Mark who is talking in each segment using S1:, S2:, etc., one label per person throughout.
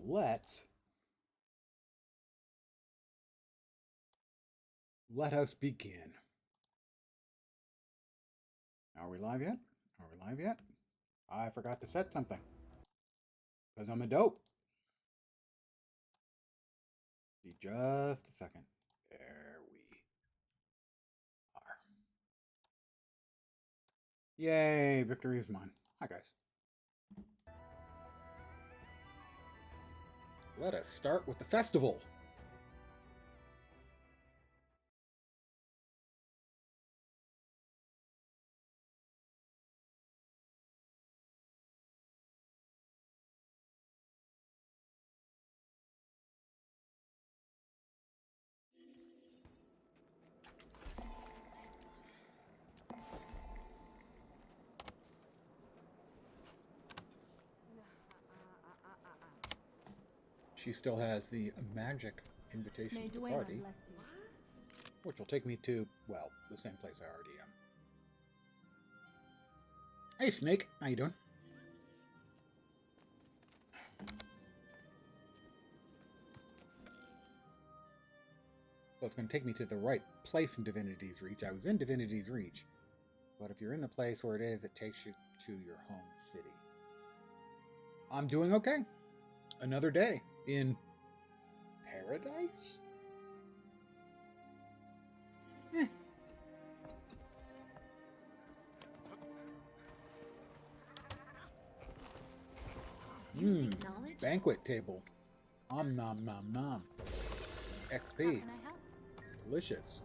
S1: let us begin. Are we live yet? Are we live yet? I forgot to set something because I'm a dope. See, just a second. There we are. Yay, victory is mine. Hi, guys. Let us start with the festival. She still has the magic invitation to the party, which will take me to, well, the same place I already am. Hey, Snake. How you doing? So it's going to take me to the right place in Divinity's Reach. I was in Divinity's Reach, but if you're in the place where it is, it takes you to your home city. I'm doing okay. Another day in paradise? Banquet table. Om nom nom nom. XP. Delicious.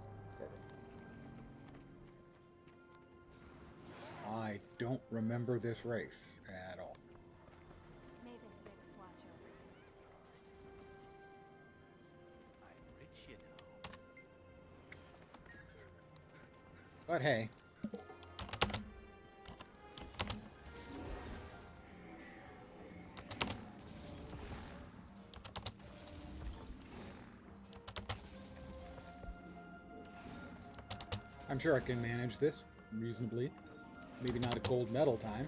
S1: I don't remember this race at all.
S2: May the Six watch over you.
S3: I'm rich, you know.
S1: But hey. I'm sure I can manage this reasonably. Maybe not a gold medal time.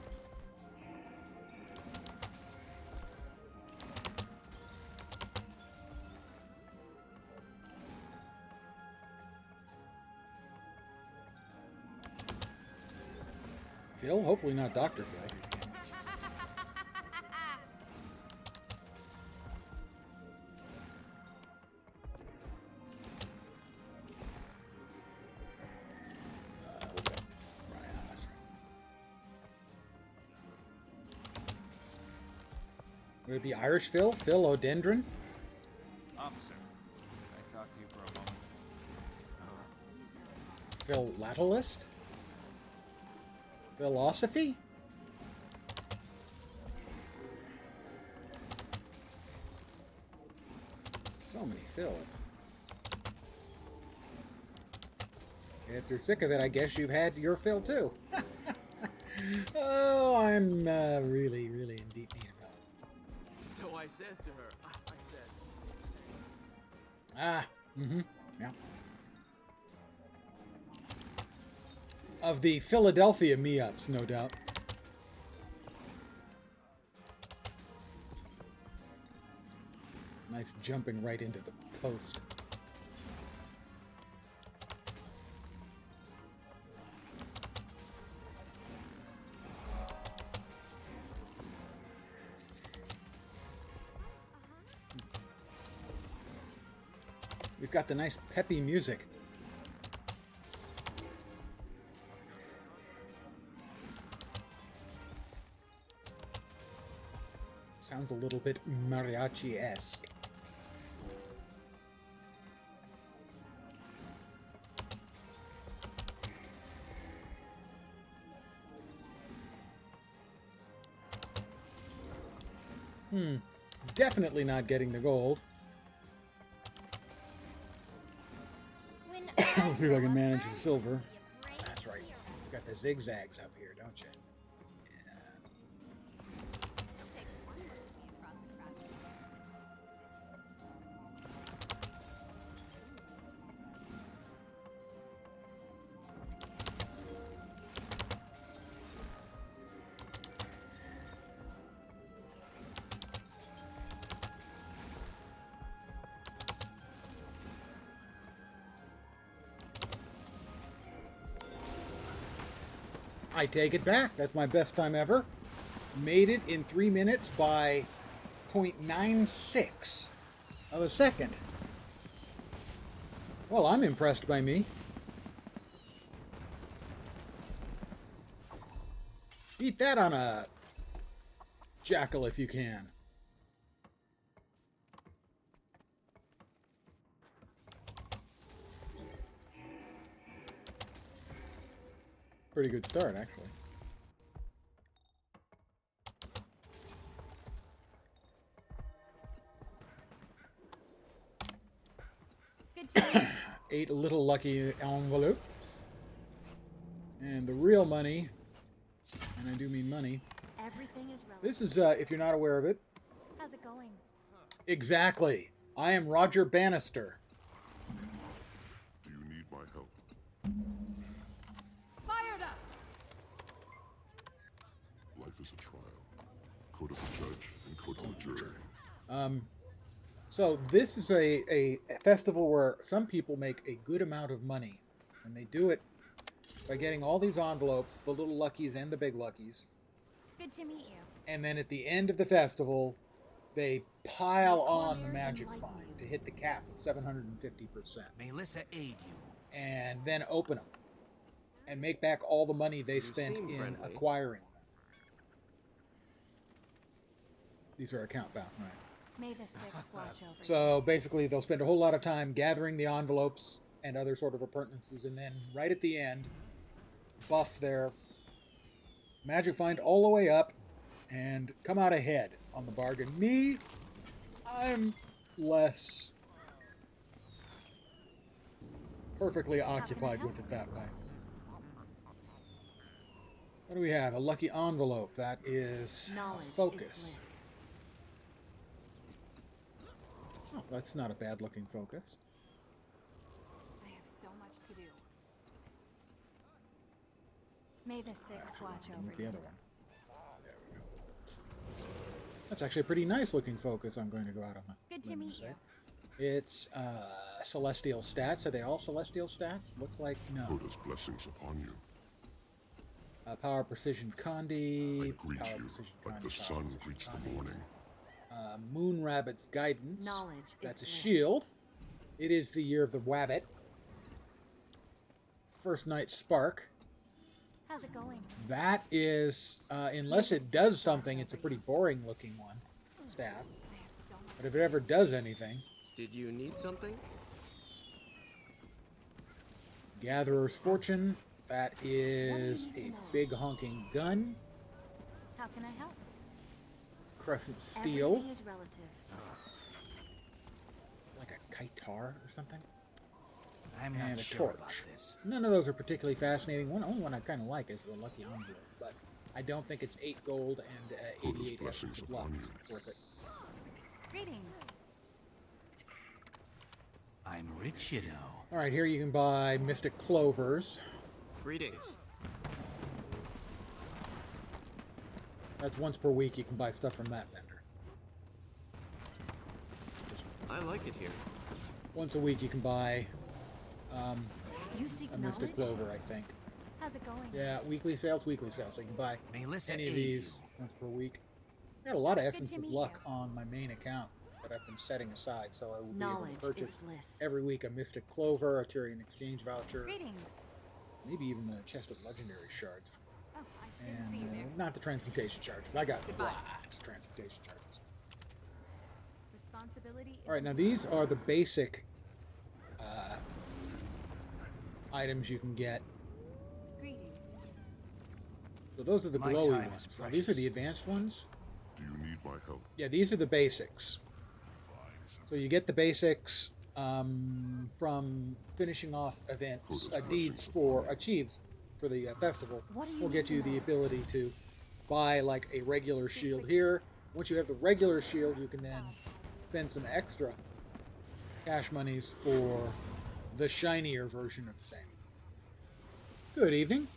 S1: Phil? Hopefully not Dr. Phil. Would it be Irish Phil? Philodendron?
S3: Officer, can I talk to you for a moment?
S1: Philatelist? Philosophy? So many Phils. If you're sick of it, I guess you've had your fill too. Oh, I'm really, really in deep need of help.
S3: So I says to her,
S1: Yeah. Of the Philadelphia me-ups, no doubt. Nice jumping right into the post. We've got the nice peppy music. Sounds a little bit mariachi-esque. Definitely not getting the gold. Let's see if I can manage the silver. That's right. You got the zigzags up here, don't you? I take it back. That's my best time ever. Made it in 3 minutes by 0.96 of a second. Well, I'm impressed by me. Beat that on a jackal if you can. Pretty good start, actually.
S2: Good to
S1: 8 little lucky envelopes. And the real money, and I do mean money.
S2: Everything is relative.
S1: This is, if you're not aware of it.
S2: How's it going?
S1: Exactly. I am Roger Bannister.
S4: Do you need my help?
S2: Fired up!
S4: Life is a trial. Code of the judge and code of the jury.
S1: So this is a festival where some people make a good amount of money. And they do it by getting all these envelopes, the little luckies and the big luckies.
S2: Good to meet you.
S1: And then at the end of the festival, they pile on the magic find to hit the cap of 750%.
S3: May Lissa aid you.
S1: And then open them. And make back all the money they spent
S5: seem
S1: in
S5: friendly.
S1: acquiring them. These are account bound, right?
S2: May the six watch over you.
S1: So basically, they'll spend a whole lot of time gathering the envelopes and other sort of appurtenances, and then right at the end, buff their magic find all the way up and come out ahead on the bargain. Me, I'm less perfectly occupied with it that way. What do we have? A lucky envelope. That is
S2: Knowledge
S1: focus.
S2: is bliss.
S1: Oh, that's not a bad looking focus.
S2: I have so much to do. May the six watch over
S1: What's the
S2: you.
S1: other one? There we go. That's actually a pretty nice looking focus. I'm going to go out on the
S2: Good to
S1: limb and
S2: meet
S1: say.
S2: you.
S1: It's celestial stats. Are they all celestial stats? Looks like no.
S4: Coda's blessings upon you.
S1: Power, precision,
S4: I
S1: Condi.
S4: greet
S1: Power,
S4: you
S1: precision,
S4: like
S1: Condi,
S4: the
S1: power,
S4: sun
S1: precision,
S4: greets the
S1: Condi.
S4: morning.
S1: Moon Rabbit's guidance.
S2: Knowledge is
S1: That's a
S2: bliss.
S1: shield. It is the year of the Wabbit. First Night Spark.
S2: How's it going?
S1: That is, unless it does something, it's a pretty boring looking one. Staff.
S2: I have so much.
S1: But if it ever does anything,
S5: Did you need something?
S1: Gatherer's Fortune. That is
S2: What do you
S1: a
S2: need to know?
S1: big honking gun.
S2: How can I help?
S1: Crescent Steel.
S2: Everything is relative.
S1: Like a Kaitar or something.
S3: I'm
S1: And
S3: not
S1: a
S3: sure
S1: torch.
S3: about this.
S1: None of those are particularly fascinating. Only one I kind of like is the Lucky Envelope. But I don't think it's 8 gold and 88
S4: blessings
S1: essence of
S4: upon
S1: lux
S4: you.
S1: worth it.
S2: Greetings.
S3: I'm rich, you know.
S1: Alright, here you can buy Mystic Clovers.
S5: Greetings.
S1: That's once per week you can buy stuff from that vendor.
S5: I like it here.
S1: Once a week you can buy
S2: You seek
S1: a
S2: knowledge?
S1: Mystic Clover, I think.
S2: How's it going?
S1: Yeah, weekly sales. So you can buy
S3: May Lissa
S1: any of
S3: aid
S1: these
S3: you.
S1: once per week. I got a lot of Essence
S2: to
S1: of
S2: meet
S1: Luck
S2: you.
S1: on my main account that I've been setting aside, so I will be
S2: Knowledge
S1: able to purchase
S2: is bliss.
S1: every week a Mystic Clover, a Tyrian Exchange voucher,
S2: Greetings.
S1: maybe even the chest of legendary shards.
S2: Oh, I didn't
S1: And
S2: see you there.
S1: not the transportation charges. I got
S2: Goodbye.
S1: lots of transportation charges.
S2: Responsibility.
S1: All right, now
S2: isn't
S1: these are the basic items you can get.
S2: Greetings.
S1: So those are the
S3: My
S1: glowy
S3: time is
S1: ones. Now, these are the
S3: precious.
S1: advanced ones.
S4: Do you need my help?
S1: Yeah, these are the basics. So you get the basics from finishing off events, deeds for achieves for the festival.
S2: What do you
S1: Will
S2: need
S1: get
S2: to
S1: you the
S2: know?
S1: ability to buy like a regular shield here. Once you have the regular shield, you can then spend some extra cash monies for the shinier version of the same. Good evening.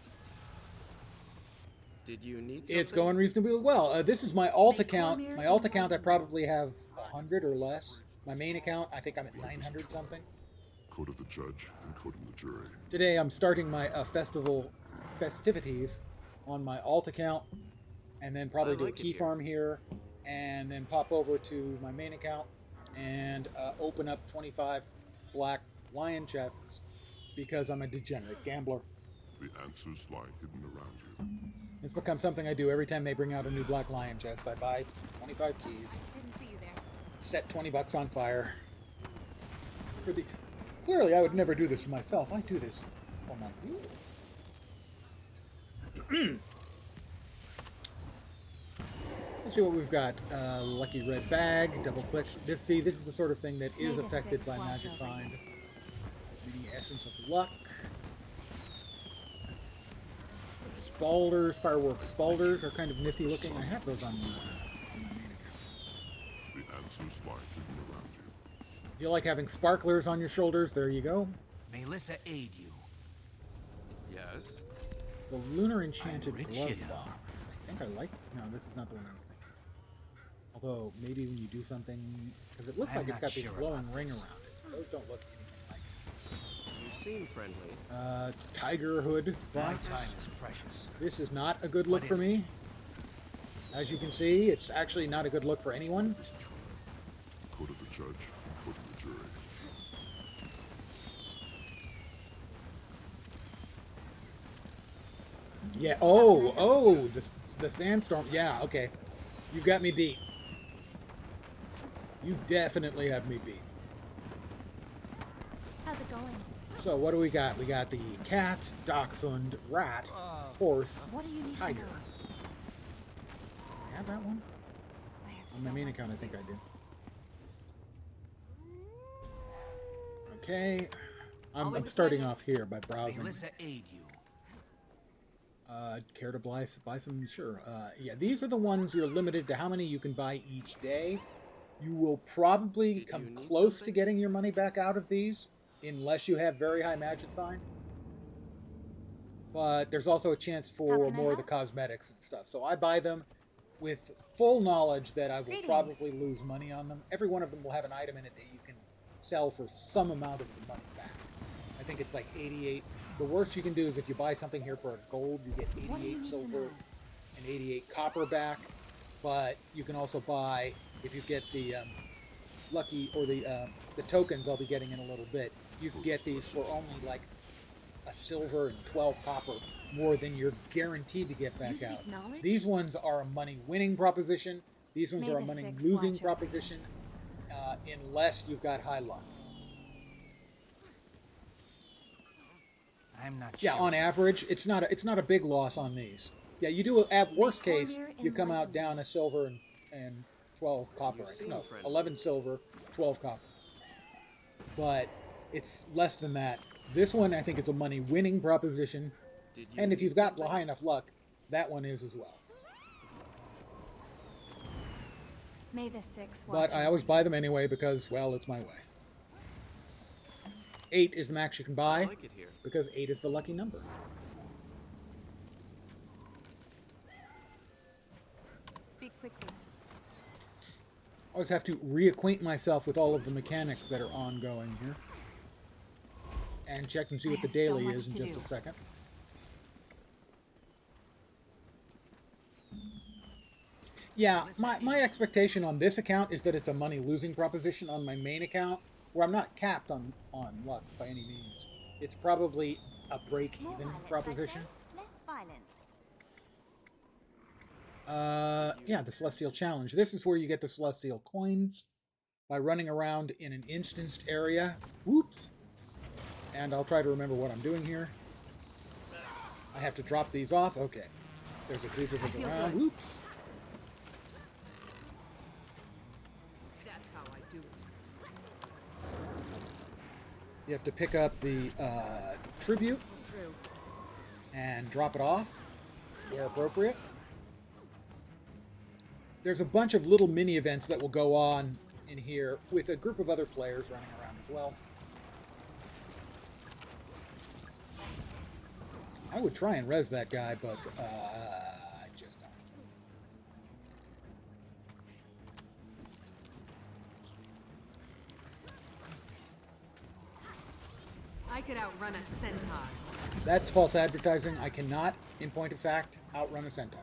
S5: Did you need something?
S1: It's going reasonably well. This is my alt
S2: Make
S1: account.
S2: Cormier
S1: My alt
S2: and
S1: account, I
S2: White.
S1: probably have 100 or less. My main account, I think I'm at 900 something.
S4: Code of the judge and code of the jury.
S1: Today I'm starting my festival festivities on my alt account, and then probably
S5: I
S1: do a
S5: like it
S1: key
S5: here.
S1: farm here, and then pop over to my main account and open up 25 black lion chests because I'm a degenerate gambler.
S4: The answers lie hidden around you.
S1: It's become something I do every time they bring out a new black lion chest. I buy 25 keys,
S2: Didn't see you there.
S1: set 20 bucks on fire. Clearly, I would never do this for myself. I do this for my viewers. Let's see what we've got. Lucky red bag. Double click. This is the sort of thing that is
S2: May the
S1: affected
S2: six
S1: by
S2: watch
S1: magic
S2: over
S1: find. Mini essence of luck. Spalders, fireworks spalders are kind of nifty looking. I have those on my main account.
S4: The answers lie hidden around you.
S1: If you like having sparklers on your shoulders, there you go.
S3: May Lissa aid you.
S5: Yes.
S1: The Lunar Enchanted
S3: rich,
S1: Glove
S3: you know.
S1: Box. I think I like... No, this is not the one I was thinking. Although, maybe when you do something... Because it looks
S3: I'm
S1: like it's
S3: not
S1: got this
S3: sure
S1: glowing
S3: about
S1: ring
S3: this.
S1: around it. Those don't look anything like it.
S5: You seem friendly.
S1: Tiger Hood
S3: My
S1: box.
S3: time is precious.
S1: This is not a good look
S3: What
S1: for
S3: is
S1: me.
S3: it?
S1: As you can see, it's actually not a good look for anyone.
S4: This trial. Court of the judge and court of the jury.
S1: Yeah, the sandstorm. Yeah, okay. You've got me beat. You definitely have me beat.
S2: How's it going?
S1: So what do we got? We got the cat, dachshund, rat, horse,
S2: What do you need
S1: tiger.
S2: to know?
S1: I have that one?
S2: I have
S1: On
S2: so
S1: my main
S2: much
S1: account,
S2: to
S1: I think
S2: do.
S1: I do. Okay. I'm
S2: Always a
S1: starting
S2: pleasure.
S1: off here by
S3: May
S1: browsing.
S3: Lissa aid you.
S1: Care to buy some? Sure. Yeah, these are the ones you're limited to how many you can buy each day. You will probably
S5: Did
S1: come
S5: you need
S1: close to
S5: something?
S1: getting your money back out of these, unless you have very high magic find. But there's also a chance
S2: How
S1: for
S2: can I
S1: more of the
S2: help?
S1: cosmetics and stuff. So I buy them with full knowledge that I will
S2: Greetings.
S1: probably lose money on them. Every one of them will have an item in it that you can sell for some amount of the money back. I think it's like 88. The worst you can do is if you buy something here for a gold, you get
S2: What do you
S1: 88
S2: need to
S1: silver
S2: know?
S1: and 88 copper back. But you can also buy, if you get the lucky or the tokens I'll be getting in a little bit, you can get these for only like a silver and 12 copper more than you're guaranteed to get back
S2: You seek
S1: out.
S2: knowledge?
S1: These ones are a money winning proposition. These ones
S2: May
S1: are a
S2: the
S1: money
S2: six
S1: losing
S2: watch over you.
S1: proposition unless you've got high luck.
S3: I'm not
S1: Yeah,
S3: sure.
S1: on average, it's not a big loss on these. Yeah, you do at worst case,
S2: Cormier
S1: you come out
S2: enlighten
S1: down a silver and 12 copper.
S5: You seem
S1: No,
S5: friendly.
S1: 11 silver, 12 copper. But it's less than that. This one I think is a money winning proposition,
S5: Did you
S1: and if
S5: need
S1: you've got
S5: something?
S1: high enough luck, that one is as well.
S2: May the six watch
S1: But I
S2: over
S1: always
S2: you.
S1: buy them anyway because, well, it's my way. 8 is the max you can buy
S5: I like it here.
S1: because 8 is the lucky number.
S2: Speak quickly.
S1: I always have to reacquaint myself with all of the mechanics that are ongoing here. And check and see
S2: I
S1: what the
S2: have so
S1: daily
S2: much
S1: is in
S2: to
S1: just
S2: do.
S1: a second. Yeah, my expectation on this account is that it's a money losing proposition. On my main account, where I'm not capped on luck by any means, it's probably a break
S6: More
S1: even
S6: violence, I
S1: proposition.
S6: say. Less violence.
S1: Yeah, the Celestial Challenge. This is where you get the Celestial coins by running around in an instanced area. Whoops. And I'll try to remember what I'm doing here. I have to drop these off. Okay. There's a group of us
S2: feel
S1: around.
S2: good.
S1: Whoops.
S7: That's how I do it.
S1: You have to pick up the tribute
S7: Through.
S1: and drop it off where appropriate. There's a bunch of little mini events that will go on in here with a group of other players running around as well. I would try and res that guy, but I just don't.
S7: I could outrun a centaur.
S1: That's false advertising. I cannot, in point of fact, outrun a centaur.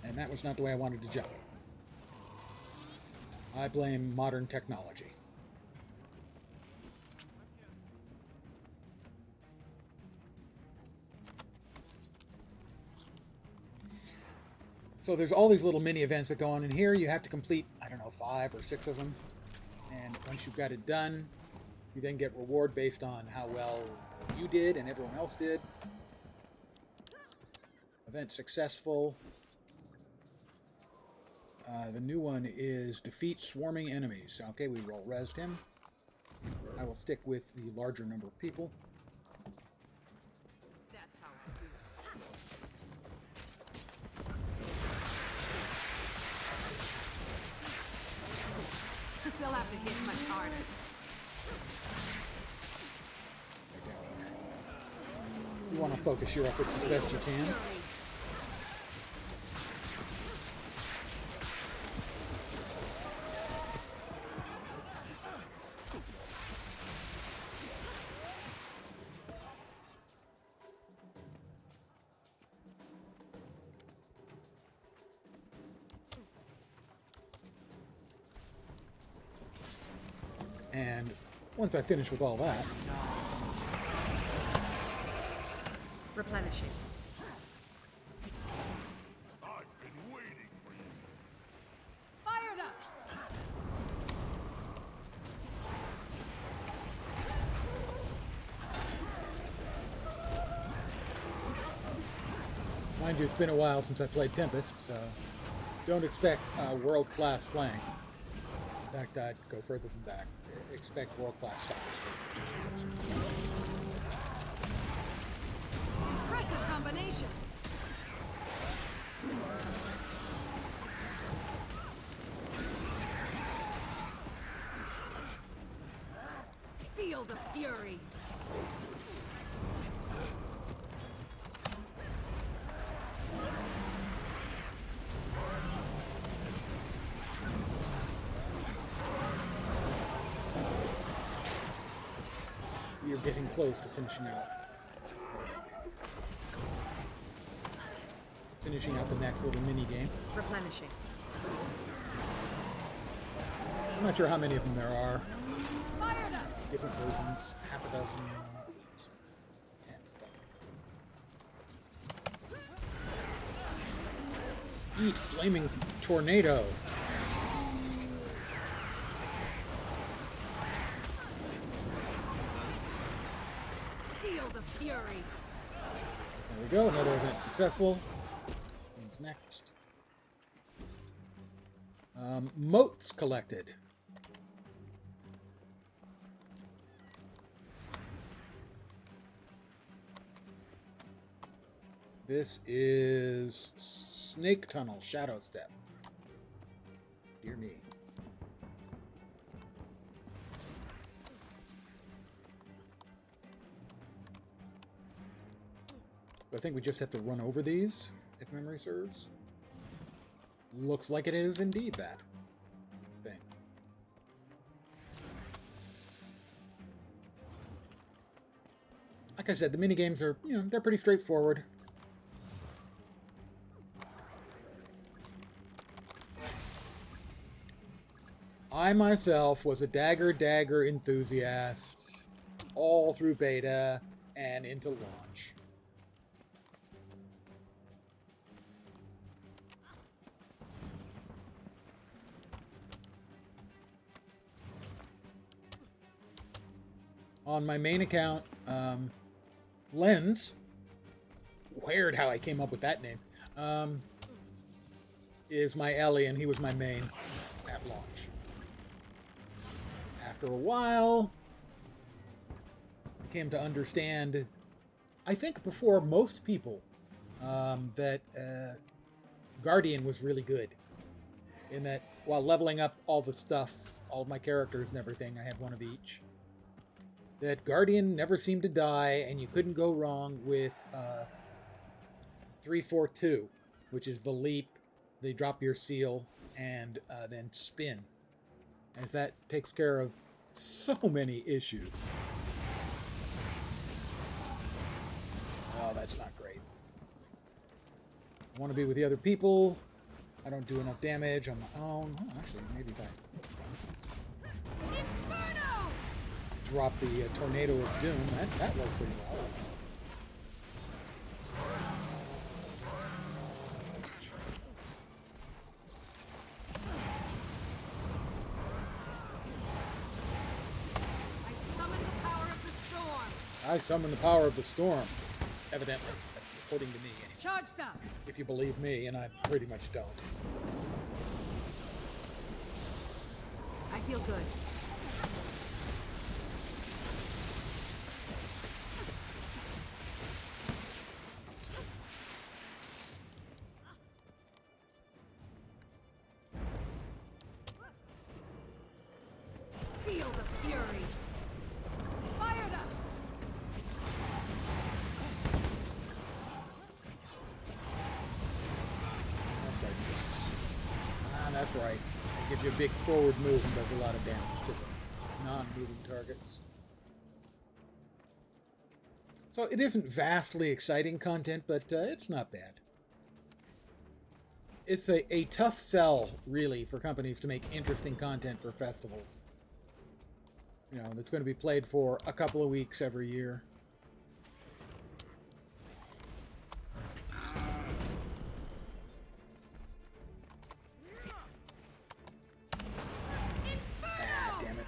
S1: And that was not the way I wanted to jump. I blame modern technology. So there's all these little mini events that go on in here. You have to complete, I don't know, 5 or 6 of them. And once you've got it done, you then get reward based on how well you did and everyone else did. Event successful. The new one is defeat swarming enemies. Okay, we roll resed him. I will stick with the larger number of people.
S7: That's how I do it. They'll have to hit much harder.
S1: You want to focus your efforts as best you can. And once I finish with all that,
S7: Replenishing.
S4: I've been waiting for you.
S7: Fired up!
S1: mind you, it's been a while since I played Tempest, so don't expect world-class playing. In fact, I'd go further than that. Expect world-class sucking.
S7: Impressive combination. Field of Fury.
S1: You're getting close to finishing out the next little mini game.
S7: Replenishing.
S1: I'm not sure how many of them there are.
S7: Fired up.
S1: Different versions, half a dozen, 8, 10. Eat flaming tornado.
S7: Field of Fury.
S1: There we go, another event successful. What's next? Motes collected. This is Snake Tunnel, Shadow Step. Dear me. I think we just have to run over these, if memory serves. Looks like it is indeed that thing. Like I said, the minigames are, they're pretty straightforward. I myself was a dagger enthusiast all through beta and into launch. On my main account, Lens, weird how I came up with that name, is my Ellie, and he was my main at launch. After a while, I came to understand, I think before most people, that Guardian was really good. In that, while leveling up all the stuff, all of my characters and everything, I had one of each. That Guardian never seemed to die, and you couldn't go wrong with 3-4-2, which is the leap, they drop your seal, and then spin. As that takes care of So many issues. Oh, that's not great. I want to be with the other people. I don't do enough damage on my own. Oh, actually, maybe if I drop the Tornado of Doom, that worked pretty well. I summon the power of the storm. Evidently, according to me. Anyway.
S7: Charged up.
S1: If you believe me, and I pretty much don't.
S7: I feel good. Feel the fury. Fired up.
S1: That's right. It gives you a big forward move and does a lot of damage to the non-moving targets. So it isn't vastly exciting content, but it's not bad. It's a tough sell, really, for companies to make interesting content for festivals. You know, that's going to be played for a couple of weeks every year.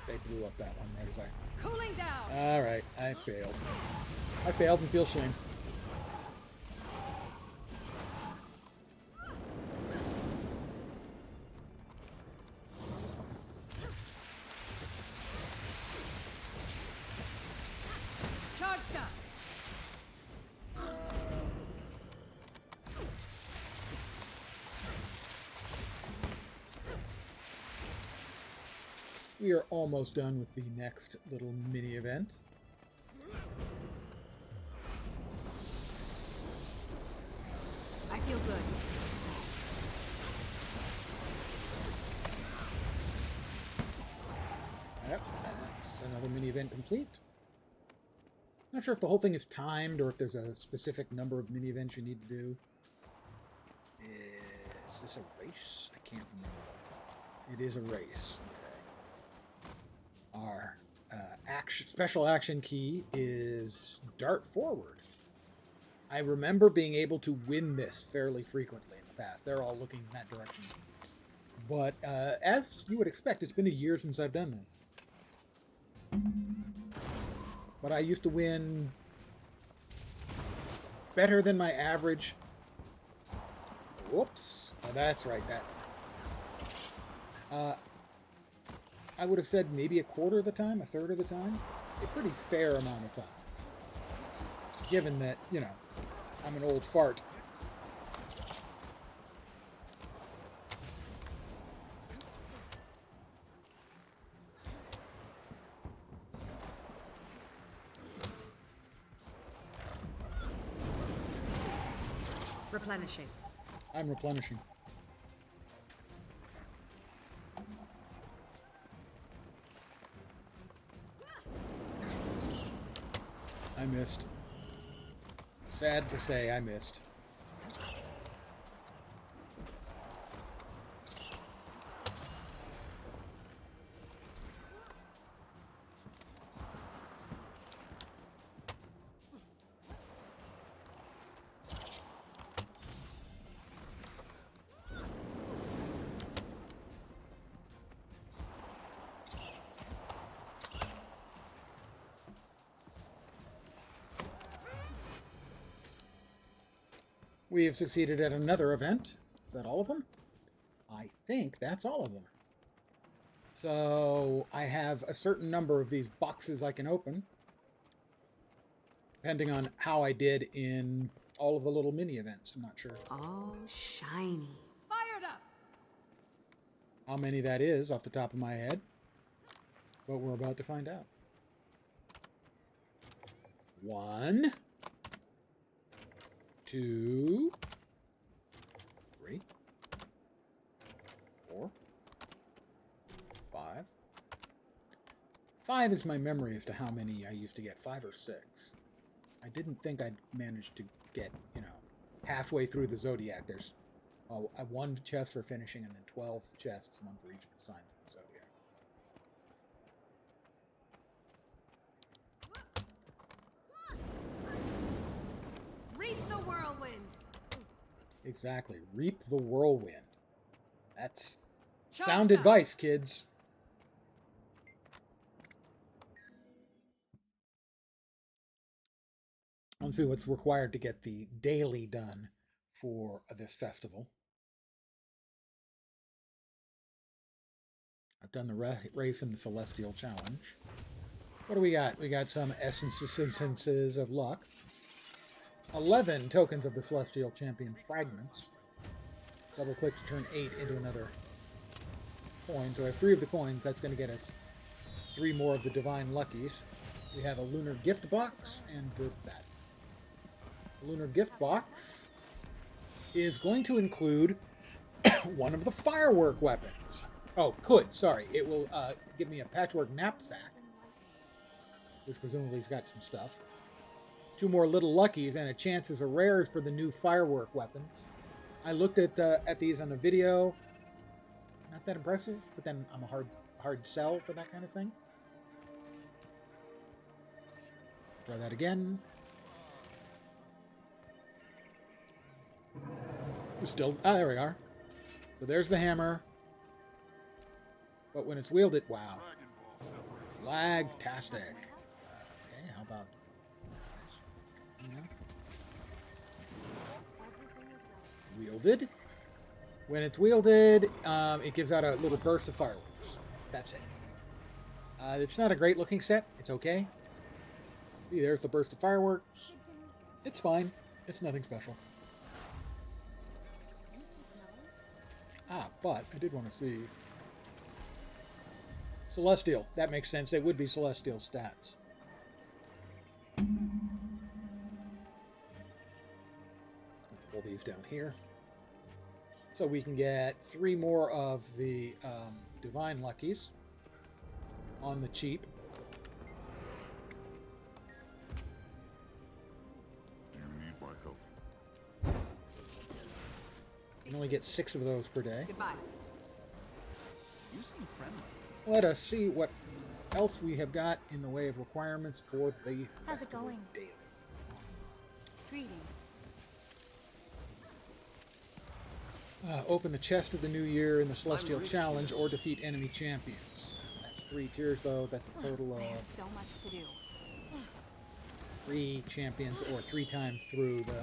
S1: They blew up that one right as I...
S7: Cooling down.
S1: Alright, I failed. I failed and feel shame.
S7: Charged up.
S1: We are almost done with the next little mini event.
S7: I feel good.
S1: Yep, that's another mini event complete. Not sure if the whole thing is timed or if there's a specific number of mini events you need to do. Is this a race? I can't remember. It is a race. Our special action key is Dart Forward. I remember being able to win this fairly frequently in the past. They're all looking in that direction. But as you would expect, it's been a year since I've done this. But I used to win better than my average. Whoops. Oh, that's right. I would have said maybe a quarter of the time, a third of the time. A pretty fair amount of time. Given that, you know, I'm an old fart.
S7: Replenishing.
S1: I'm replenishing. I missed. Sad to say, I missed. We have succeeded at another event. Is that all of them? I think that's all of them. So I have a certain number of these boxes I can open, depending on how I did in all of the little mini events. I'm not sure
S7: Oh, shiny. Fired up.
S1: how many that is off the top of my head, but we're about to find out. 1, 2, 3, 4, 5, 5 is my memory as to how many I used to get. 5 or 6. I didn't think I'd managed to get, halfway through the Zodiac. There's one chest for finishing, and then 12 chests, one for each of the signs of the Zodiac.
S7: Reap the whirlwind.
S1: Exactly. Reap the whirlwind. That's
S7: Charge
S1: sound
S7: back.
S1: advice, kids. Let's see what's required to get the daily done for this festival. I've done the race in the Celestial Challenge. What do we got? We got some essences of luck. 11 tokens of the Celestial Champion fragments. Double click to turn 8 into another coin. So I have 3 of the coins. That's going to get us 3 more of the Divine Luckies. We have a Lunar Gift Box and that. The Lunar Gift Box is going to include one of the firework weapons. Oh, sorry. It will give me a patchwork knapsack, which presumably has got some stuff. 2 more little luckies and a chance as a rares for the new firework weapons. I looked at these on a video. Not that impressive, but then I'm a hard sell for that kind of thing. Try that again. There we are. So there's the hammer. But when it's wielded, wow. Lag-tastic. Okay, how about this? Wielded. When it's wielded, it gives out a little burst of fireworks. That's it. It's not a great looking set. It's okay. See, there's the burst of fireworks. It's fine. It's nothing special. But I did want to see Celestial. That makes sense. They would be Celestial stats. Let's pull these down here. So we can get 3 more of the Divine Luckies on the cheap.
S4: You need my help.
S1: You can only get 6 of those per day.
S7: Goodbye.
S3: You seem friendly.
S1: Let us see what else we have got in the way of requirements for the
S2: How's it
S1: festival
S2: going?
S1: daily.
S2: Greetings.
S1: Open the chest of the new year in the Celestial Challenge or defeat enemy champions. That's 3 tiers though. That's a total
S2: I have
S1: of
S2: so much to do.
S1: 3 champions or 3 times through the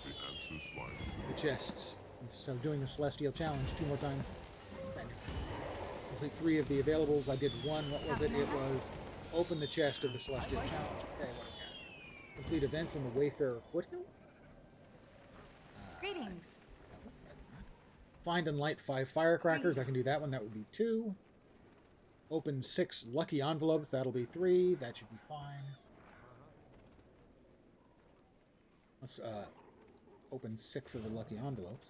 S4: The answer's right.
S1: chests. So doing the Celestial Challenge 2 more times. Then complete 3 of the availables. I did 1. What was it? It was open the chest of the Celestial Challenge. Okay, what do we got? Complete events in the Wayfarer Foothills.
S2: Greetings.
S1: Find and light 5 firecrackers. I can do that one. That would be 2. Open 6 lucky envelopes. That'll be 3. That should be fine. Let's open 6 of the lucky envelopes.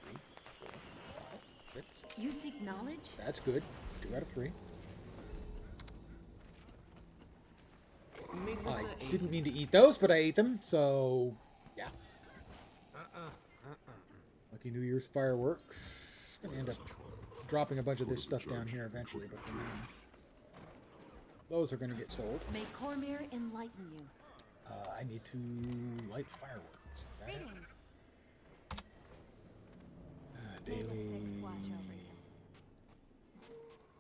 S1: 3, 4, 5, 6.
S7: You seek knowledge?
S1: That's good. 2 out of 3. I didn't mean to eat those, but I ate them, so yeah. Lucky New Year's fireworks. Gonna end up dropping a bunch of this stuff down here eventually, but for now, those are gonna get sold.
S7: May Cormyr enlighten you.
S1: I need to light fireworks. Is that it?
S2: Greetings. May the
S1: Daily
S2: six watch over you.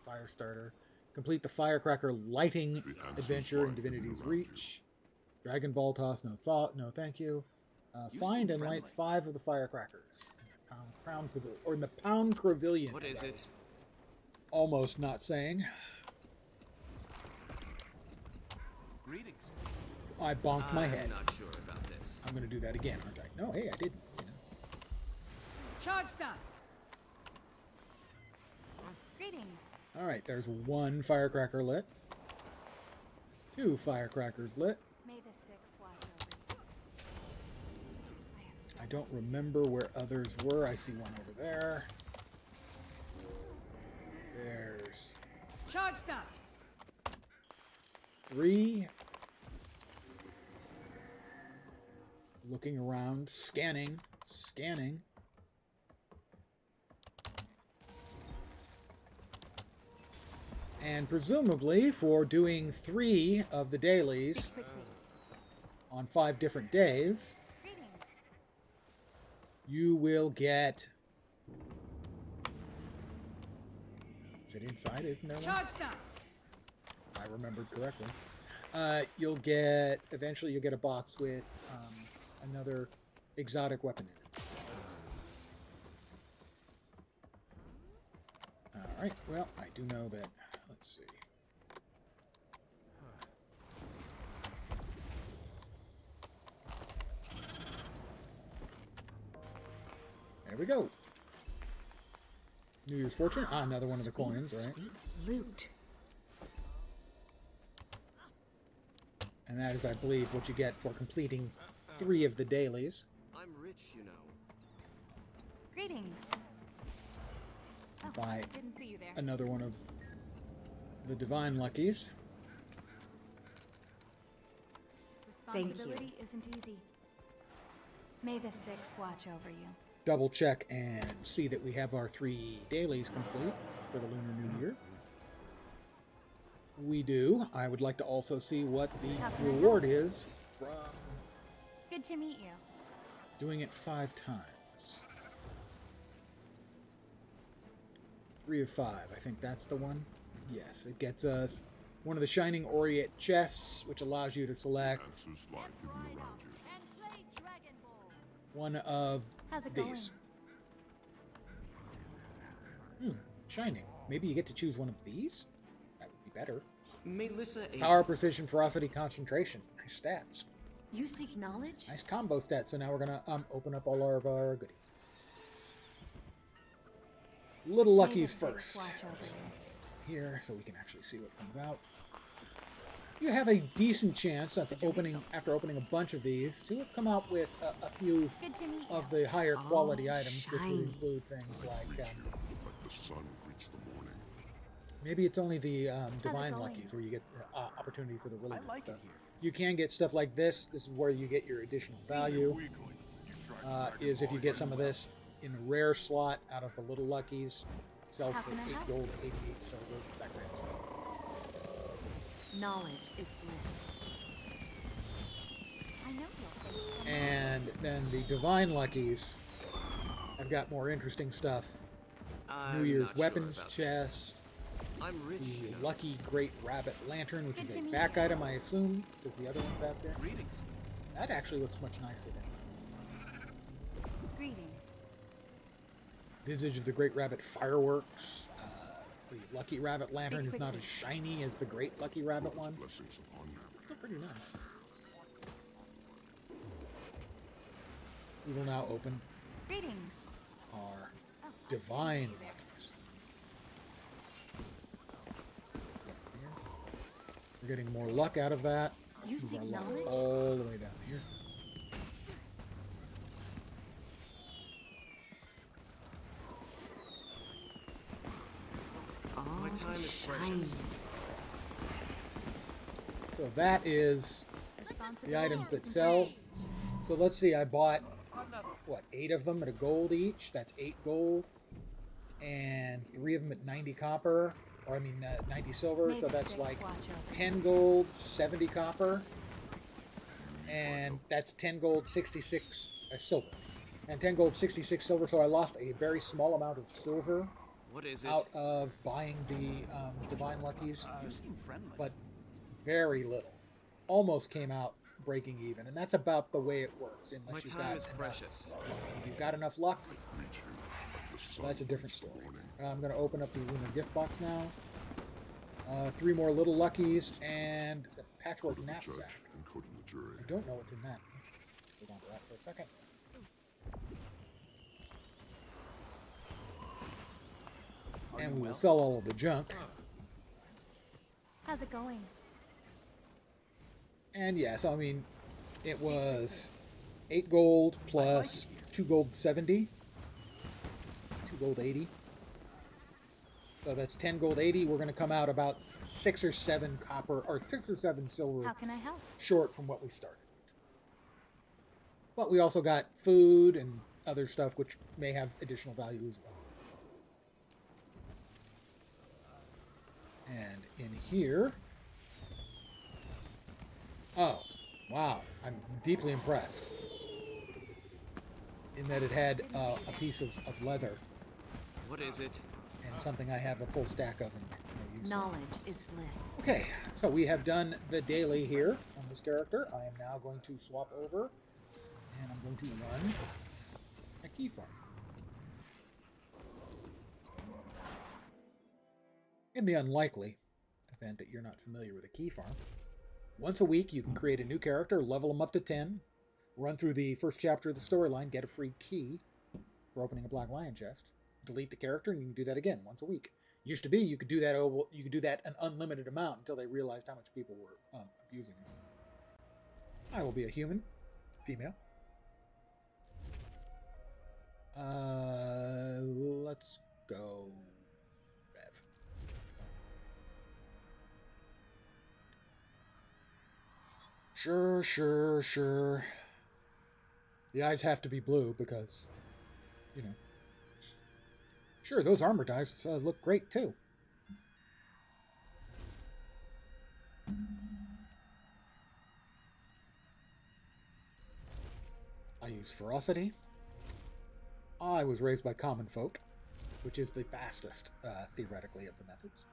S1: fire starter. Complete the firecracker lighting
S4: answer's
S1: adventure in
S4: right
S1: Divinity's
S4: around
S1: Reach. Dragon ball toss, no thought, no thank you. Find and light 5 of the firecrackers in the Crown Pavilion, or in the Pound Pavilion.
S5: What is it?
S1: Almost not saying.
S3: Greetings.
S1: I bonked my head.
S5: I'm not sure about this.
S1: I'm going to do that again, aren't I? No, hey, I didn't.
S7: Charge that!
S2: Greetings.
S1: All right, there's 1 firecracker lit. 2 firecrackers lit.
S2: May the six watch over you. I have so
S1: I don't remember where others were. I see one over there. There's
S7: Charge that!
S1: 3. Looking around, scanning. And presumably for doing 3 of the dailies
S2: Speak quickly.
S1: on 5 different days,
S2: Greetings.
S1: you will get... Is it inside? Isn't there one?
S7: Charge them!
S1: If I remembered correctly. Eventually you'll get a box with another exotic weapon in it. Alright, well, I do know that. Let's see. There we go. New Year's Fortune. Ah, another one of the coins, right?
S2: Sweet loot.
S1: And that is, I believe, what you get for completing 3 of the dailies.
S5: I'm rich, you know.
S2: Greetings. Oh,
S1: By
S2: didn't see you there.
S1: another one of the Divine Luckies.
S2: Responsibility isn't easy. May the Six watch over you.
S1: Double check and see that we have our 3 dailies complete for the Lunar New Year. We do. I would like to also see what the
S2: How can I
S1: reward is from
S2: Good to meet you.
S1: doing it 5 times. 3 of 5. I think that's the one. Yes, it gets us one of the Shining Aureate chests, which allows you to select
S4: Answers lie hidden around you.
S2: And play Dragon Ball.
S1: one of
S2: How's it
S1: these. Shining. Maybe you get to choose one of these? That would be better.
S5: Melissa A.
S1: Power, precision, ferocity, concentration. Nice stats.
S7: You seek knowledge?
S1: Nice combo stats. So now we're going to open up all of our goodies. Little
S2: May the
S1: Luckies
S2: Six
S1: first.
S2: watch over you.
S1: Here, so we can actually see what comes out. You have a decent chance of after opening a bunch of these, to have come out with a few
S2: Good to meet you.
S1: of the higher quality items, which
S7: shiny.
S1: would include things like
S4: Greet you like the sun greets the morning.
S1: maybe it's only the Divine
S2: going?
S1: Luckies where you get opportunity for the really
S3: I
S1: good
S3: like
S1: stuff.
S3: it here.
S1: You can get stuff like this. This is where you get your additional value. Is if you get some of this in a rare slot out of the Little Luckies. It sells
S2: How
S1: for
S2: can I
S1: 8
S2: help?
S1: gold, 88 silver, that kind of stuff.
S7: Knowledge is bliss.
S2: I know you'll face one.
S1: And then the Divine Luckies have got more interesting stuff.
S5: I'm
S1: New Year's
S5: not sure
S1: weapons
S5: about this.
S1: chest,
S5: I'm rich,
S1: the
S5: you know.
S1: Lucky Great Rabbit Lantern, which
S2: Good
S1: is
S2: to
S1: a
S2: meet
S1: back
S2: you.
S1: item, I assume, because the other ones have been.
S3: Greetings.
S1: That actually looks much nicer than
S2: Greetings.
S1: Visage of the Great Rabbit Fireworks. The Lucky Rabbit Lantern is not as shiny as the Great Lucky Rabbit one.
S4: Blessings upon you.
S1: It's still pretty nice. We will now open
S2: Greetings.
S1: our
S2: Oh,
S1: Divine
S2: I see you there.
S1: Luckies. We're getting more luck out of that.
S7: You
S1: Move
S7: seek
S1: our luck
S7: knowledge?
S1: all the way down here.
S5: My time is precious.
S1: So that is the items that
S2: isn't
S1: sell.
S2: easy.
S1: So let's see, I bought, what, 8 of them at a gold each? That's 8 gold. And 3 of them at 90 copper. Or, 90 silver.
S2: May
S1: So
S2: the
S1: that's
S2: Six
S1: like
S2: watch over you.
S1: 10 gold, 70 copper. And that's 10 gold, 66 silver. And 10 gold, 66 silver. So I lost a very small amount of silver
S5: What is it?
S1: out of buying the Divine Luckies.
S3: You seem friendly.
S1: But very little. Almost came out breaking even, and that's about the way it works. Unless
S5: My
S1: you've
S5: time
S1: got
S5: is
S1: enough
S5: precious.
S1: luck. If you've got enough luck,
S4: Greet you like the sun
S1: that's a different
S4: greets the
S1: story.
S4: morning.
S1: I'm going to open up the Lunar Gift Box now. 3 more Little Luckies and the Patchwork
S4: The
S1: Knapsack.
S4: judge and coding the jury.
S1: I don't know what's in that. Hold on to that for a second. And we will sell all of the junk.
S2: How's it going?
S1: And yes, it was 8 gold plus 2 gold 70. 2 gold 80. So that's 10 gold, 80. We're going to come out about 6 or 7 copper, or 6 or 7 silver
S2: How can I help?
S1: short from what we started with. But we also got food and other stuff which may have additional value as well. And in here... Oh, wow. I'm deeply impressed. In that it had a piece of leather.
S5: What is it?
S1: And something I have a full stack of. And use
S2: Knowledge is bliss.
S1: Okay, so we have done the daily here on this character. I am now going to swap over. And I'm going to run a key farm. In the unlikely event that you're not familiar with a key farm, once a week you can create a new character, level them up to 10, run through the first chapter of the storyline, get a free key for opening a Black Lion chest, delete the character, and you can do that again once a week. Used to be you could do that an unlimited amount until they realized how much people were abusing it. I will be a human, female. Let's go. Rev. Sure. The eyes have to be blue because, you know. Sure, those armor dice look great too. I use ferocity. I was raised by common folk, which is the fastest, theoretically, of the methods.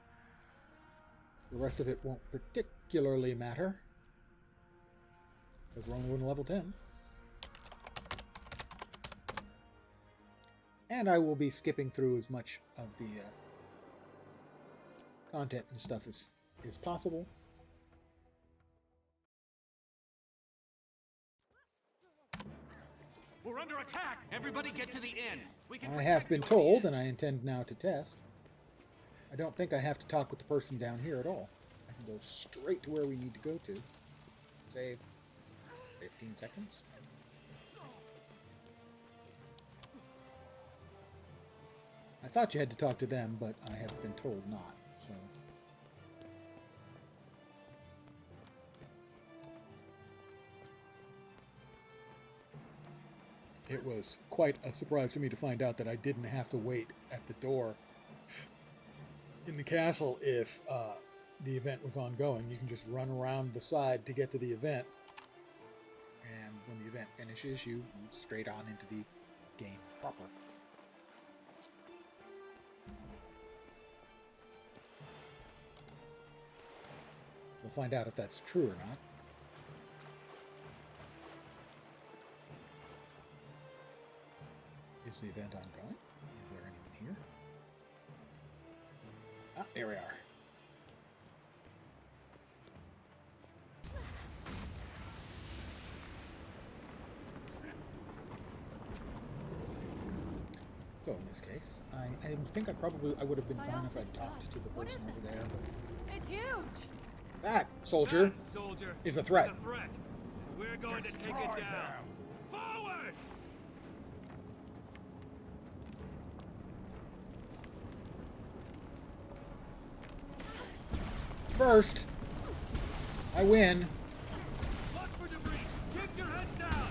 S1: The rest of it won't particularly matter, because we're only on level 10. And I will be skipping through as much of the content and stuff as possible.
S3: We're under attack! Everybody get to the inn!
S1: I have been told, and I intend now to test. I don't think I have to talk with the person down here at all. I can go straight to where we need to go to. Save 15 seconds. I thought you had to talk to them, but I have been told not, so... It was quite a surprise to me to find out that I didn't have to wait at the door in the castle if the event was ongoing. You can just run around the side to get to the event, and when the event finishes, you move straight on into the game proper. We'll find out if that's true or not. Is the event ongoing? Is there anyone here? Ah, there we are. So in this case, I think I would have been fine if I'd talked to the person over there, but...
S7: It's huge!
S1: That soldier, is a threat.
S3: We're going to take it down. Forward!
S1: First, I win.
S3: Watch for debris. Keep your heads down.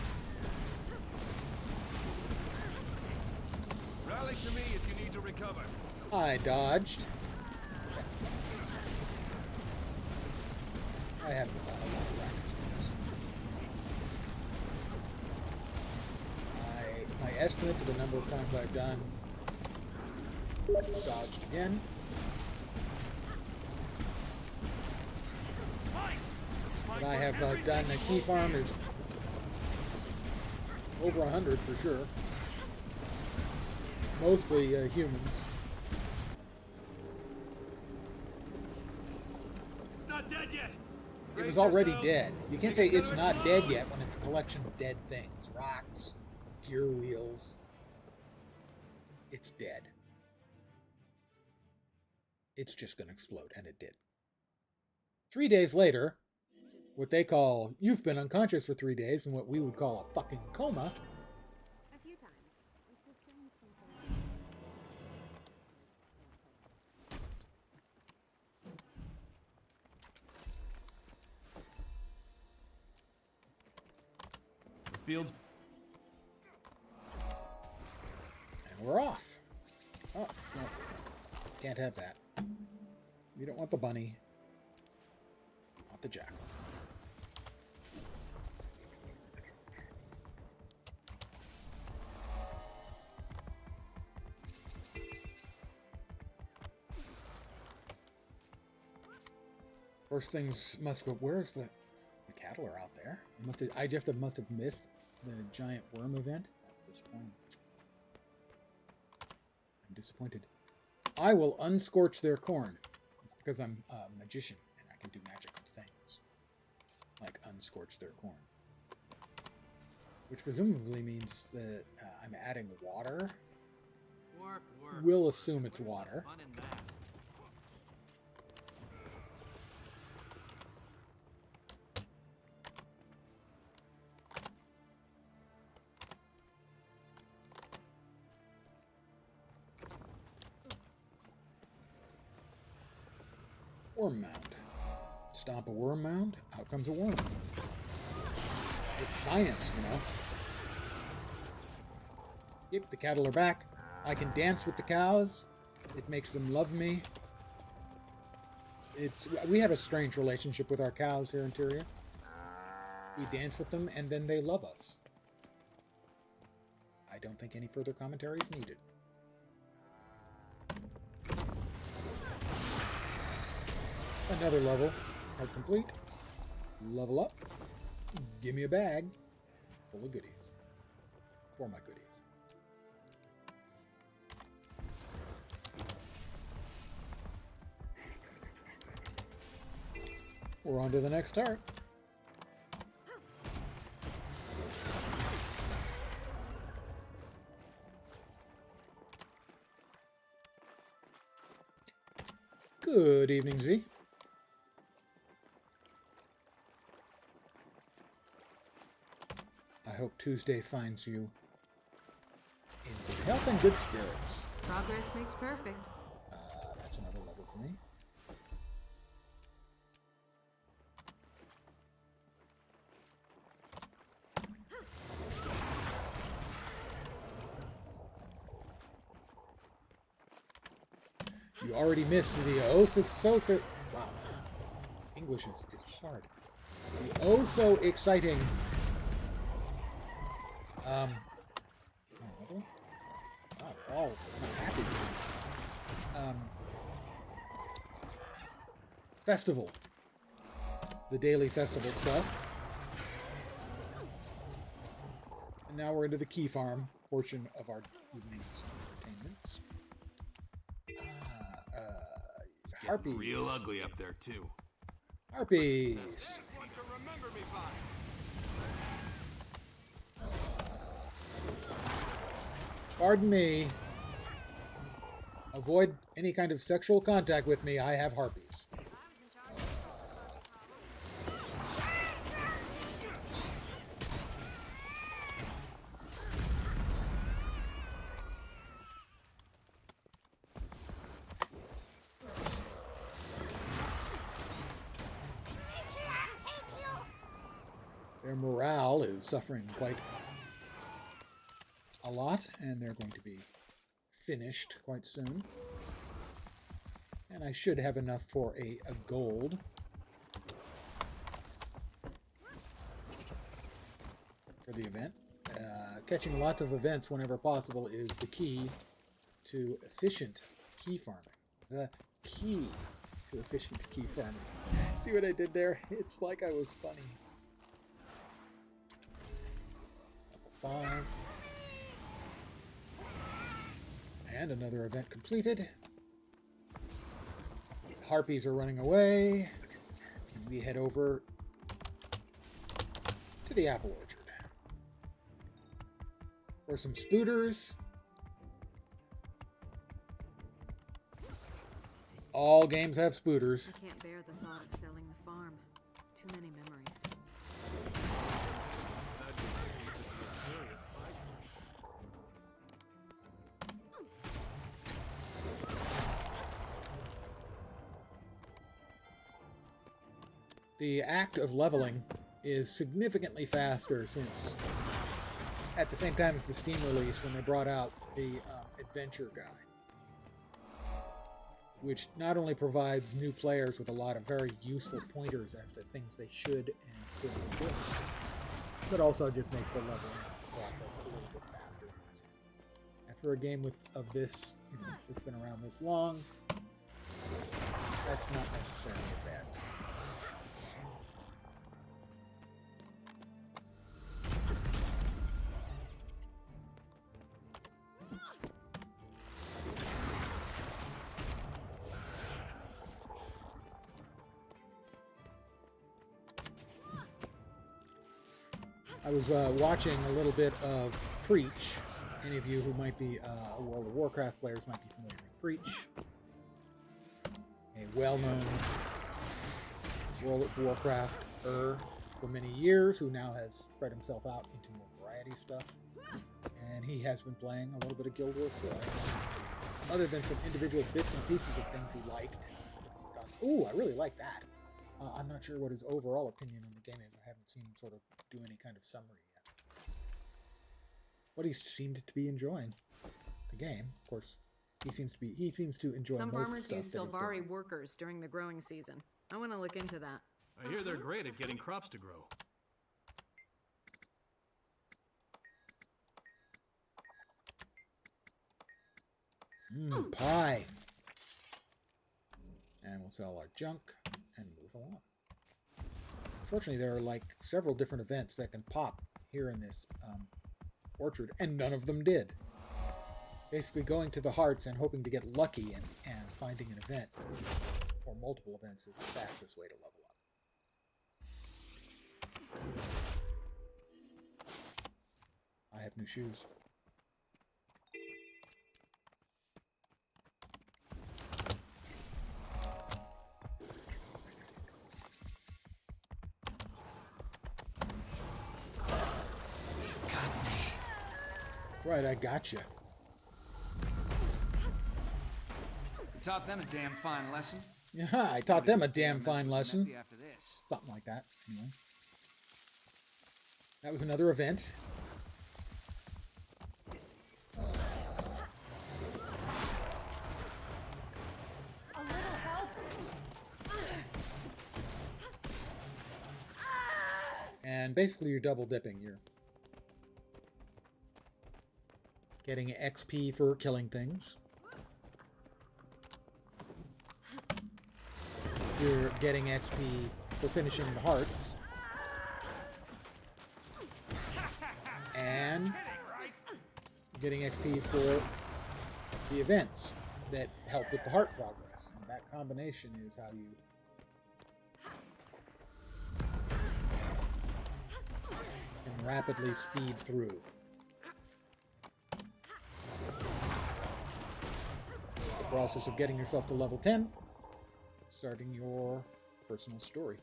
S3: Rally to me if you need to recover.
S1: I dodged. I have a lot of practice in this. My estimate for the number of times I've done dodged again. But I have done a key farm is over 100 for sure. Mostly humans.
S3: It's not dead yet.
S1: It was already dead. You can't say it's not dead yet when it's a collection of dead things. Rocks, gear wheels. It's dead. It's just going to explode, and it did. 3 days later, what they call, you've been unconscious for 3 days, and what we would call a fucking coma.
S2: A few times.
S3: fields.
S1: And we're off. Oh, no. Can't have that. We don't want the bunny. We want the jackal. First things must go. Where's the cattle are out there? I just must have missed the giant worm event. That's disappointing. I'm disappointed. I will unscorch their corn because I'm a magician and I can do magical things like unscorch their corn, which presumably means that I'm adding water. We'll assume it's water.
S5: Fun in that.
S1: Worm mound. Stomp a worm mound, out comes a worm. It's science, you know. Yep, the cattle are back. I can dance with the cows. It makes them love me. We have a strange relationship with our cows here in Tyria. We dance with them and then they love us. I don't think any further commentary is needed. Another level. Part complete. Level up. Give me a bag full of goodies. For my goodies. We're on to the next tart. Good evening, Z. I hope Tuesday finds you in good health and good spirits.
S7: Progress makes perfect.
S1: That's another level for me. You already missed the wow. English is hard. The oh so exciting oh, they're all not happy. Festival. The daily festival stuff. And now we're into the key farm portion of our evening's entertainments. Harpies.
S5: Real ugly up there too.
S1: Harpies.
S5: One to remember me by.
S1: Pardon me. Avoid any kind of sexual contact with me. I have harpies. Their morale is suffering quite a lot, and they're going to be finished quite soon. And I should have enough for a gold. For the event. Catching lots of events whenever possible is the key to efficient key farming. The key to efficient key farming. See what I did there? It's like I was funny. Level 5. And another event completed. Harpies are running away. And we head over to the apple orchard. For some spooters. All games have spooters.
S7: I can't bear the thought of selling the farm. Too many memories.
S1: The act of leveling is significantly faster since at the same time as the Steam release when they brought out the Adventure Guide, which not only provides new players with a lot of very useful pointers as to things they should and could do, but also just makes the leveling process a little bit faster. And for a game of this, that's been around this long, that's not necessarily a bad thing. I was watching a little bit of Preach. Any of you who might be World of Warcraft players might be familiar with Preach. A well-known World of Warcraft-er for many years, who now has spread himself out into more variety stuff. And he has been playing a little bit of Guild Wars 2. Other than some individual bits and pieces of things he liked. Ooh, I really like that. I'm not sure what his overall opinion on the game is. I haven't seen him sort of do any kind of summary yet. But he seemed to be enjoying the game. Of course, he seems to enjoy
S7: Some
S1: most
S7: farmers
S1: stuff
S7: use
S1: that he's doing.
S7: Silvari workers during the growing season. I want to look into that.
S3: I hear they're great at getting crops to grow.
S1: Pie. And we'll sell our junk and move along. Fortunately, there are like several different events that can pop here in this orchard, and none of them did. Basically going to the hearts and hoping to get lucky and finding an event or multiple events is the fastest way to level up. I have new shoes. Right, I gotcha.
S3: You taught them a damn fine lesson.
S1: Yeah, I taught them a damn fine lesson.
S3: After this.
S1: Something like that. Anyway. That was another event.
S2: A little help.
S1: And basically you're double dipping. You're getting XP for killing things. You're getting XP for finishing the hearts. And getting XP for the events that help with the heart progress. And that combination is how you can rapidly speed through. The process of getting yourself to level 10, starting your personal story.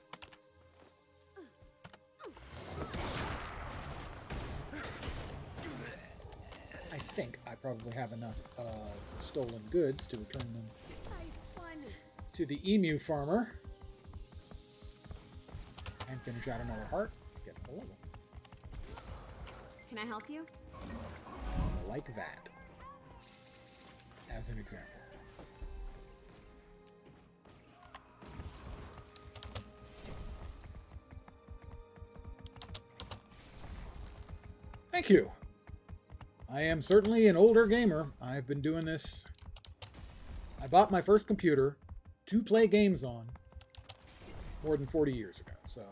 S1: I think I probably have enough stolen goods to return them to the emu farmer and finish out another heart, get to the level.
S2: Can I help you?
S1: Like that, as an example. Thank you. I am certainly an older gamer. I've been doing this. I bought my first computer to play games on more than 40 years ago. So,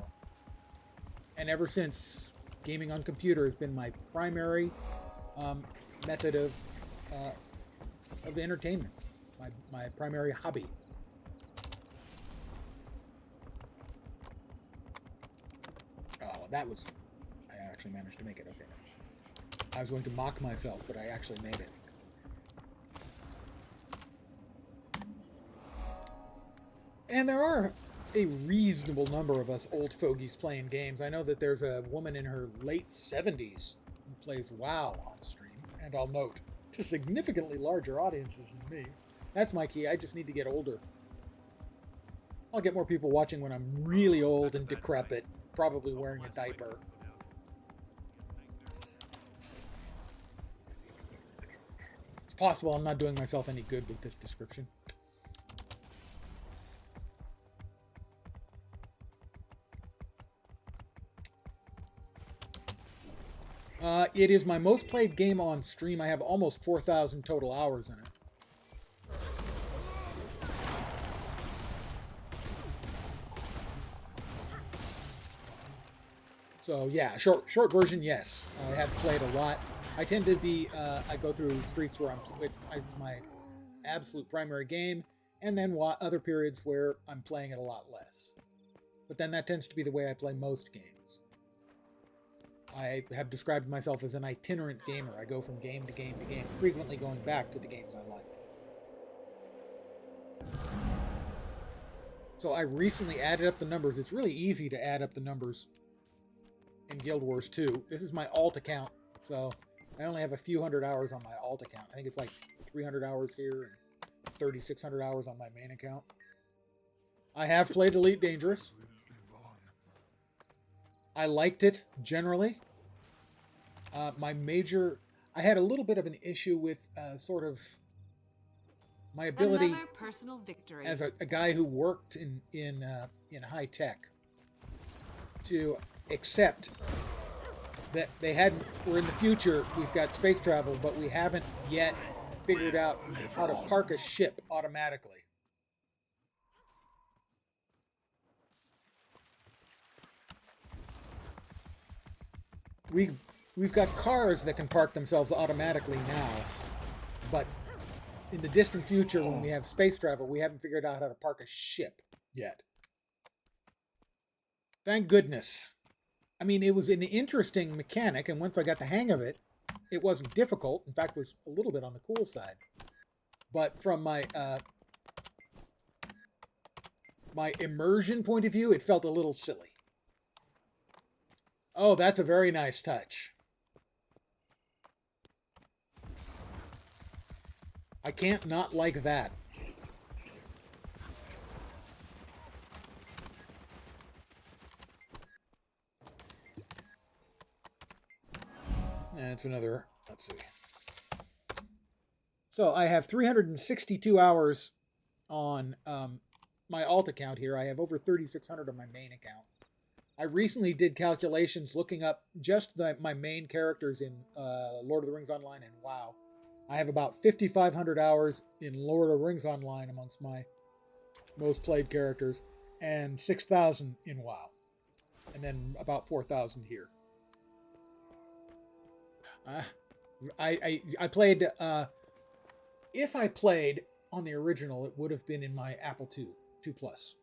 S1: and ever since, gaming on computer has been my primary method of entertainment. My primary hobby. Oh, that was... I actually managed to make it. Okay. I was going to mock myself, but I actually made it. And there are a reasonable number of us old fogies playing games. I know that there's a woman in her late 70s who plays WoW on stream, and I'll note, to significantly larger audiences than me. That's my key. I just need to get older. I'll get more people watching when I'm really old and decrepit, probably wearing a diaper. possible I'm not doing myself any good with this description. It is my most played game on stream. I have almost 4,000 total hours in it. So yeah, short version, yes. I have played a lot. I tend to be, I go through streaks where it's my absolute primary game, and then other periods where I'm playing it a lot less. But then that tends to be the way I play most games. I have described myself as an itinerant gamer. I go from game to game to game, frequently going back to the games I like. So I recently added up the numbers. It's really easy to add up the numbers in Guild Wars 2. This is my alt account, so I only have a few hundred hours on my alt account. I think it's like 300 hours here and 3,600 hours on my main account. I have played Elite Dangerous. I liked it, generally. I had a little bit of an issue with sort of my ability
S7: Another personal victory.
S1: as a guy who worked in high tech to accept that we're in the future, we've got space travel, but we haven't yet figured out how to park a ship automatically. We've got cars that can park themselves automatically now, but in the distant future, when we have space travel, we haven't figured out how to park a ship yet. Thank goodness. I mean, it was an interesting mechanic, and once I got the hang of it, it wasn't difficult. In fact, it was a little bit on the cool side. But from my immersion point of view, it felt a little silly. Oh, that's a very nice touch. I can't not like that. That's another, let's see. So I have 362 hours on my alt account here. I have over 3,600 on my main account. I recently did calculations looking up just my main characters in Lord of the Rings Online and WoW. I have about 5,500 hours in Lord of the Rings Online amongst my most played characters, and 6,000 in WoW, and then about 4,000 here. I played. If I played on the original, it would have been in my Apple II Plus.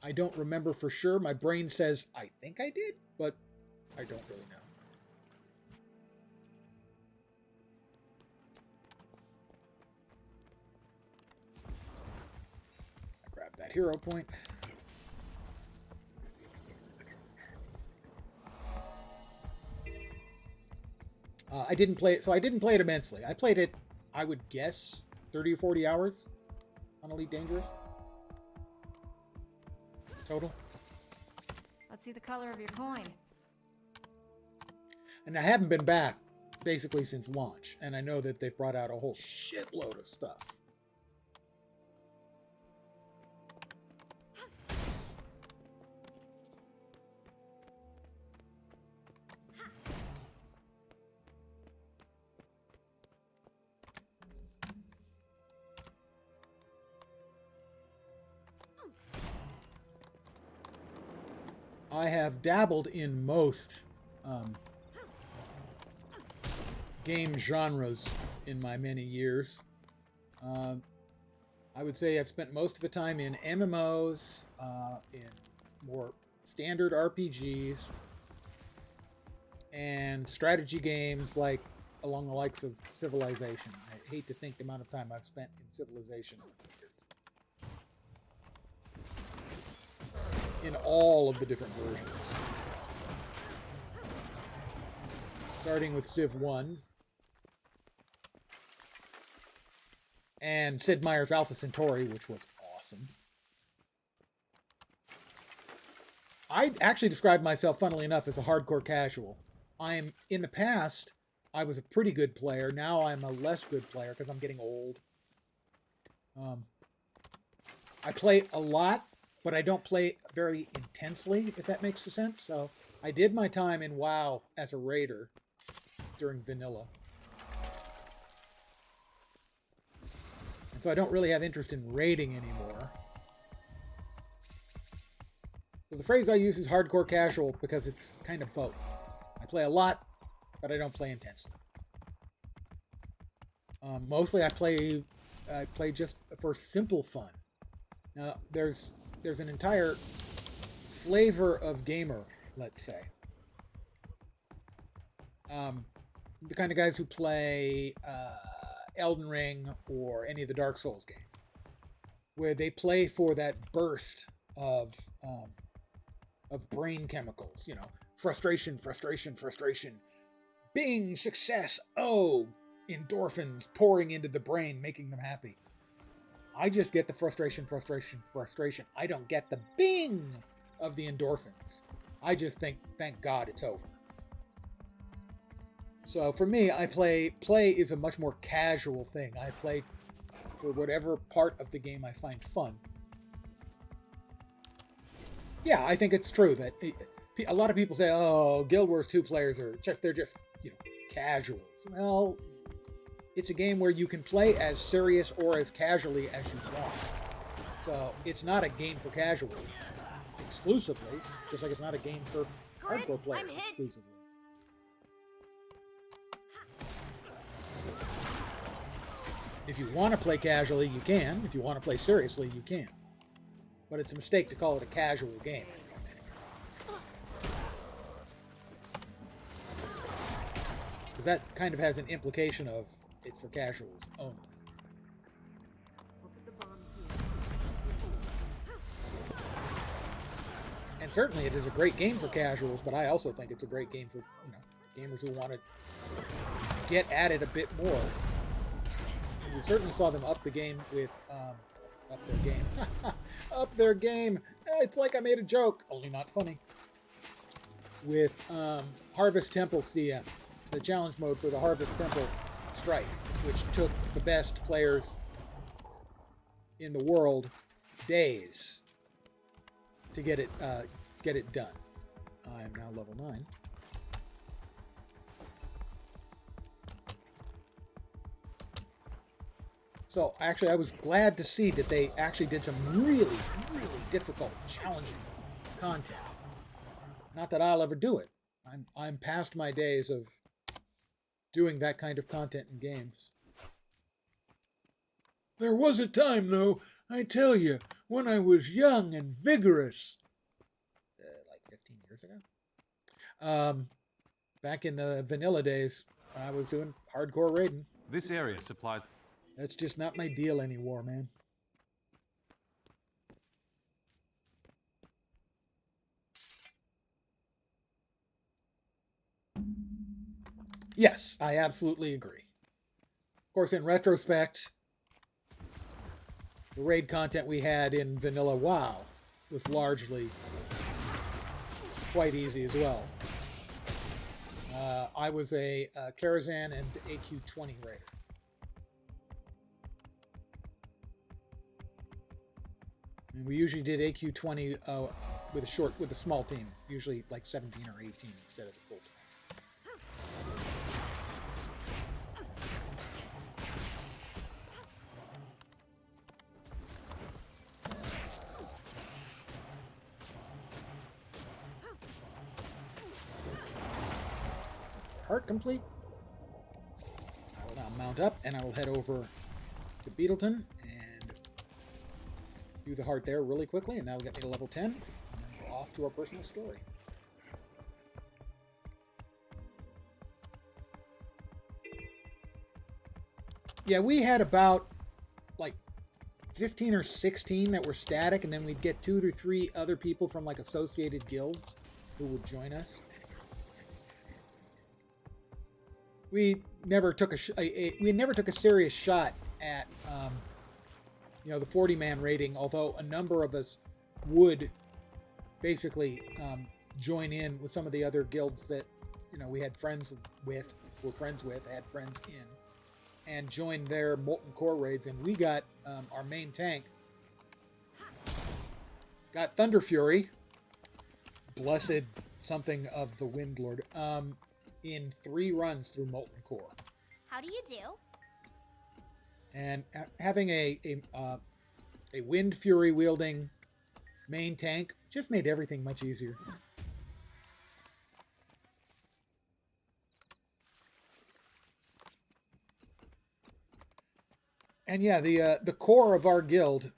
S1: I don't remember for sure. My brain says I think I did, but I don't really know. I grabbed that hero point. I didn't play it, so I didn't play it immensely. I played it, I would guess, 30 or 40 hours on Elite Dangerous. Total.
S2: Let's see the color of your coin.
S1: And I haven't been back basically since launch, and I know that they've brought out a whole shitload of stuff. I have dabbled in most game genres in my many years. I would say I've spent most of the time in MMOs, in more standard RPGs, and strategy games like along the likes of Civilization. I hate to think the amount of time I've spent in Civilization over the years. In all of the different versions. Starting with Civ 1. And Sid Meier's Alpha Centauri, which was awesome. I actually described myself, funnily enough, as a hardcore casual. I am, in the past, I was a pretty good player. Now I'm a less good player because I'm getting old. I play a lot, but I don't play very intensely, if that makes sense. So I did my time in WoW as a raider during vanilla. And so I don't really have interest in raiding anymore. So the phrase I use is hardcore casual because it's kind of both. I play a lot, but I don't play intensely. Mostly I play just for simple fun. Now there's an entire flavor of gamer, let's say. The kind of guys who play Elden Ring or any of the Dark Souls games, where they play for that burst of brain chemicals, you know, frustration, bing, success, oh, endorphins pouring into the brain, making them happy. I just get the frustration. I don't get the bing of the endorphins. I just think, thank God it's over. So for me, play is a much more casual thing. I play for whatever part of the game I find fun. Yeah, I think it's true that a lot of people say, "Oh, Guild Wars 2 players they're just casuals." Well, it's a game where you can play as serious or as casually as you want. So it's not a game for casuals exclusively, just like it's not a game for hardcore players exclusively. If you want to play casually, you can. If you want to play seriously, you can. But it's a mistake to call it a casual game. Because that kind of has an implication of it's for casuals only. And certainly it is a great game for casuals, but I also think it's a great game for gamers who want to get at it a bit more. We certainly saw them up the game with up their game. Up their game. It's like I made a joke, only not funny. With Harvest Temple CM, the challenge mode for the Harvest Temple Strike, which took the best players in the world days to get it done. I am now level 9. So actually, I was glad to see that they actually did some really, really difficult, challenging content. Not that I'll ever do it. I'm past my days of doing that kind of content in games. There was a time, though, I tell you, when I was young and vigorous. Like 15 years ago? Back in the vanilla days, I was doing hardcore raiding.
S3: This area supplies...
S1: That's just not my deal anymore, man. Yes, I absolutely agree. Of course, in retrospect, the raid content we had in Vanilla WoW was largely quite easy as well. I was a Karazhan and AQ20 raider. And we usually did AQ20 with a small team, usually like 17 or 18 instead of the full 20. Heart complete. I will now mount up and I will head over to Beetleton and do the heart there really quickly, and that'll get me to level 10, and then we're off to our personal story. Yeah, we had about like 15 or 16 that were static, and then we'd get 2 to 3 other people from like associated guilds who would join us. We never took a serious shot at the 40-man rating, although a number of us would basically join in with some of the other guilds that we had friends with, were friends with, had friends in, and joined their Molten Core raids. And we got our main tank, got Thunder Fury, blessed something of the Wind Lord, in 3 runs through Molten Core.
S2: How do you do?
S1: And having a Wind Fury wielding main tank just made everything much easier. And yeah, the core of our guild,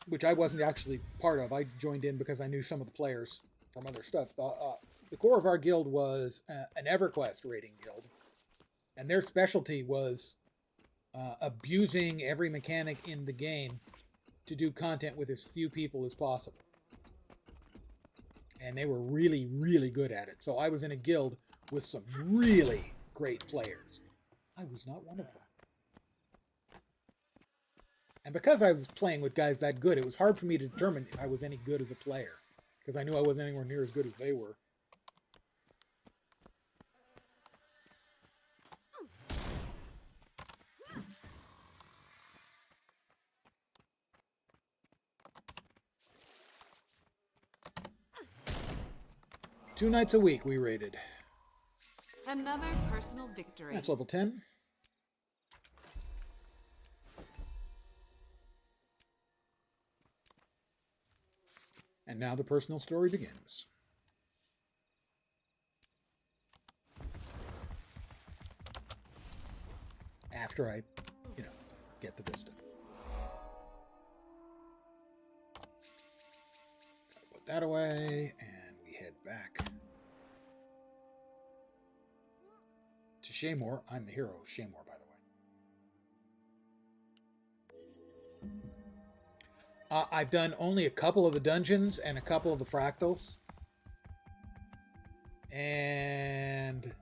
S1: which I wasn't actually part of, I joined in because I knew some of the players from other stuff. The core of our guild was an EverQuest raiding guild, and their specialty was abusing every mechanic in the game to do content with as few people as possible. And they were really, really good at it. So I was in a guild with some really great players. I was not one of them. And because I was playing with guys that good, it was hard for me to determine if I was any good as a player, because I knew I wasn't anywhere near as good as they were. Two nights a week we raided.
S7: Another personal victory.
S1: That's level 10. And now the personal story begins. After I, get the Vista. Put that away, and we head back to Shaymore. I'm the hero of Shaymore, by the way. I've done only a couple of the dungeons and a couple of the fractals. And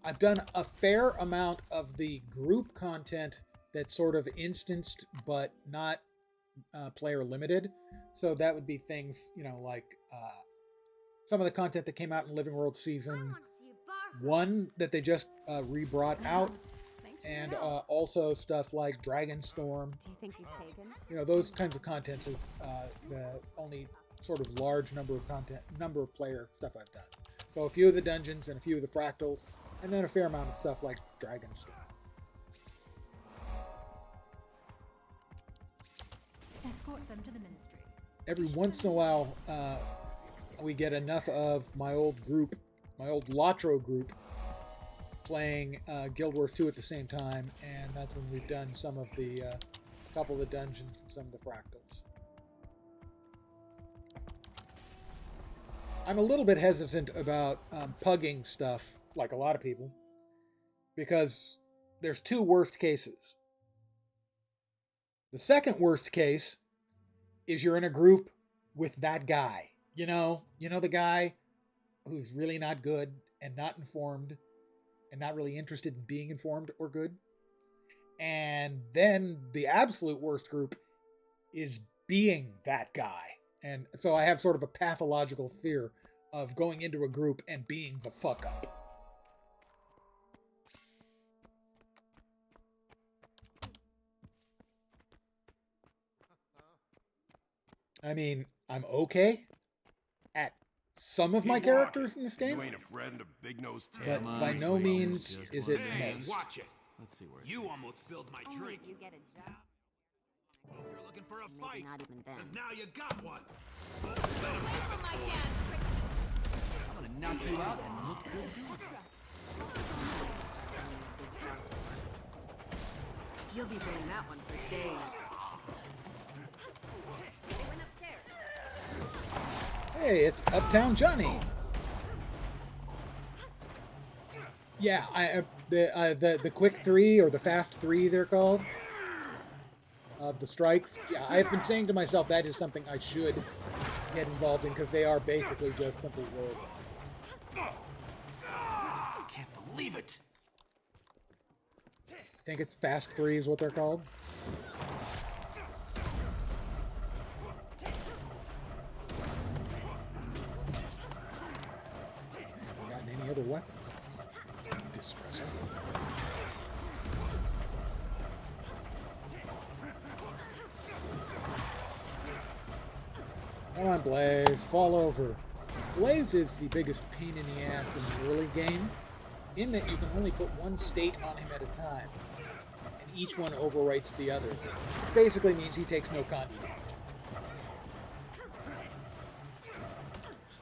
S1: I've done a fair amount of the group content that's sort of instanced but not player limited. So that would be things, like some of the content that came out in Living World Season 1 that they just re-brought out. And also stuff like Dragonstorm.
S6: Do you think he's taken?
S1: Those kinds of contents is the only sort of large number of player stuff I've done. So a few of the dungeons and a few of the fractals, and then a fair amount of stuff like Dragonstorm.
S2: Escort them to the ministry.
S1: Every once in a while, we get enough of my old Latro group, playing Guild Wars 2 at the same time, and that's when we've done some of the couple of the dungeons and some of the fractals. I'm a little bit hesitant about pugging stuff, like a lot of people, because there's 2 worst cases. The second worst case is you're in a group with that guy. The guy who's really not good and not informed and not really interested in being informed or good. And then the absolute worst group is being that guy. And so I have sort of a pathological fear of going into a group and being the fuck up. I mean, I'm okay at some of my characters in this game,
S5: You ain't a friend of Big Nose
S1: but
S5: Tail.
S1: by no means is it
S5: Hey,
S1: most.
S5: watch it.
S3: Let's see where it
S5: You
S3: takes
S5: almost
S3: us.
S5: spilled my
S6: Only
S5: drink.
S6: if you get a job.
S5: Hope you're looking for a
S6: Maybe
S5: fight.
S6: not even then.
S5: Because now you got one.
S2: Away from my dance,
S3: I'm gonna knock you out and look good doing it.
S7: You'll be bringing that one for days.
S6: They went upstairs.
S1: Hey, it's Uptown Johnny. Yeah, the quick 3 or the fast 3 they're called, of the strikes. Yeah, I've been saying to myself that is something I should get involved in, because they are basically just simple world bosses.
S3: I can't believe it.
S1: I think it's fast 3 is what they're called. Haven't gotten any other weapons. Come on, Blaze. Fall over. Blaze is the biggest pain in the ass in the early game, in that you can only put one state on him at a time, and each one overwrites the others. Which basically means he takes no con damage.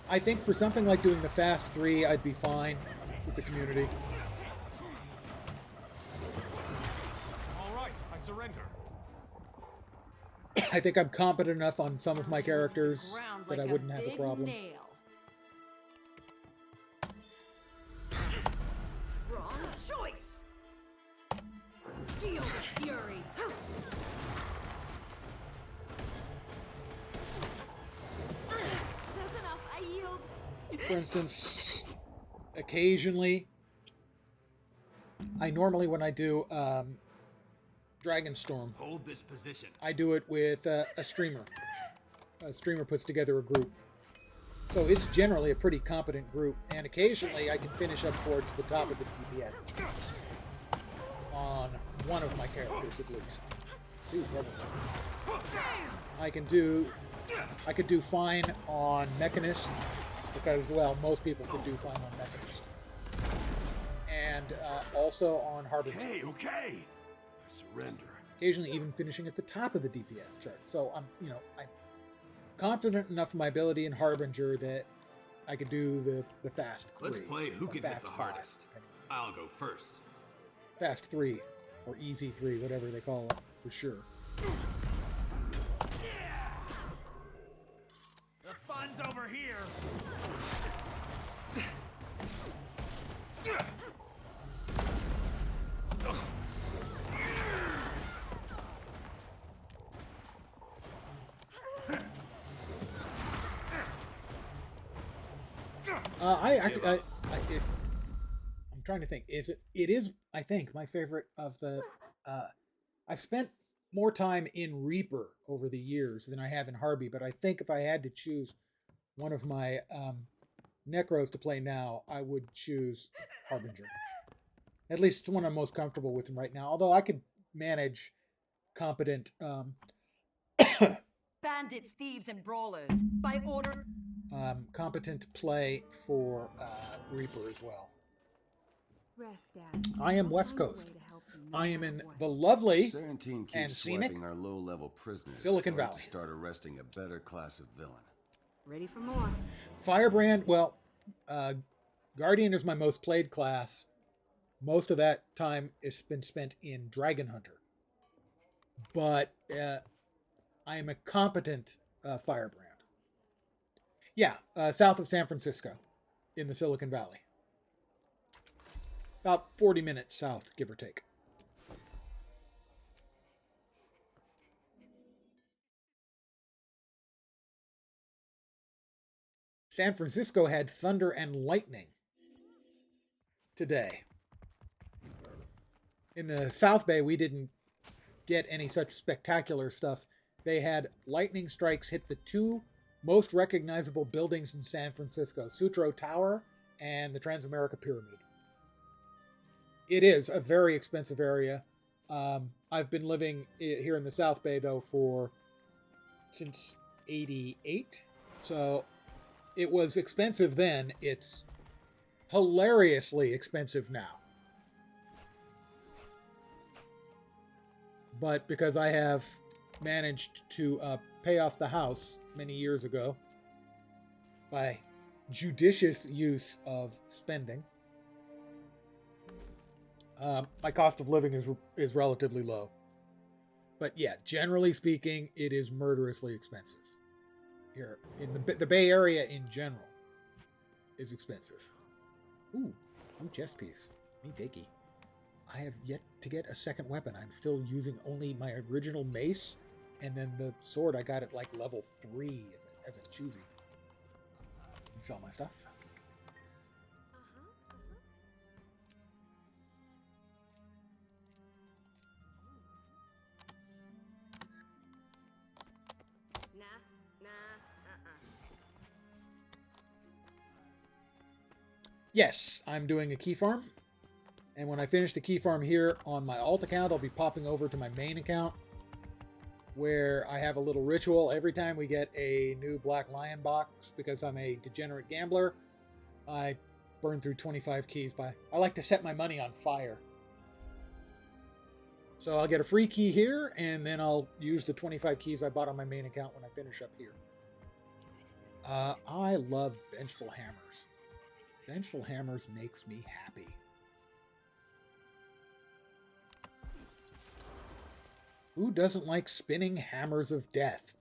S1: I think for something like doing the fast 3, I'd be fine with the community.
S5: All right, I surrender.
S1: I think I'm competent enough on some of my characters that I wouldn't have a problem.
S7: Nail. Wrong choice. Feel the fury.
S6: That's enough. I yield.
S1: For instance, occasionally, I normally, when I do Dragonstorm,
S5: Hold this position.
S1: I do it with a streamer. A streamer puts together a group. So it's generally a pretty competent group, and occasionally I can finish up towards the top of the DPS on one of my characters at least. Two, probably. I could do fine on Mechanist, because, well, most people could do fine on Mechanist. And also on Harbinger.
S5: Okay. I surrender.
S1: Occasionally even finishing at the top of the DPS chart. So I'm confident enough in my ability in Harbinger that I could do the fast 3.
S5: Let's play who can hit
S1: fast
S5: the
S1: 5.
S5: hardest. I'll go first.
S1: Fast 3, or easy 3, whatever they call it, for sure.
S5: The fun's over here.
S1: I'm trying to think. It is, I think, my favorite of the... I've spent more time in Reaper over the years than I have in Harby, but I think if I had to choose one of my Necros to play now, I would choose Harbinger. At least it's the one I'm most comfortable with right now, although I could manage competent...
S8: Bandits, thieves, and brawlers, by order...
S1: competent play for Reaper as well.
S6: Rest, Dad.
S1: I am West Coast. I am in the lovely
S3: Serentine keeps
S1: and scenic
S3: swiping our low-level prisoners.
S1: Silicon
S3: for us
S1: Valley.
S3: to start arresting a better class of villain.
S6: Ready for more.
S1: Firebrand. Well, Guardian is my most played class. Most of that time has been spent in Dragon Hunter. But I am a competent Firebrand. Yeah, south of San Francisco, in the Silicon Valley. About 40 minutes south, give or take. San Francisco had thunder and lightning today. In the South Bay, we didn't get any such spectacular stuff. They had lightning strikes hit the two most recognizable buildings in San Francisco, Sutro Tower and the Transamerica Pyramid. It is a very expensive area. I've been living here in the South Bay, though, since '88. So it was expensive then. It's hilariously expensive now. But because I have managed to pay off the house many years ago by judicious use of spending, my cost of living is relatively low. But yeah, generally speaking, it is murderously expensive. Here in the Bay Area in general is expensive. Ooh, new chess piece. Me dicky. I have yet to get a second weapon. I'm still using only my original mace, and then the sword I got at like level 3 as a choosy. Sell my stuff. Yes, I'm doing a key farm. And when I finish the key farm here on my alt account, I'll be popping over to my main account, where I have a little ritual every time we get a new Black Lion box. Because I'm a degenerate gambler, I burn through 25 keys. I like to set my money on fire. So I'll get a free key here, and then I'll use the 25 keys I bought on my main account when I finish up here. I love Vengeful Hammers. Vengeful Hammers makes me happy. Who doesn't like spinning hammers of death?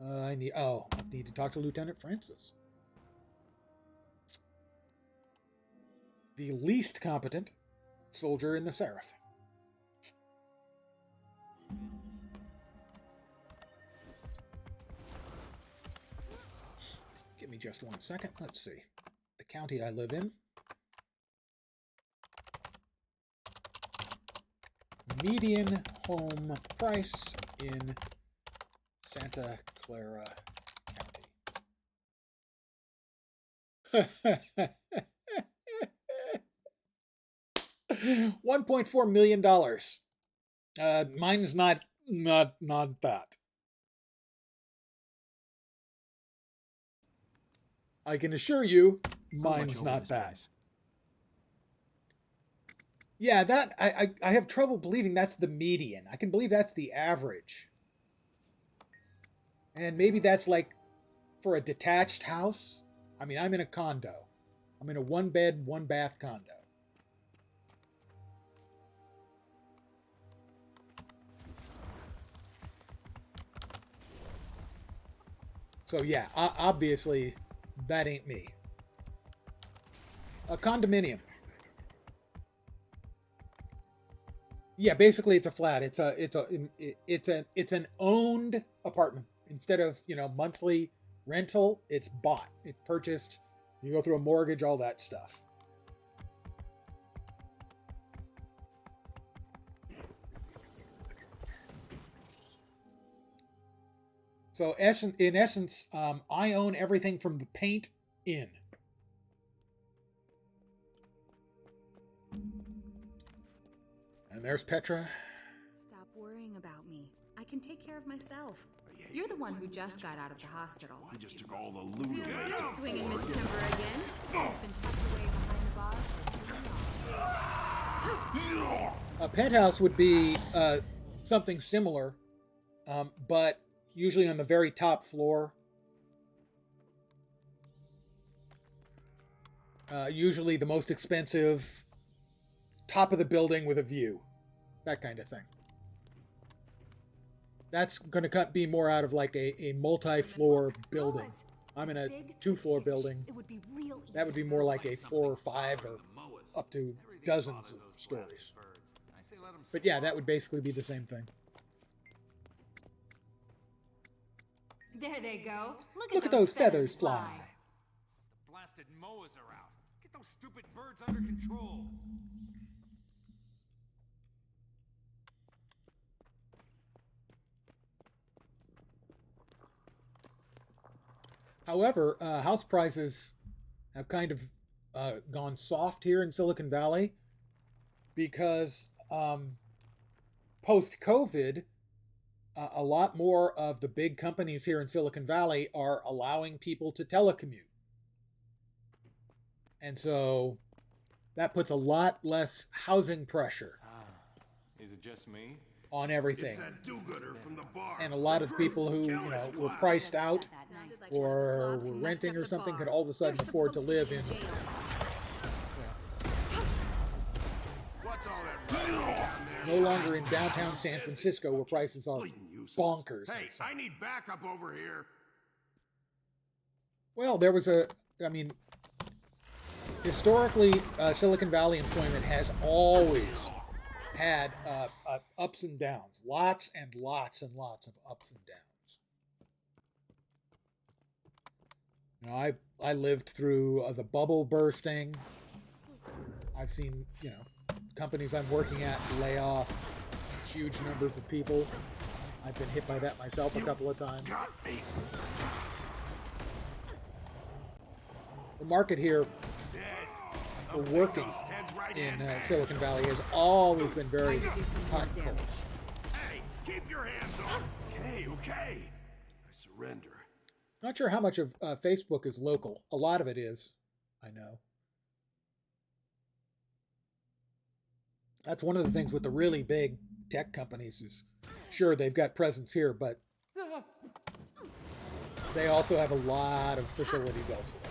S1: I need to talk to Lieutenant Francis. The least competent soldier in the Seraph. Give me just 1 second. Let's see. The county I live in. Median home price in Santa Clara County. $1.4 million. Mine's not that. I can assure you, mine's not that. Yeah, that I have trouble believing that's the median. I can believe that's the average. And maybe that's like for a detached house. I mean, I'm in a condo. I'm in a 1-bed, 1-bath condo. So yeah, obviously that ain't me. A condominium. Yeah, basically it's a flat. It's an owned apartment. Instead of, monthly rental, it's bought. It's purchased. You go through a mortgage, all that stuff. So in essence, I own everything from the paint in. And there's Petra.
S6: Stop worrying about me. I can take care of myself. You're the one who just got out of the hospital.
S5: He just took all the loot.
S6: Feels good swinging Miss Timber again. She's been tucked away behind the bar for too long.
S1: A penthouse would be something similar, but usually on the very top floor. Usually the most expensive, top of the building with a view. That kind of thing. That's going to be more out of like a multi-floor building. I'm in a 2-floor building. That would be more like a 4 or 5 or up to dozens of stories. But yeah, that would basically be the same thing.
S8: There they go.
S1: Look at those feathers fly.
S3: The blasted moas are out. Get those stupid birds under control.
S1: However, house prices have kind of gone soft here in Silicon Valley because post-COVID, a lot more of the big companies here in Silicon Valley are allowing people to telecommute. And so that puts a lot less housing pressure.
S3: Is it just me?
S1: On everything.
S5: It's that do-gooder from the bar.
S1: And a lot of people who were priced out or were renting or something could all of a sudden afford to live in.
S5: What's all that down there?
S1: No longer in downtown San Francisco where prices are bonkers.
S5: Hey, I need backup over here.
S1: Well, there was historically, Silicon Valley employment has always had ups and downs. Lots and lots and lots of ups and downs. I lived through the bubble bursting. I've seen, companies I'm working at lay off huge numbers of people. I've been hit by that myself a couple of times. The market here for working in Silicon Valley has always been very hot and cold.
S5: Keep your hands off. Okay. I surrender.
S1: Not sure how much of Facebook is local. A lot of it is, I know. That's one of the things with the really big tech companies is, sure, they've got presence here, but they also have a lot of facilities elsewhere.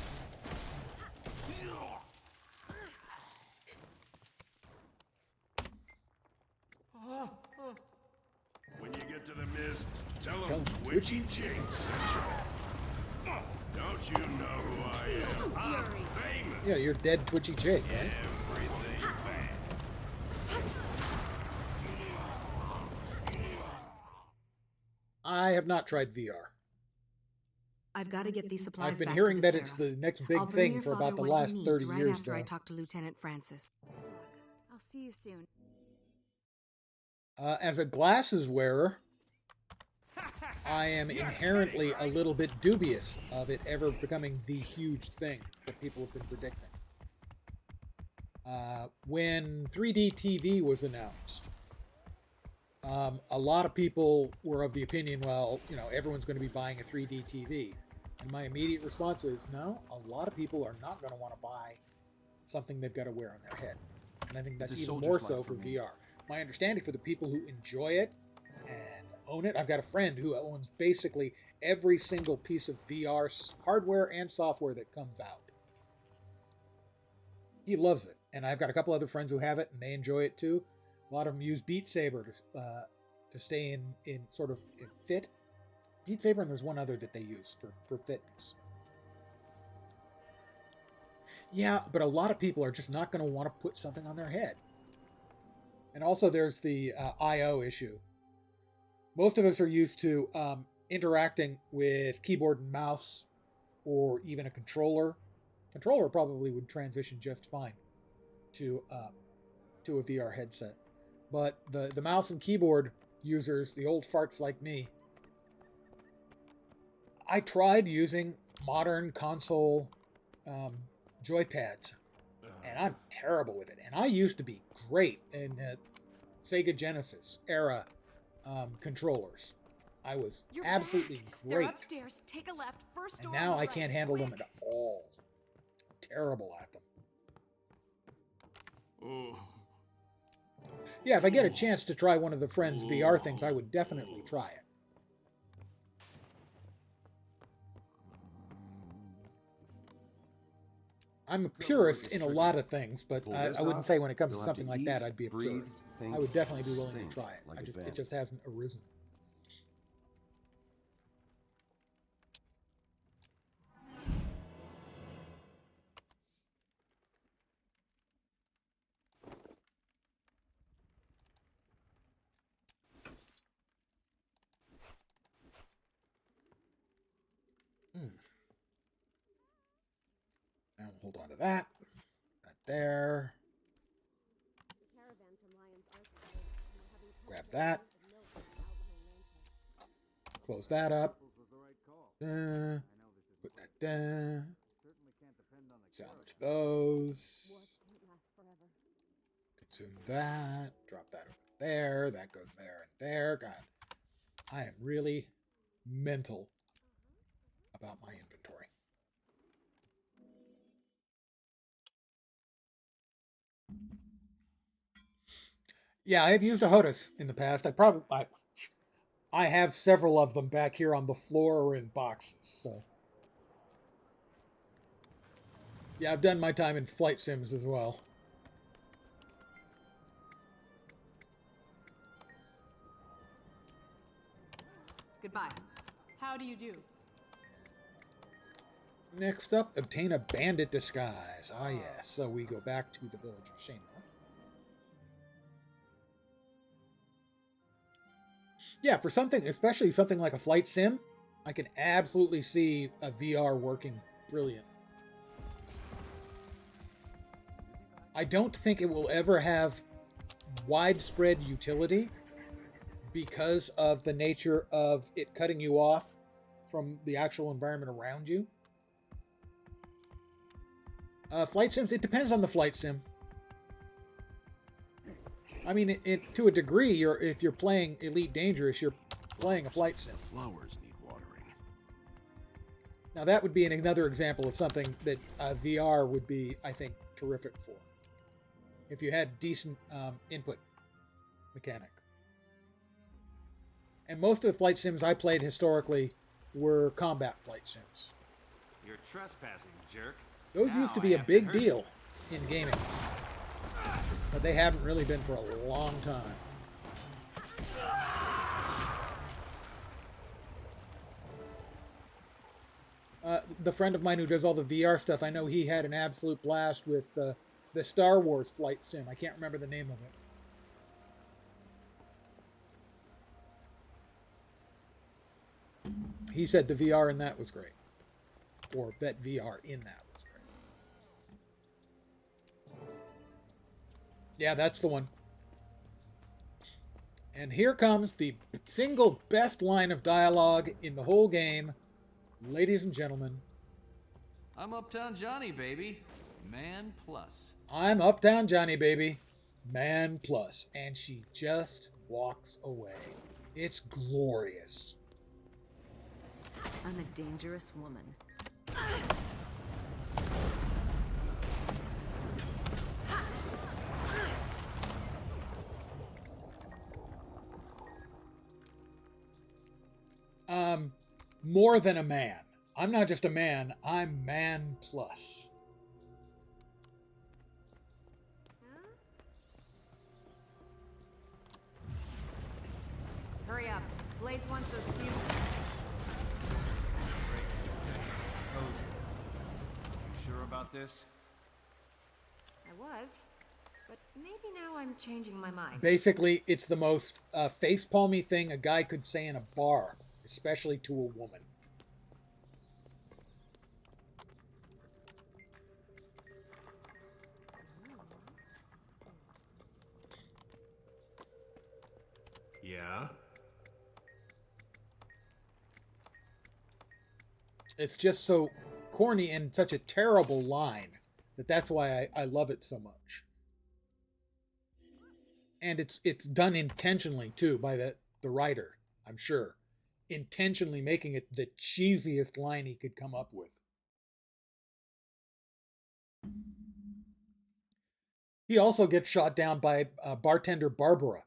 S5: When you get to the mist, tell
S1: Tell
S5: them
S1: 'em
S5: Twitchy
S1: Twitchy
S5: Jake sent you. Don't you know who I am? I'm famous.
S1: Yeah, you're dead Twitchy Jake, right?
S5: Everything bad.
S1: I have not tried VR.
S9: I've got to get these supplies
S1: I've been
S9: back
S1: hearing
S9: to
S1: that
S9: the
S1: it's
S9: Sarah.
S1: the next
S9: I'll
S1: big
S9: bring
S1: thing
S9: your
S1: for
S9: father
S1: about the
S9: what he
S1: last
S9: needs
S1: 30
S9: right
S1: years,
S9: after I
S1: though.
S9: talk to Lieutenant Francis.
S2: I'll see you soon.
S1: As a glasses wearer, I am inherently a little bit dubious of it ever becoming the huge thing that people have been predicting. When 3D TV was announced, a lot of people were of the opinion, well, you know, everyone's going to be buying a 3D TV. And my immediate response is, no, a lot of people are not going to want to buy something they've got to wear on their head. And I think that's even more so for VR. My understanding for the people who enjoy it and own it, I've got a friend who owns basically every single piece of VR hardware and software that comes out. He loves it. And I've got a couple other friends who have it, and they enjoy it too. A lot of them use Beat Saber to stay in sort of fit. Beat Saber, and there's one other that they use for fitness. Yeah, but a lot of people are just not going to want to put something on their head. And also there's the I/O issue. Most of us are used to interacting with keyboard and mouse or even a controller. Controller probably would transition just fine to a VR headset. But the mouse and keyboard users, the old farts like me, I tried using modern console joypads, and I'm terrible with it. And I used to be great in Sega Genesis era controllers. I was absolutely great.
S6: They're upstairs. Take a left. First door.
S1: And now I can't handle them at all. Terrible at them.
S5: Oh.
S1: Yeah, if I get a chance to try one of the friends' VR things, I would definitely try it. I'm a purist in a lot of things, but I wouldn't say when it comes to something like that, I'd be a purist. I would definitely be willing to try it. It just hasn't arisen. Now we'll hold on to that. That there. Grab that. Close that up. Put that down. Salvage those. Consume that. Drop that over there. That goes there and there. God, I am really mental about my inventory. Yeah, I have used a HOTAS in the past. I have several of them back here on the floor or in boxes. So yeah, I've done my time in flight sims as well.
S7: Goodbye. How do you do?
S1: Next up, obtain a bandit disguise. Ah, yes. So we go back to the village of Shamer. Yeah, for something, especially something like a flight sim, I can absolutely see a VR working brilliant. I don't think it will ever have widespread utility because of the nature of it cutting you off from the actual environment around you. Flight sims, it depends on the flight sim. I mean, to a degree, if you're playing Elite Dangerous, you're playing a flight sim.
S5: Flowers need watering.
S1: Now, that would be another example of something that VR would be, I think, terrific for. If you had decent input mechanic. And most of the flight sims I played historically were combat flight sims.
S3: You're trespassing, jerk.
S1: Those
S3: Now
S1: used to
S3: I
S1: be a
S3: have
S1: big
S3: hurt you.
S1: deal in gaming. But they haven't really been for a long time. The friend of mine who does all the VR stuff, I know he had an absolute blast with the Star Wars flight sim. I can't remember the name of it. He said the VR in that was great. Or that VR in that was great. Yeah, that's the one. And here comes the single best line of dialogue in the whole game. Ladies and gentlemen.
S10: I'm Uptown Johnny, baby. Man plus.
S1: I'm Uptown Johnny, baby. Man plus. And she just walks away. It's glorious.
S6: I'm a dangerous woman.
S1: More than a man. I'm not just a man, I'm man plus.
S2: Hurry up. Blaze wants those fuses.
S3: Cozy. You sure about this?
S2: I was. But maybe now I'm changing my mind.
S1: Basically, it's the most face-palmy thing a guy could say in a bar, especially to a woman.
S5: Yeah?
S1: It's just so corny and such a terrible line that's why I love it so much. And it's done intentionally too by the writer, I'm sure. Intentionally making it the cheesiest line he could come up with. He also gets shot down by bartender Barbara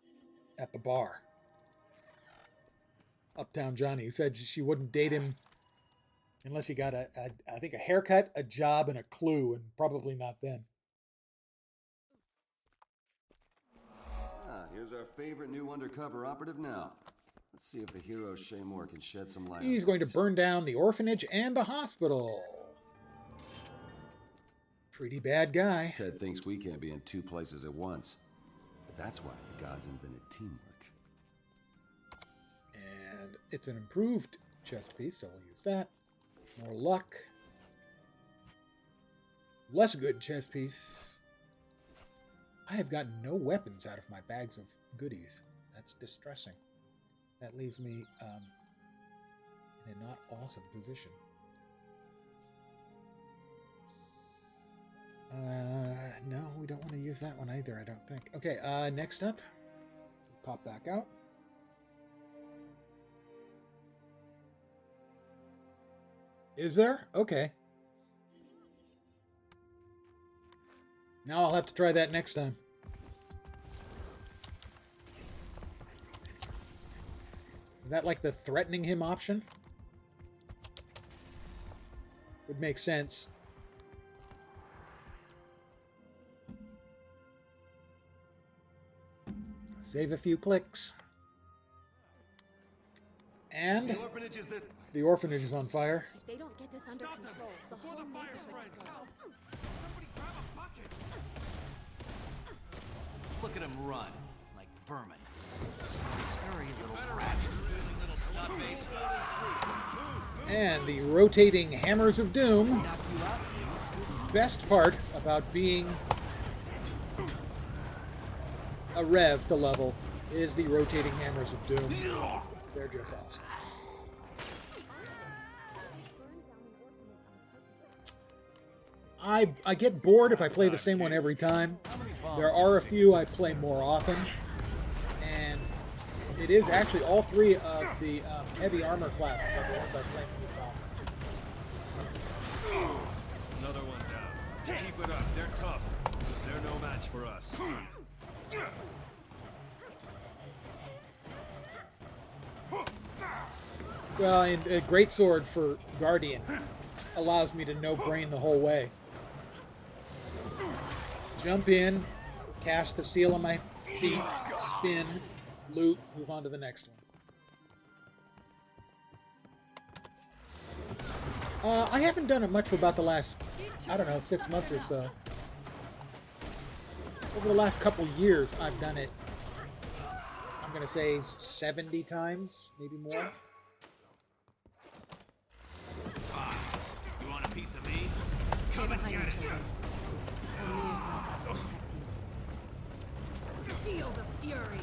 S1: at the bar. Uptown Johnny, who said she wouldn't date him unless he got I think a haircut, a job, and a clue, and probably not then.
S11: Here's our favorite new undercover operative now. Let's see if the hero Shaymore can shed some light.
S1: He's going to burn down the orphanage and the hospital. Pretty bad guy.
S11: Ted thinks we can't be in two places at once. But that's why the gods invented teamwork.
S1: And it's an improved chest piece, so we'll use that. More luck. Less good chest piece. I have gotten no weapons out of my bags of goodies. That's distressing. That leaves me in a not awesome position. No, we don't want to use that one either, I don't think. Okay, next up. Pop back out. Is there? Okay. Now I'll have to try that next time. Is that like the threatening him option? Would make sense. Save a few clicks. And the orphanage is on fire.
S2: If they don't get this under control, the whole neighborhood
S3: spreads.
S2: will go.
S3: Somebody grab a bucket.
S10: Look at him run, like vermin. Scurry little rats. Little snot-face.
S1: And the rotating hammers of doom.
S10: Knock you out.
S1: Best part about being a rev to level is the rotating hammers of doom. They're just awesome. I get bored if I play the same one every time. There are a few I play more often, and it is actually all three of the heavy armor classes are the ones I play most often.
S5: Another one down. Keep it up. They're tough. They're no match for us.
S1: Well, and a greatsword for Guardian allows me to no-brain the whole way. Jump in, cast the seal on my feet, spin, loot, move on to the next one. I haven't done it much for about the last, I don't know, 6 months or so. Over the last couple years, I've done it, I'm going to say 70 times, maybe more.
S3: You want a piece of me?
S6: Stay behind me, children. O'Leary's help will protect you.
S7: Feel the fury.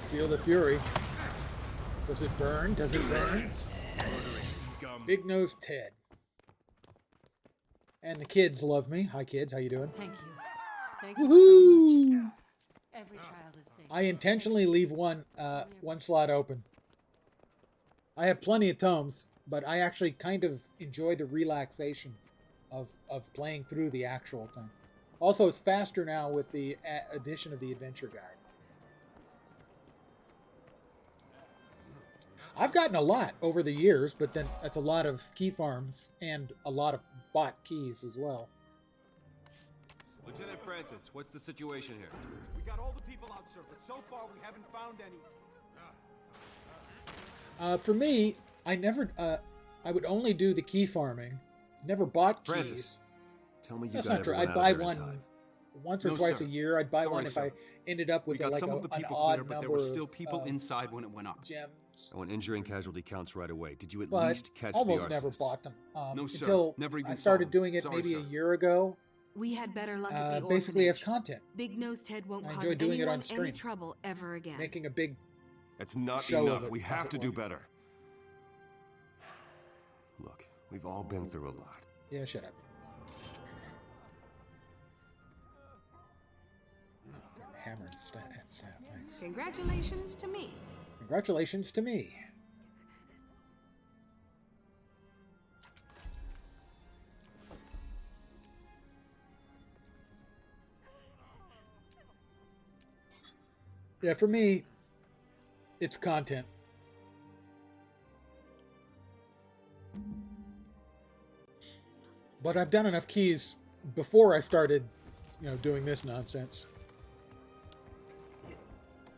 S1: Feel the fury. Does it burn? Does it burn? Big Nose Ted. And the kids love me. Hi, kids. How you doing?
S7: Thank you. Thank you so much. Every child is safe.
S1: I intentionally leave one slot open. I have plenty of tomes, but I actually kind of enjoy the relaxation of playing through the actual thing. Also, it's faster now with the addition of the adventure guide. I've gotten a lot over the years, but then that's a lot of key farms and a lot of bought keys as well.
S5: Lieutenant Francis, what's the situation here?
S12: We got all the people out, sir, but so far we haven't found any.
S1: For me, I never, I would only do the key farming. Never bought keys.
S5: Francis, tell me you
S1: That's
S5: got
S1: not true.
S5: everyone
S1: I'd
S5: out
S1: buy
S5: of here in
S1: one
S5: time.
S1: once or
S5: No,
S1: twice
S5: sir.
S1: a year. I'd buy
S5: Sorry,
S1: one if
S5: sir.
S1: I ended up with
S12: We got
S1: like
S12: some of the
S1: an
S12: people
S1: odd
S12: clear, but there
S1: number
S12: were still
S1: of,
S12: people inside when it went up.
S1: gems.
S5: I want injury and casualty counts right away. Did you at
S1: But
S5: least catch
S1: almost
S5: the
S1: never
S5: arsonists?
S1: bought them
S12: No, sir.
S1: until
S12: Never even
S1: I
S12: saw
S1: started
S12: them.
S1: doing it
S12: Sorry,
S1: maybe
S12: sir.
S1: a year ago.
S9: We had better luck at the
S1: Basically as
S9: orphanage.
S1: content,
S9: Big Nose Ted won't
S1: I
S9: cause
S1: enjoy doing it
S9: anyone
S1: on stream.
S9: any trouble ever again.
S1: making a big
S5: That's not
S1: show of
S5: enough.
S1: it,
S5: We
S1: as
S5: have
S1: it
S5: to do
S1: were.
S5: better. Look, we've all been through a lot.
S1: Yeah, shut up. Oh, hammer and staff, thanks.
S7: Congratulations to me.
S1: Congratulations to me. Yeah, for me, it's content. But I've done enough keys before I started, doing this nonsense,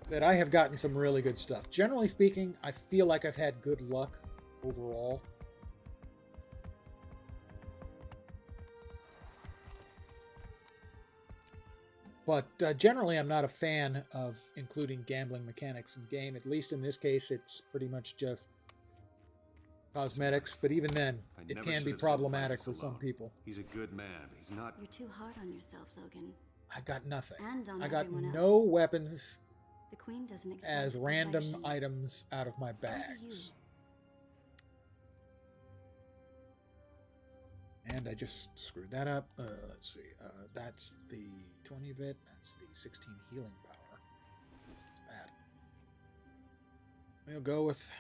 S1: that I have gotten some really good stuff. Generally speaking, I feel like I've had good luck overall. But generally, I'm not a fan of including gambling mechanics in game. At least in this case, it's pretty much just cosmetics. But even then, it
S5: never
S1: can
S5: should
S1: be
S5: have sent
S1: problematic for
S5: Francis
S1: some
S5: alone.
S1: people.
S5: He's a good man. He's not.
S2: You're too hard on yourself, Logan.
S1: I got nothing.
S2: And on
S1: I got
S2: everyone
S1: no
S2: else.
S1: weapons
S2: The Queen doesn't expect
S1: as random
S2: perfection.
S1: items out of my
S2: How do you?
S1: bags. And I just screwed that up. Let's see. That's the 20 of it. That's the 16 healing power. Bad. We'll go with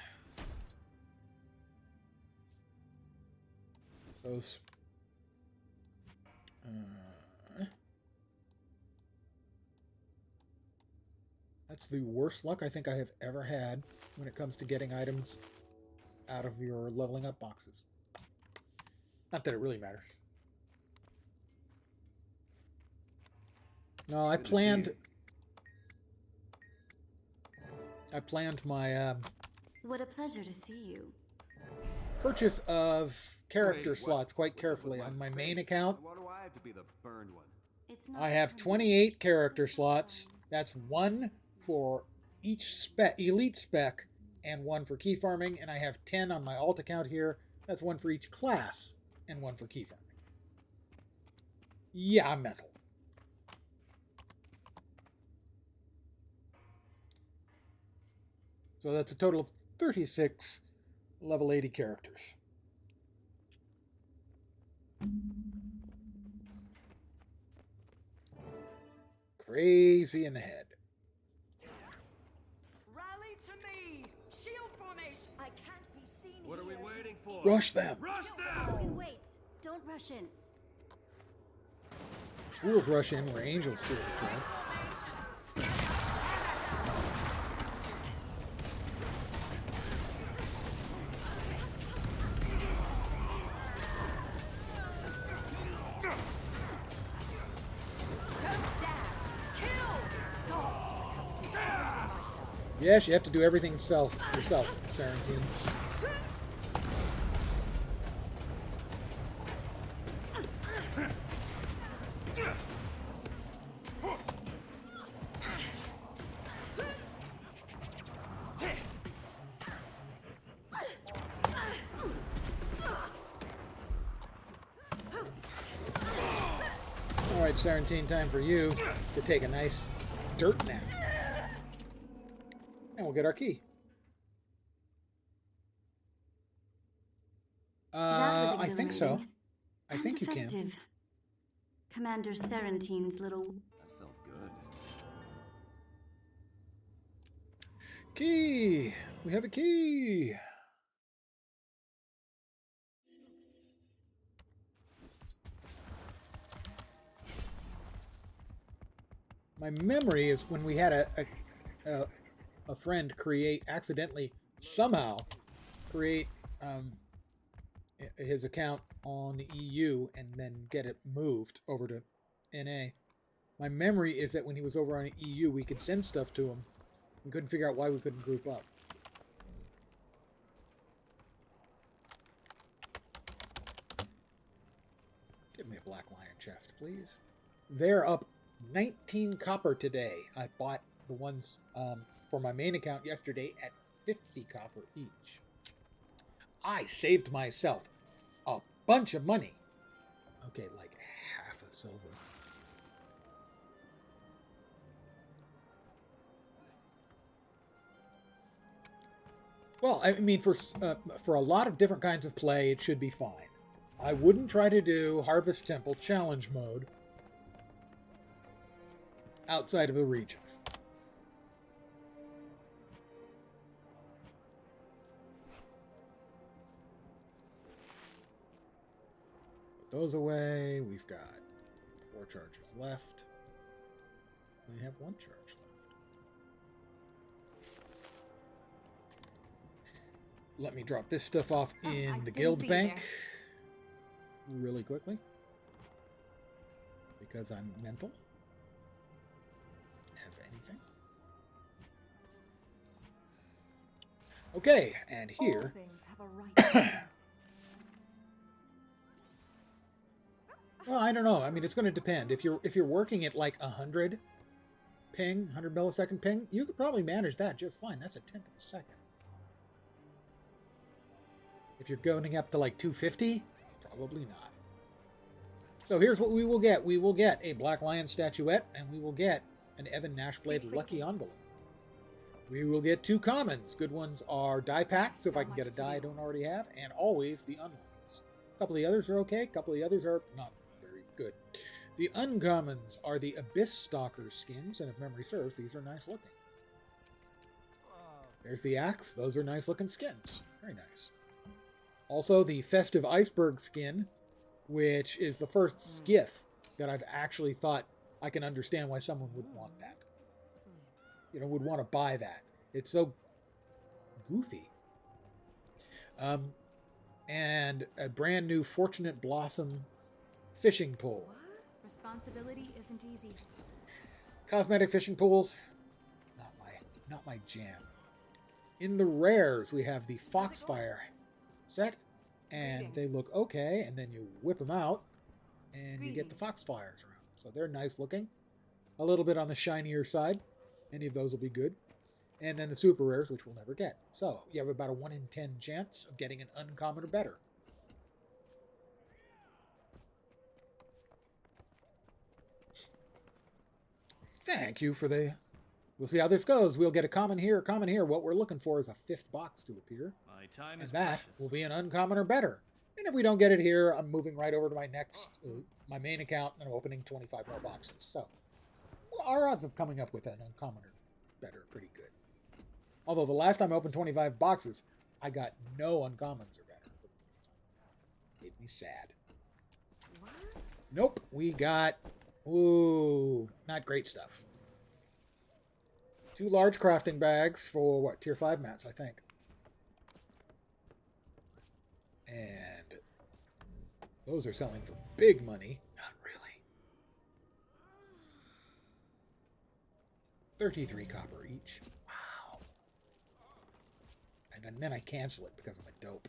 S1: those. That's the worst luck I think I have ever had when it comes to getting items out of your leveling up boxes. Not that it really matters. No, I planned my
S2: What a pleasure to see you.
S1: purchase of character
S5: Wait, what?
S1: slots quite
S5: What's up
S1: carefully.
S5: with
S1: On
S5: my
S1: my
S5: face?
S1: main account,
S5: Why do I have to be the burned one?
S2: It's not
S1: I have
S2: permanent.
S1: 28 character slots. That's one for each elite spec and one for key farming, and I have 10 on my alt account here. That's one for each class and one for key farming. Yeah, I'm mental. So that's a total of 36 level 80 characters. crazy in the head.
S8: Rally to me! Shield formation! I can't be seen
S5: What are we
S8: here.
S5: waiting for?
S1: Rush them!
S5: Rush them!
S2: Wait, don't rush in.
S1: Fools rush in where angels steal the train. Yes, you have to do everything yourself, Sarantine. Alright, Sarantine, time for you to take a nice dirt nap. And we'll get our key. I think so. I think you can.
S2: Commander Sarantine's little...
S11: That felt good.
S1: Key! We have a key! My memory is when we had a friend accidentally somehow create his account on the EU and then get it moved over to NA. My memory is that when he was over on the EU, we could send stuff to him. We couldn't figure out why we couldn't group up. Give me a Black Lion chest, please. They're up 19 copper today. I bought the ones for my main account yesterday at 50 copper each. I saved myself a bunch of money. Okay, like half a silver. Well, I mean, for a lot of different kinds of play, it should be fine. I wouldn't try to do Harvest Temple challenge mode outside of the region. Put those away. We've got 4 charges left. We have 1 charge left. Let me drop this stuff off in the guild bank really quickly because I'm mental as anything. Okay, and here well, I don't know. I mean, it's going to depend. If you're working at like 100 ping, 100 millisecond ping, you could probably manage that just fine. That's a tenth of a second. If you're going up to like 250, probably not. So here's what we will get. We will get a Black Lion statuette, and we will get an Evan Nashblade Lucky Envelope. We will get 2 commons. Good ones are die packs, so if I can get a die I don't already have, and always the uncommons. A couple of the others are okay. A couple of the others are not very good. The uncommons are the Abyss Stalker skins, and if memory serves, these are nice looking. There's the axe. Those are nice looking skins. Very nice. Also, the Festive Iceberg skin, which is the first skiff that I've actually thought I can understand why someone would want that. You know, would want to buy that. It's so goofy. And a brand new Fortunate Blossom fishing pole.
S2: Responsibility isn't easy.
S1: Cosmetic fishing poles, not my jam. In the rares, we have the Foxfire set, and they look okay, and then you whip them out, and you get the Foxfires around them. So they're nice looking. A little bit on the shinier side. Any of those will be good. And then the super rares, which we'll never get. So you have about a 1 in 10 chance of getting an uncommon or better. Thank you for the... We'll see how this goes. We'll get a common here, a common here. What we're looking for is a 5th box to appear.
S10: My time
S1: and
S10: is
S1: that
S10: precious.
S1: will be an uncommon or better. And if we don't get it here, I'm moving right over to my next, my main account, and I'm opening 25 more boxes. So, Well, our odds of coming up with an uncommon or better are pretty good. Although the last time I opened 25 boxes, I got no uncommons or better. Made me sad.
S9: What?
S1: Nope, we got... Ooh, not great stuff. 2 large crafting bags for, what, tier 5 mats, I think. And those are selling for big money. Not really. 33 copper each. Wow. And then I cancel it because I'm a dope.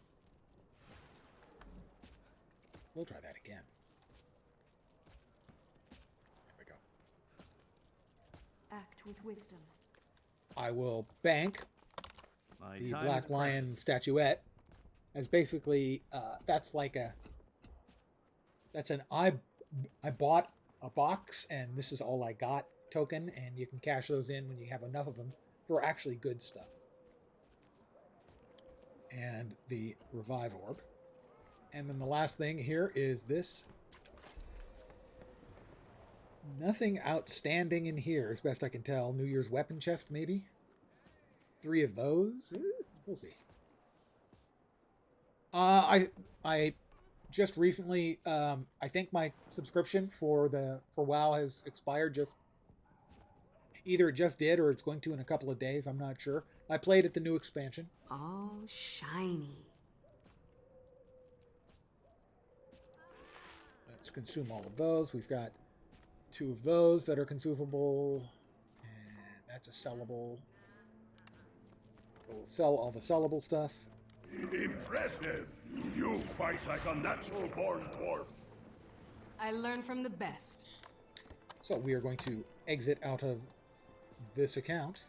S1: We'll try that again. There we go.
S8: Act with wisdom.
S1: I will bank
S10: My
S1: the
S10: time
S1: Black
S10: is
S1: Lion
S10: precious.
S1: statuette as basically that's like a I bought a box and this is all I got token, and you can cash those in when you have enough of them for actually good stuff. And the revive orb. And then the last thing here is this. Nothing outstanding in here, as best I can tell. New Year's weapon chest, maybe? 3 of those? We'll see. I just recently, I think my subscription for WoW has expired. Either it just did or it's going to in a couple of days. I'm not sure. I played at the new expansion.
S9: Oh, shiny.
S1: Let's consume all of those. We've got 2 of those that are consumable, and that's a sellable. We'll sell all the sellable stuff.
S5: Impressive! You fight like a natural-born dwarf.
S6: I learn from the best.
S1: So we are going to exit out of this account.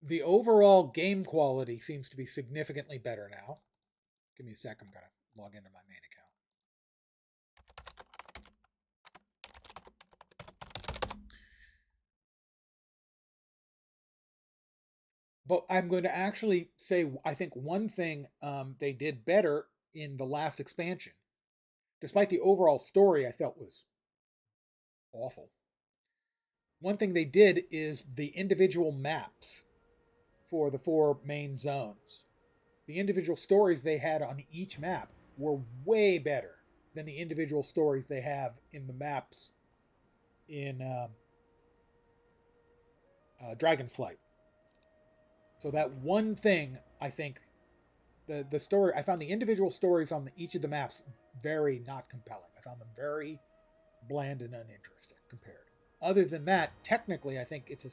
S1: The overall game quality seems to be significantly better now. Give me a sec, I'm gonna log into my main account. But I'm going to actually say, I think one thing they did better in the last expansion, despite the overall story I felt was awful. One thing they did is the individual maps for the 4 main zones. The individual stories they had on each map were way better than the individual stories they have in the maps in Dragonflight. So that one thing, I think, the story, I found the individual stories on each of the maps very not compelling. I found them very bland and uninteresting compared. Other than that, technically, I think it's a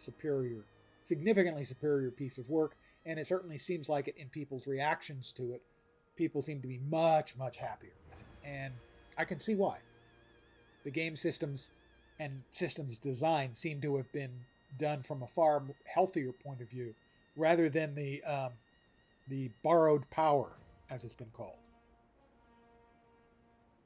S1: significantly superior piece of work, and it certainly seems like it in people's reactions to it. People seem to be much, much happier with it, and I can see why. The game systems and systems design seem to have been done from a far healthier point of view, rather than the borrowed power, as it's been called.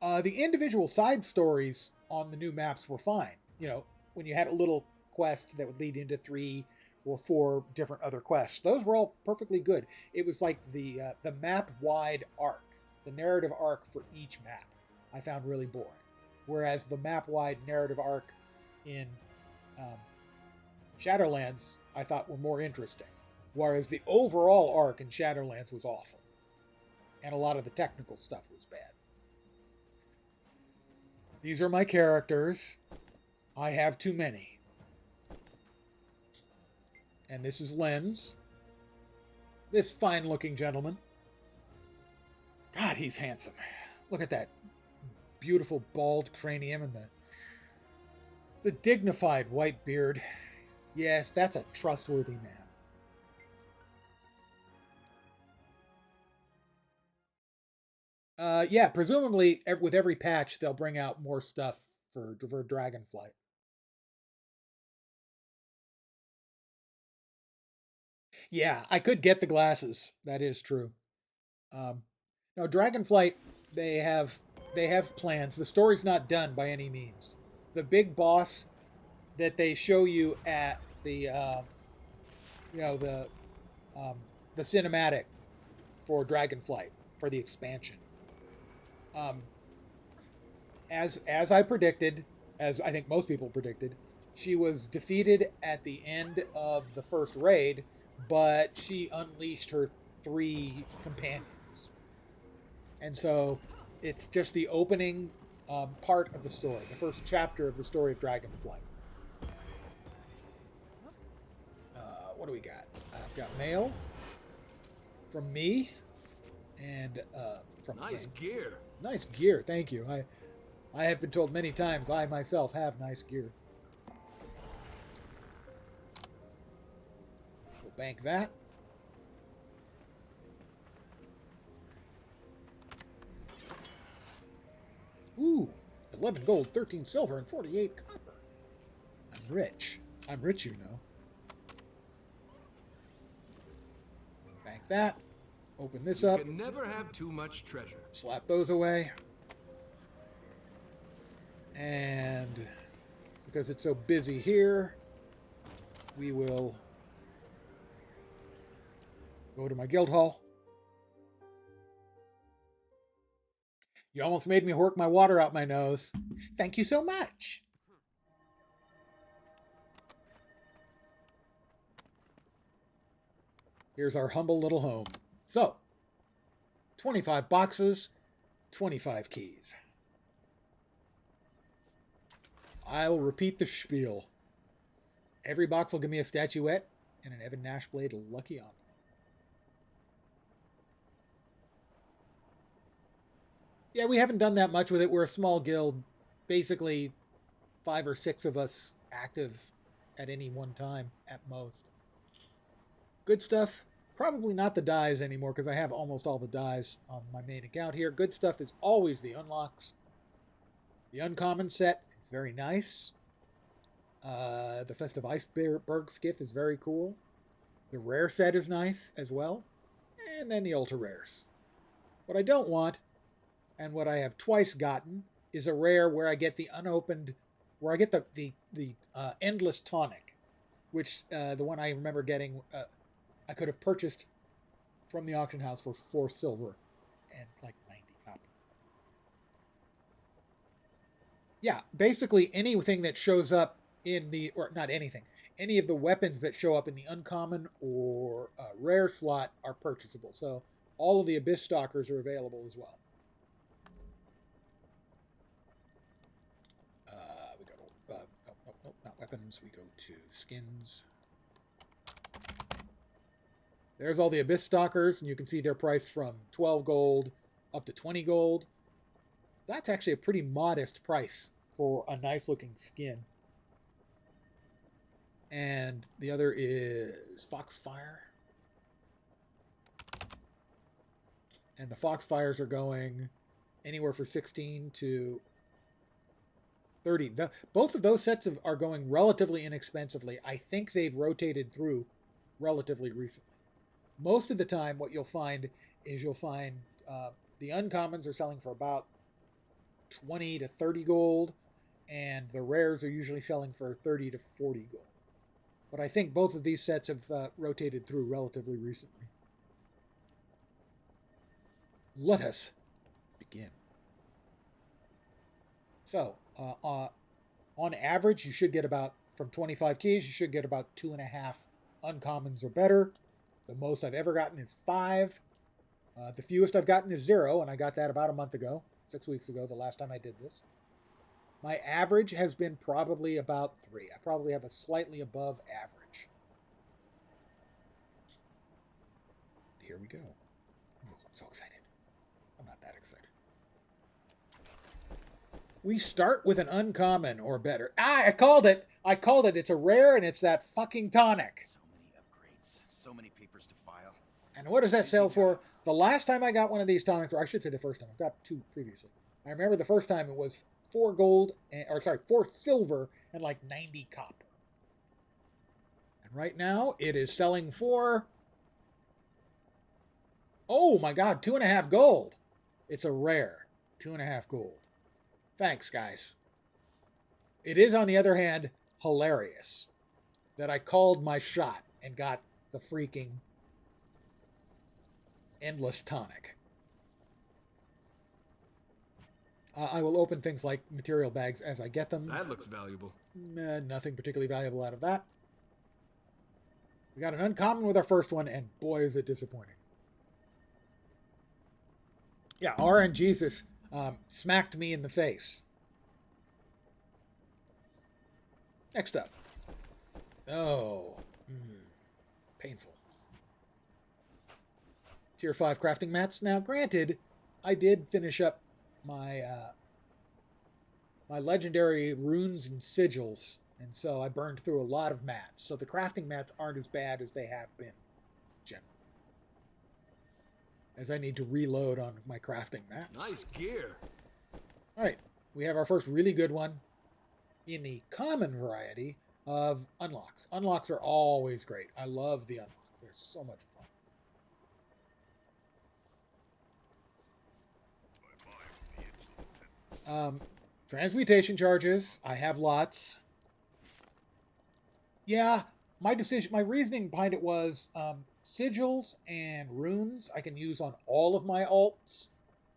S1: The individual side stories on the new maps were fine. You know, when you had a little quest that would lead into 3 or 4 different other quests, those were all perfectly good. It was like the map-wide arc, the narrative arc for each map, I found really boring. Whereas the map-wide narrative arc in Shadowlands, I thought were more interesting. Whereas the overall arc in Shadowlands was awful. And a lot of the technical stuff was bad. These are my characters. I have too many. And this is Lens. This fine-looking gentleman. God, he's handsome. Look at that beautiful bald cranium and the dignified white beard. Yes, that's a trustworthy man. Yeah, presumably with every patch they'll bring out more stuff for Dragonflight. Yeah, I could get the glasses. That is true. No, Dragonflight, they have plans. The story's not done by any means. The big boss that they show you at the the cinematic for Dragonflight for the expansion As I predicted, as I think most people predicted, she was defeated at the end of the first raid, but she unleashed her 3 companions. And so it's just the opening part of the story, the first chapter of the story of Dragonflight. What do we got? I've got mail from me and from
S5: nice gear.
S1: Nice gear, thank you. I have been told many times I myself have nice gear. We'll bank that. Ooh, 11 gold, 13 silver, and 48 copper. I'm rich. I'm rich, you know. Bank that. Open this up.
S5: You can never have too much treasure.
S1: Slap those away. And because it's so busy here, we will go to my guild hall. You almost made me work my water out my nose. Thank you so much. Here's our humble little home. So, 25 boxes, 25 keys. I will repeat the spiel. Every box will give me a statuette and an Evan Nash Blade Lucky Envelope. Yeah, we haven't done that much with it. We're a small guild. Basically, 5 or 6 of us active at any one time at most. Good stuff. Probably not the dyes anymore because I have almost all the dyes on my main account here. Good stuff is always the unlocks. The uncommon set is very nice. The Festive Iceberg skiff is very cool. The rare set is nice as well. And then the ultra rares. What I don't want, and what I have twice gotten, is a rare where I get the unopened, where I get the endless tonic, which the one I remember getting, I could have purchased from the auction house for 4 silver and like 90 copper. Yeah, basically anything that shows up in the, or not anything, any of the weapons that show up in the uncommon or rare slot are purchasable. So all of the Abyss Stalkers are available as well. We go to, nope, not weapons. We go to skins. There's all the Abyss Stalkers, and you can see they're priced from 12 gold up to 20 gold. That's actually a pretty modest price for a nice-looking skin. And the other is Foxfire. And the Foxfires are going anywhere from 16 to 30. Both of those sets are going relatively inexpensively. I think they've rotated through relatively recently. Most of the time, what you'll find is the uncommons are selling for about 20 to 30 gold, and the rares are usually selling for 30 to 40 gold. But I think both of these sets have rotated through relatively recently. Let us begin. So, on average, you should get about, from 25 keys, you should get about 2.5 uncommons or better. The most I've ever gotten is 5. The fewest I've gotten is 0, and I got that about a month ago, 6 weeks ago, the last time I did this. My average has been probably about 3. I probably have a slightly above average. Here we go. Ooh, I'm so excited. I'm not that excited. We start with an uncommon or better. I called it! I called it! It's a rare, and it's that fucking tonic.
S13: So many upgrades, so many papers to file.
S1: And what does that sell for? The last time I got one of these tonics, or I should say the first time, I've got 2 previously. I remember the first time it was 4 gold, 4 silver and like 90 copper. And right now it is selling for, oh my god, 2.5 gold. It's a rare, 2.5 gold. Thanks, guys. It is, on the other hand, hilarious that I called my shot and got the freaking endless tonic. I will open things like material bags as I get them.
S5: That looks valuable.
S1: Nothing particularly valuable out of that. We got an uncommon with our first one, and boy, is it disappointing. Yeah, RN Jesus smacked me in the face. Next up. Oh, painful. Tier 5 crafting mats. Now, granted, I did finish up my my legendary runes and sigils, and so I burned through a lot of mats. So the crafting mats aren't as bad as they have been, generally. As I need to reload on my crafting mats.
S5: Nice gear.
S1: All right, we have our first really good one in the common variety of unlocks. Unlocks are always great. I love the unlocks. They're so much fun. Transmutation charges. I have lots. Yeah, my reasoning behind it was sigils and runes I can use on all of my alts.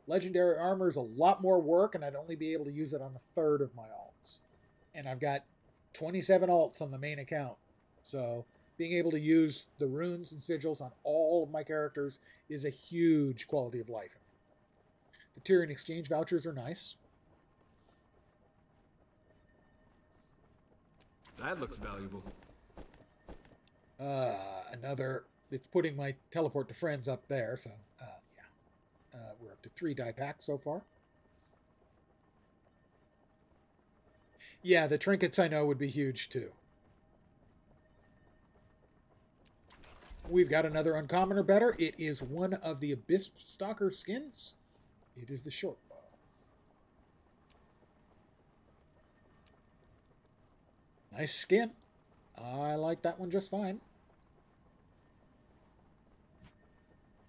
S1: Legendary armor is a lot more work, and I'd only be able to use it on a third of my alts. And I've got 27 alts on the main account. So being able to use the runes and sigils on all of my characters is a huge quality of life. The Tyrian exchange vouchers are nice.
S5: That looks valuable.
S1: Another, it's putting my teleport to friends up there, so yeah. We're up to 3 die packs so far. Yeah, the trinkets I know would be huge too. We've got another uncommon or better. It is one of the Abyss Stalker skins. It is the short bow. Nice skin. I like that one just fine.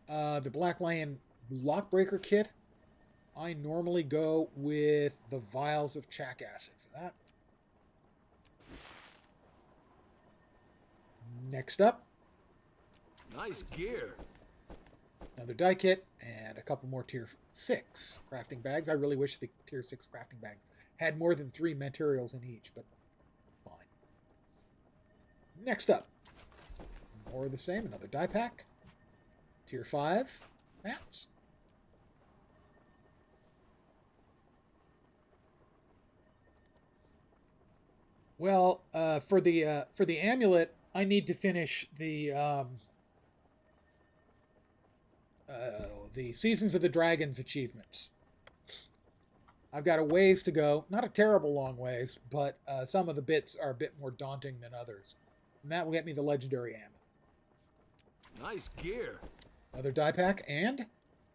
S1: The Black Lion Lockbreaker kit. I normally go with the vials of Chak acid for that. Next up.
S5: Nice gear.
S1: Another die kit and a couple more tier 6 crafting bags. I really wish the tier 6 crafting bags had more than 3 materials in each, but fine. Next up. More of the same. Another die pack. Tier 5 mats. Well, for the amulet, I need to finish the Seasons of the Dragons achievements. I've got a ways to go. Not a terrible long ways, but some of the bits are a bit more daunting than others. And that will get me the legendary amulet.
S5: Nice gear.
S1: Another die pack and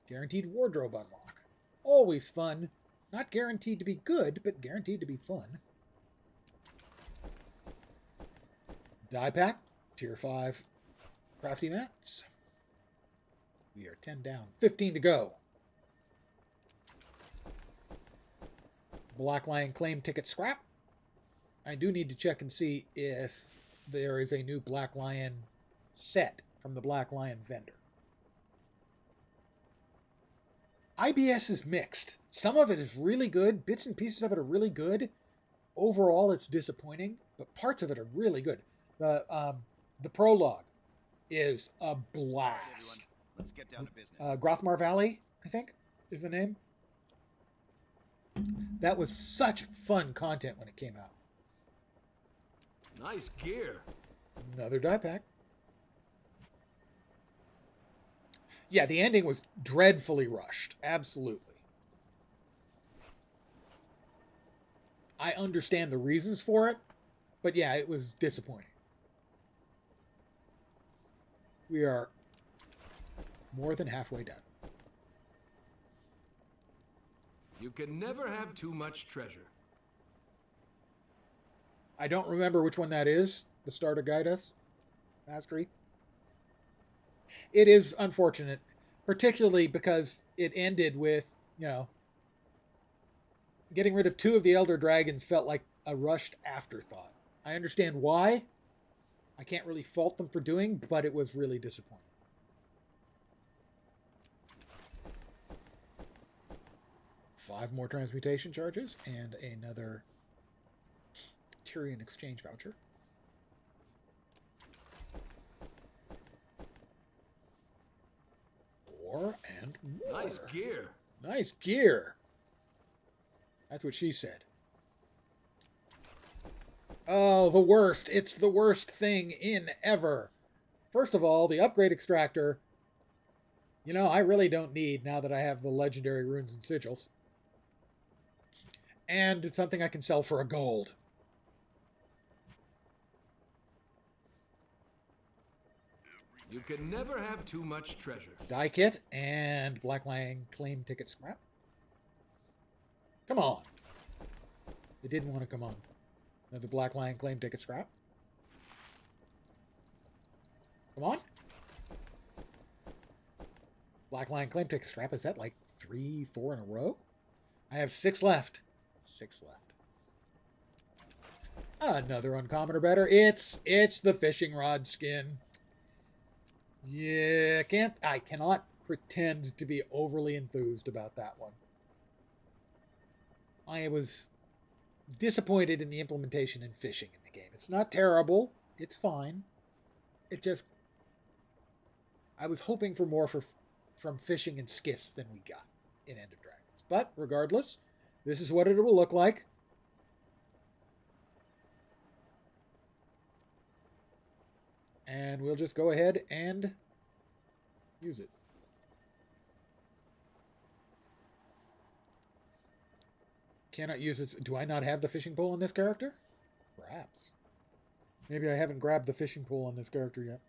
S1: guaranteed wardrobe unlock. Always fun. Not guaranteed to be good, but guaranteed to be fun. Die pack, tier 5 crafty mats. We are 10 down, 15 to go. Black Lion claim ticket scrap. I do need to check and see if there is a new Black Lion set from the Black Lion vendor. IBS is mixed. Some of it is really good. Bits and pieces of it are really good. Overall, it's disappointing, but parts of it are really good. The prologue is a blast.
S13: Let's get down to business.
S1: Grothmar Valley, I think, is the name. That was such fun content when it came out.
S5: Nice gear.
S1: Another die pack. Yeah, the ending was dreadfully rushed. Absolutely. I understand the reasons for it, but yeah, it was disappointing. We are more than halfway done.
S5: You can never have too much treasure.
S1: I don't remember which one that is. The starter guide us. Mastery. It is unfortunate, particularly because it ended with, getting rid of 2 of the Elder Dragons felt like a rushed afterthought. I understand why. I can't really fault them for doing, but it was really disappointing. 5 more transmutation charges and another Tyrion exchange voucher. More and more.
S5: Nice gear.
S1: Nice gear. That's what she said. Oh, the worst. It's the worst thing in ever. First of all, the upgrade extractor. You know, I really don't need now that I have the legendary runes and sigils. And it's something I can sell for a gold.
S5: You can never have too much treasure.
S1: Die kit and Black Lion claim ticket scrap. Come on. It didn't want to come on. Another Black Lion claim ticket scrap. Come on. Black Lion claim ticket scrap. Is that like 3, 4 in a row? I have 6 left. 6 left. Another uncommon or better. It's the fishing rod skin. Yeah, I cannot pretend to be overly enthused about that one. I was disappointed in the implementation in fishing in the game. It's not terrible. It's fine. It just... I was hoping for more from fishing and skiffs than we got in End of Dragons. But regardless, this is what it will look like. And we'll just go ahead and use it. Cannot use it. Do I not have the fishing pole on this character? Perhaps. Maybe I haven't grabbed the fishing pole on this character yet.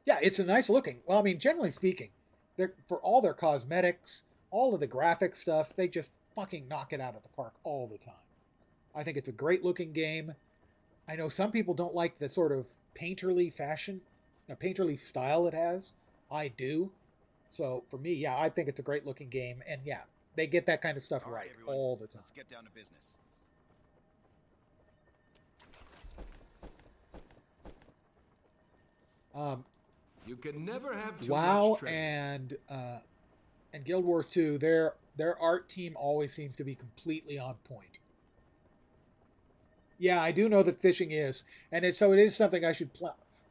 S1: Yeah, it's a nice looking. Well, I mean, generally speaking, for all their cosmetics, all of the graphic stuff, they just fucking knock it out of the park all the time. I think it's a great looking game. I know some people don't like the sort of painterly fashion, painterly style it has. I do. So for me, yeah, I think it's a great looking game. And yeah, they get that kind of stuff right all the time.
S13: Let's get down to business.
S5: You can never have too
S1: WoW
S5: much treasure.
S1: and Guild Wars 2, their art team always seems to be completely on point. Yeah, I do know that fishing is, and it is something I should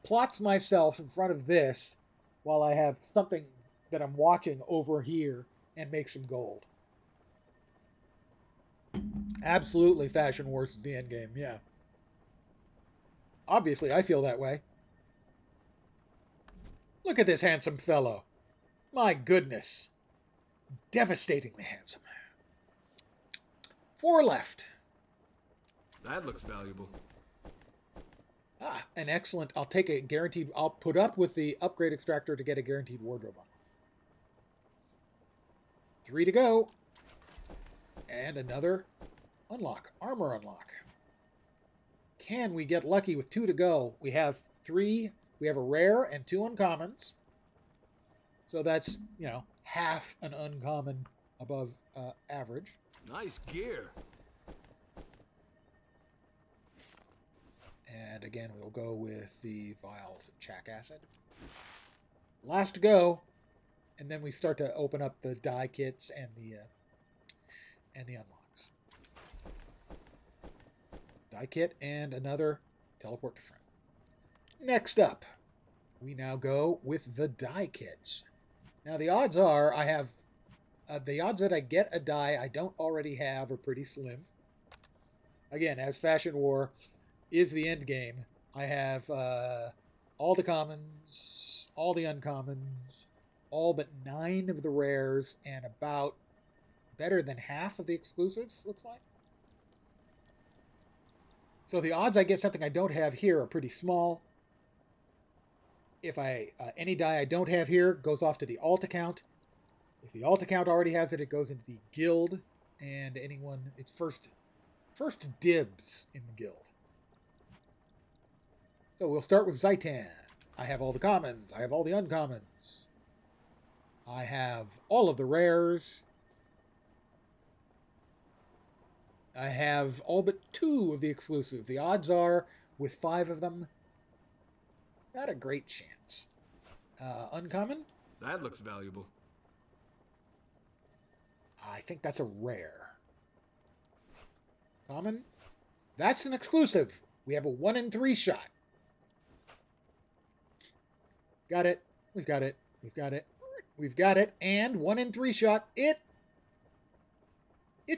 S1: plot myself in front of this while I have something that I'm watching over here and make some gold. Absolutely, Fashion Wars is the end game, yeah. Obviously, I feel that way. Look at this handsome fellow. My goodness. Devastatingly handsome. 4 left.
S5: That looks valuable.
S1: An excellent. I'll take a guaranteed. I'll put up with the upgrade extractor to get a guaranteed wardrobe on. 3 to go. And another unlock. Armor unlock. Can we get lucky with 2 to go? We have 3. We have a rare and 2 uncommons. So that's, half an uncommon above average.
S5: Nice gear.
S1: And again, we'll go with the vials of Chak acid. Last to go. And then we start to open up the die kits and the unlocks. Die kit and another teleport to front. Next up, we now go with the die kits. Now the odds are I have the odds that I get a die I don't already have are pretty slim. Again, as Fashion War is the end game, I have all the commons, all the uncommons, all but 9 of the rares, and about better than half of the exclusives, looks like. So the odds I get something I don't have here are pretty small. If any die I don't have here goes off to the alt account. If the alt account already has it, it goes into the guild, and anyone, it's first dibs in the guild. So we'll start with Zaitan. I have all the commons. I have all the uncommons. I have all of the rares. I have all but 2 of the exclusives. The odds are, with 5 of them, not a great chance. Uncommon?
S5: That looks valuable.
S1: I think that's a rare. Common. That's an exclusive. We have a 1 in 3 shot. Got it. We've got it. We've got it. We've got it. And 1 in 3 shot. It's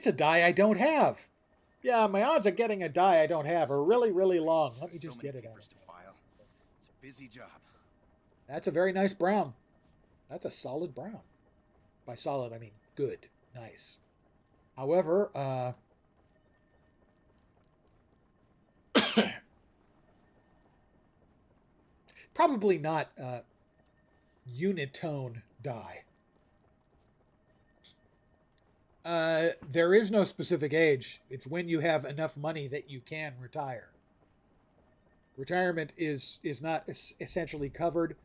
S1: a die I don't have. Yeah, my odds of getting a die I don't have are really, really long. Let me just get it out.
S13: To file. It's a busy job.
S1: That's a very nice brown. That's a solid brown. By solid, I mean good. Nice. However, probably not unitone die. There is no specific age. It's when you have enough money that you can retire. Retirement is not essentially covered.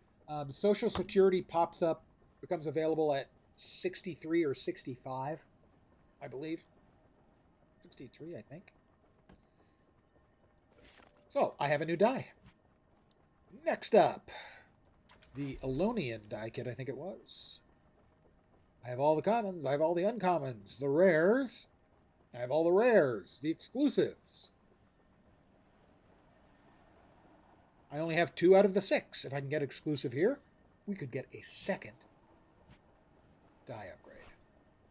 S1: Social Security pops up, becomes available at 63 or 65, I believe. 63, I think. So, I have a new die. Next up, the Elonian die kit, I think it was. I have all the commons, I have all the uncommons, the rares, I have all the rares, the exclusives. I only have 2 out of the 6. If I can get exclusive here, we could get a second die upgrade.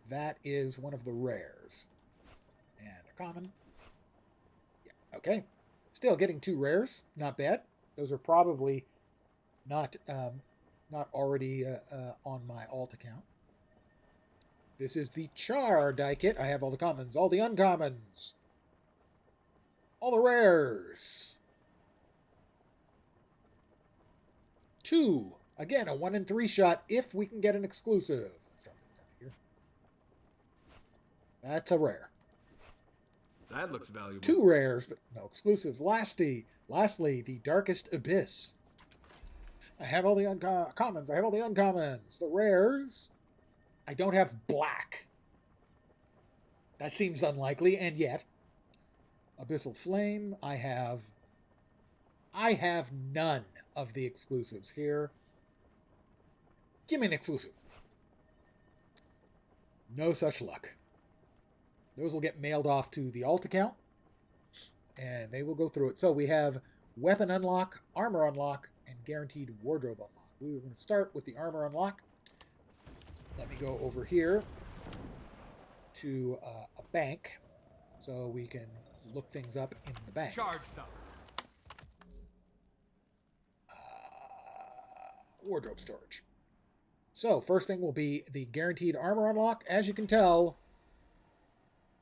S1: That is one of the rares. And a common. Yeah, okay. Still getting 2 rares, not bad. Those are probably not already on my alt account. This is the Char die kit. I have all the commons, all the uncommons, all the rares. 2. Again, a 1 in 3 shot if we can get an exclusive. Let's drop this down here. That's a rare.
S5: That looks valuable.
S1: 2 rares, but no exclusives. Lastly, the Darkest Abyss. I have all the uncommons. I have all the uncommons. The rares. I don't have black. That seems unlikely, and yet. Abyssal Flame. I have none of the exclusives here. Give me an exclusive. No such luck. Those will get mailed off to the alt account, and they will go through it. So we have weapon unlock, armor unlock, and guaranteed wardrobe unlock. We're going to start with the armor unlock. Let me go over here to a bank so we can look things up in the bank.
S3: Charged up.
S1: Wardrobe storage. So first thing will be the guaranteed armor unlock. As you can tell,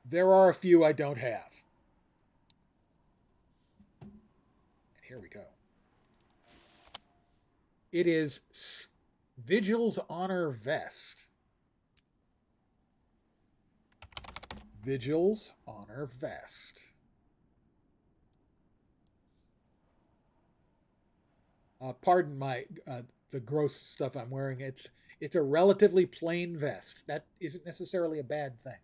S1: there are a few I don't have. And here we go. It is Vigil's Honor Vest. Vigil's Honor Vest. Pardon my the gross stuff I'm wearing. It's a relatively plain vest. That isn't necessarily a bad thing.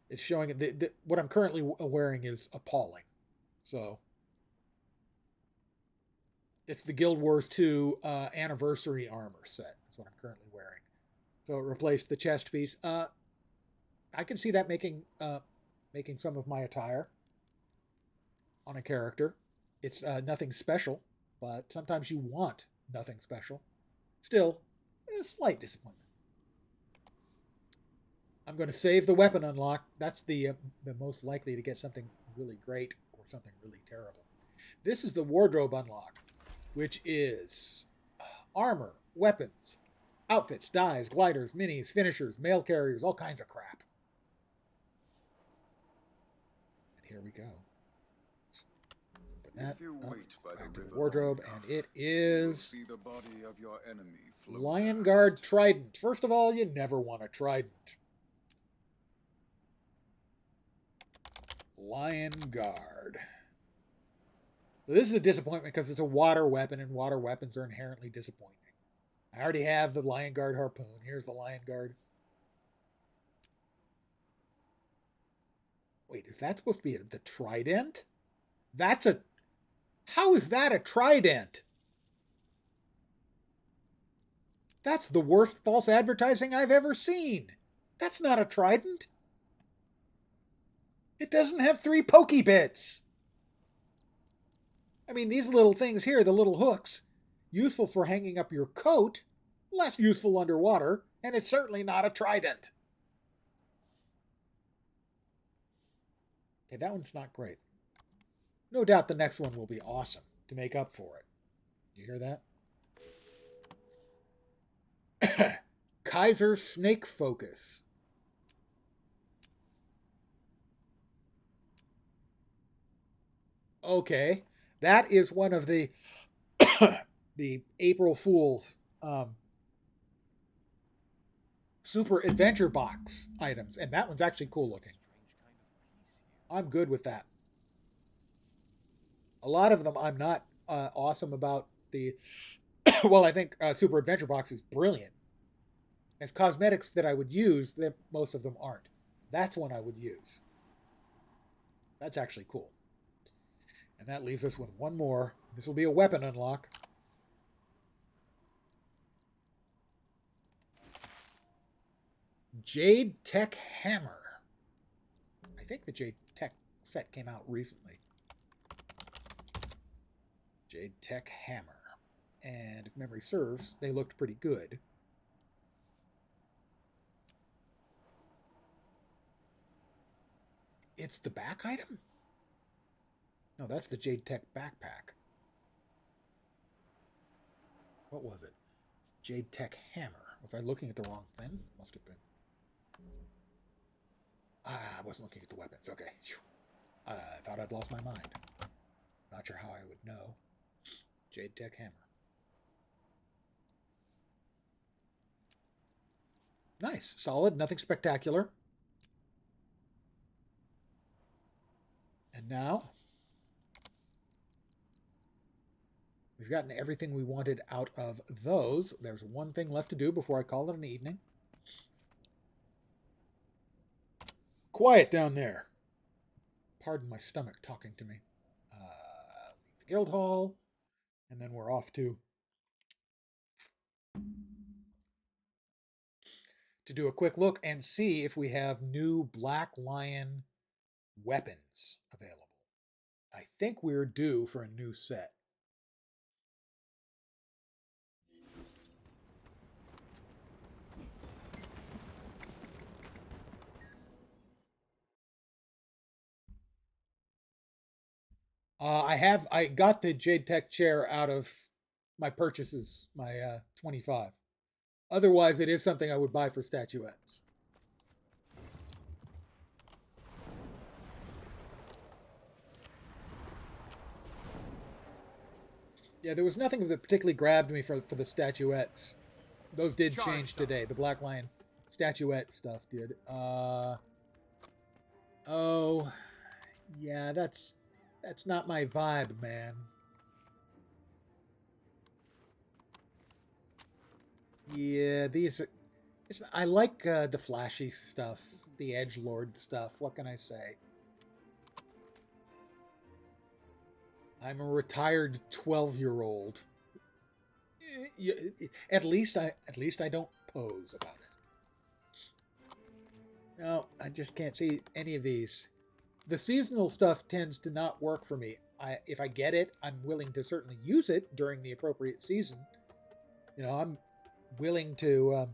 S1: It's showing what I'm currently wearing is appalling. So it's the Guild Wars 2 anniversary armor set. That's what I'm currently wearing. So it replaced the chest piece. I can see that making some of my attire on a character. It's nothing special, but sometimes you want nothing special. Still, a slight disappointment. I'm going to save the weapon unlock. That's the most likely to get something really great or something really terrible. This is the wardrobe unlock, which is armor, weapons, outfits, dyes, gliders, minis, finishers, mail carriers, all kinds of crap. And here we go. Put that back to the wardrobe, and it is Lion Guard Trident. First of all, you never want a trident. Lion Guard. This is a disappointment because it's a water weapon, and water weapons are inherently disappointing. I already have the Lion Guard harpoon. Here's the Lion Guard. Wait, is that supposed to be the trident? How is that a trident? That's the worst false advertising I've ever seen. That's not a trident. It doesn't have 3 pokey bits. I mean, these little things here, the little hooks, useful for hanging up your coat, less useful underwater, and it's certainly not a trident. Okay, that one's not great. No doubt the next one will be awesome to make up for it. You hear that? Kaiser Snake Focus. Okay, that is one of the the April Fool's Super Adventure Box items, and that one's actually cool looking. I'm good with that. A lot of them I'm not awesome about the... well, I think Super Adventure Box is brilliant. As cosmetics that I would use, that most of them aren't. That's one I would use. That's actually cool. And that leaves us with one more. This will be a weapon unlock. Jade Tech Hammer. I think the Jade Tech set came out recently. Jade Tech Hammer. And if memory serves, they looked pretty good. It's the back item? No, that's the Jade Tech backpack. What was it? Jade Tech Hammer. Was I looking at the wrong thing? Must have been. I wasn't looking at the weapons. Okay. I thought I'd lost my mind. Not sure how I would know. Jade Tech Hammer. Nice. Solid. Nothing spectacular. And now we've gotten everything we wanted out of those. There's one thing left to do before I call it an evening. Quiet down there. Pardon my stomach talking to me. Leave the guild hall. And then we're off to do a quick look and see if we have new Black Lion weapons available. I think we're due for a new set. I got the Jade Tech chair out of my purchases, my 25. Otherwise, it is something I would buy for statuettes. Yeah, there was nothing that particularly grabbed me for the statuettes. Those did change today. The Black Lion statuette stuff did. Oh, yeah, that's not my vibe, man. Yeah, I like the flashy stuff, the edgelord stuff. What can I say? I'm a retired 12-year-old. At least I don't pose about it. No, I just can't see any of these. The seasonal stuff tends to not work for me. If I get it, I'm willing to certainly use it during the appropriate season. You know, I'm willing to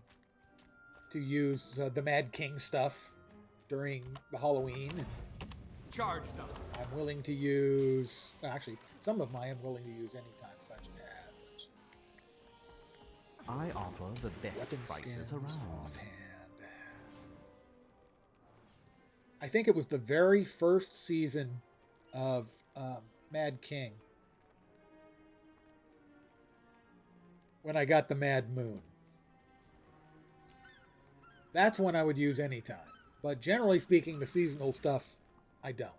S1: use the Mad King stuff during the Halloween.
S3: Charge them.
S1: I'm willing to use... Actually, some of my I'm willing to use anytime, such as...
S14: I offer the best prices around.
S1: Offhand. I think it was the very first season of Mad King when I got the Mad Moon. That's one I would use anytime. But generally speaking, the seasonal stuff, I don't.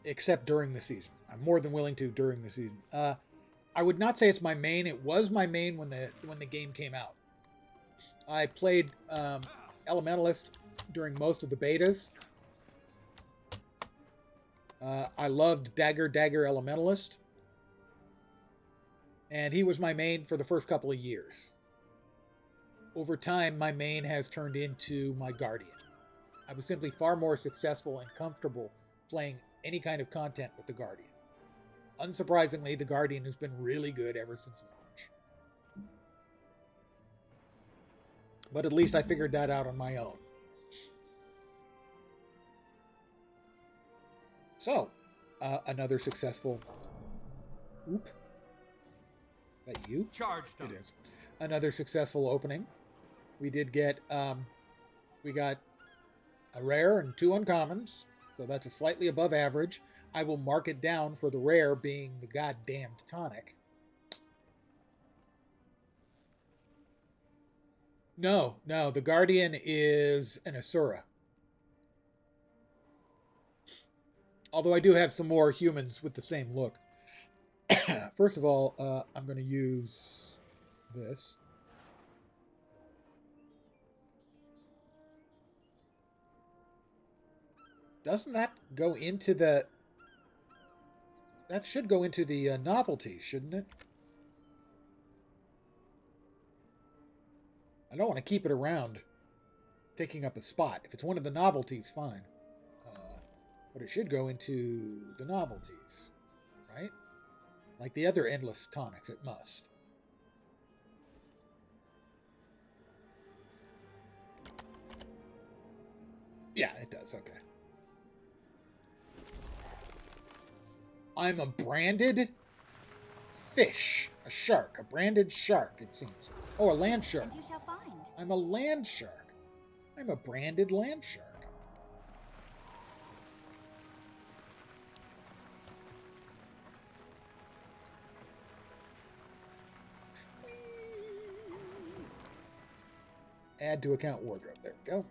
S1: Except during the season. I'm more than willing to during the season. I would not say it's my main. It was my main when the game came out. I played Elementalist during most of the betas. I loved Dagger Elementalist. And he was my main for the first couple of years. Over time, my main has turned into my Guardian. I was simply far more successful and comfortable playing any kind of content with the Guardian. Unsurprisingly, the Guardian has been really good ever since launch. But at least I figured that out on my own. So, another successful... Oop. Is that you?
S3: Charged
S1: It is. Another successful opening. We did get... we got a rare and 2 uncommons. So that's a slightly above average. I will mark it down for the rare being the goddamned tonic. No, the Guardian is an Asura. Although I do have some more humans with the same look. First of all, I'm going to use this. Doesn't that go into the... That should go into the novelty, shouldn't it? I don't want to keep it around taking up a spot. If it's one of the novelties, fine. But it should go into the novelties, right? Like the other endless tonics, it must. Yeah, it does, okay. I'm a branded fish. A shark. A branded shark, it seems. Oh, a land shark.
S8: And you shall find.
S1: I'm a land shark. I'm a branded land shark. Add to account wardrobe. There we go.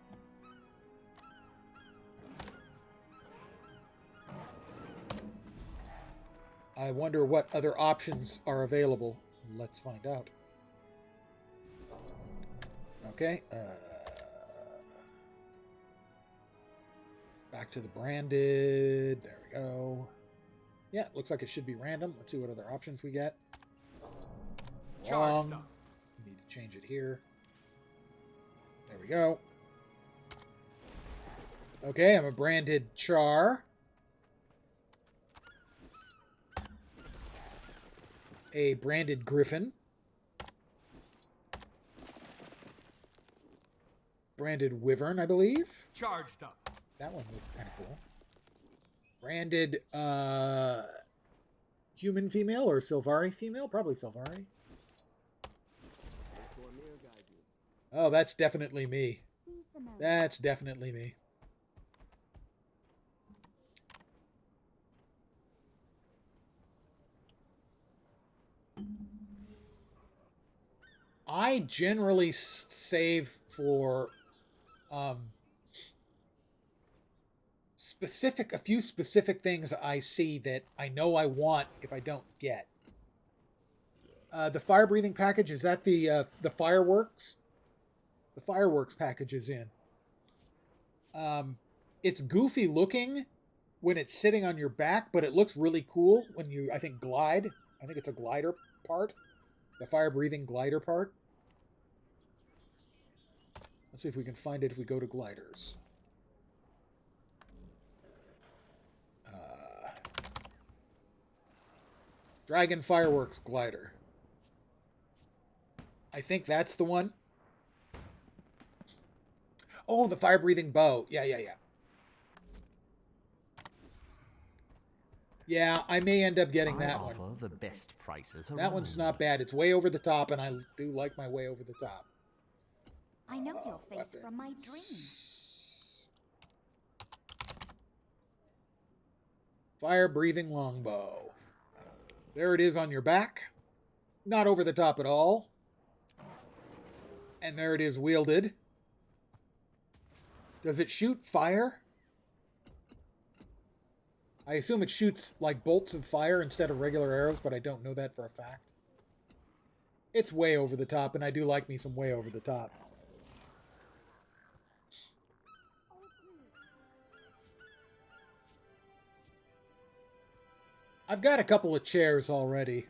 S1: I wonder what other options are available. Let's find out. Okay. Back to the branded. There we go. Yeah, looks like it should be random. Let's see what other options we get. Wrong. Need to change it here. There we go. Okay, I'm a branded char. A branded griffin. Branded wyvern, I believe.
S3: Charged up.
S1: That one looked kind of cool. Branded human female or Sylvari female? Probably Sylvari. Oh, that's definitely me. That's definitely me. I generally save for a few specific things I see that I know I want if I don't get. The fire breathing package, is that the fireworks? The fireworks package is in. It's goofy looking when it's sitting on your back, but it looks really cool when you, I think, glide. I think it's a glider part. The fire-breathing glider part. Let's see if we can find it if we go to gliders. Dragon Fireworks Glider. I think that's the one. Oh, the fire-breathing bow. Yeah. Yeah, I may end up getting that one.
S14: The best prices
S1: that one's not bad. It's way over the top, and I do like my way over the top.
S8: I know your face from my dreams.
S1: Fire-breathing longbow. There it is on your back. Not over the top at all. And there it is wielded. Does it shoot fire? I assume it shoots like bolts of fire instead of regular arrows, but I don't know that for a fact. It's way over the top, and I do like me some way over the top. I've got a couple of chairs already.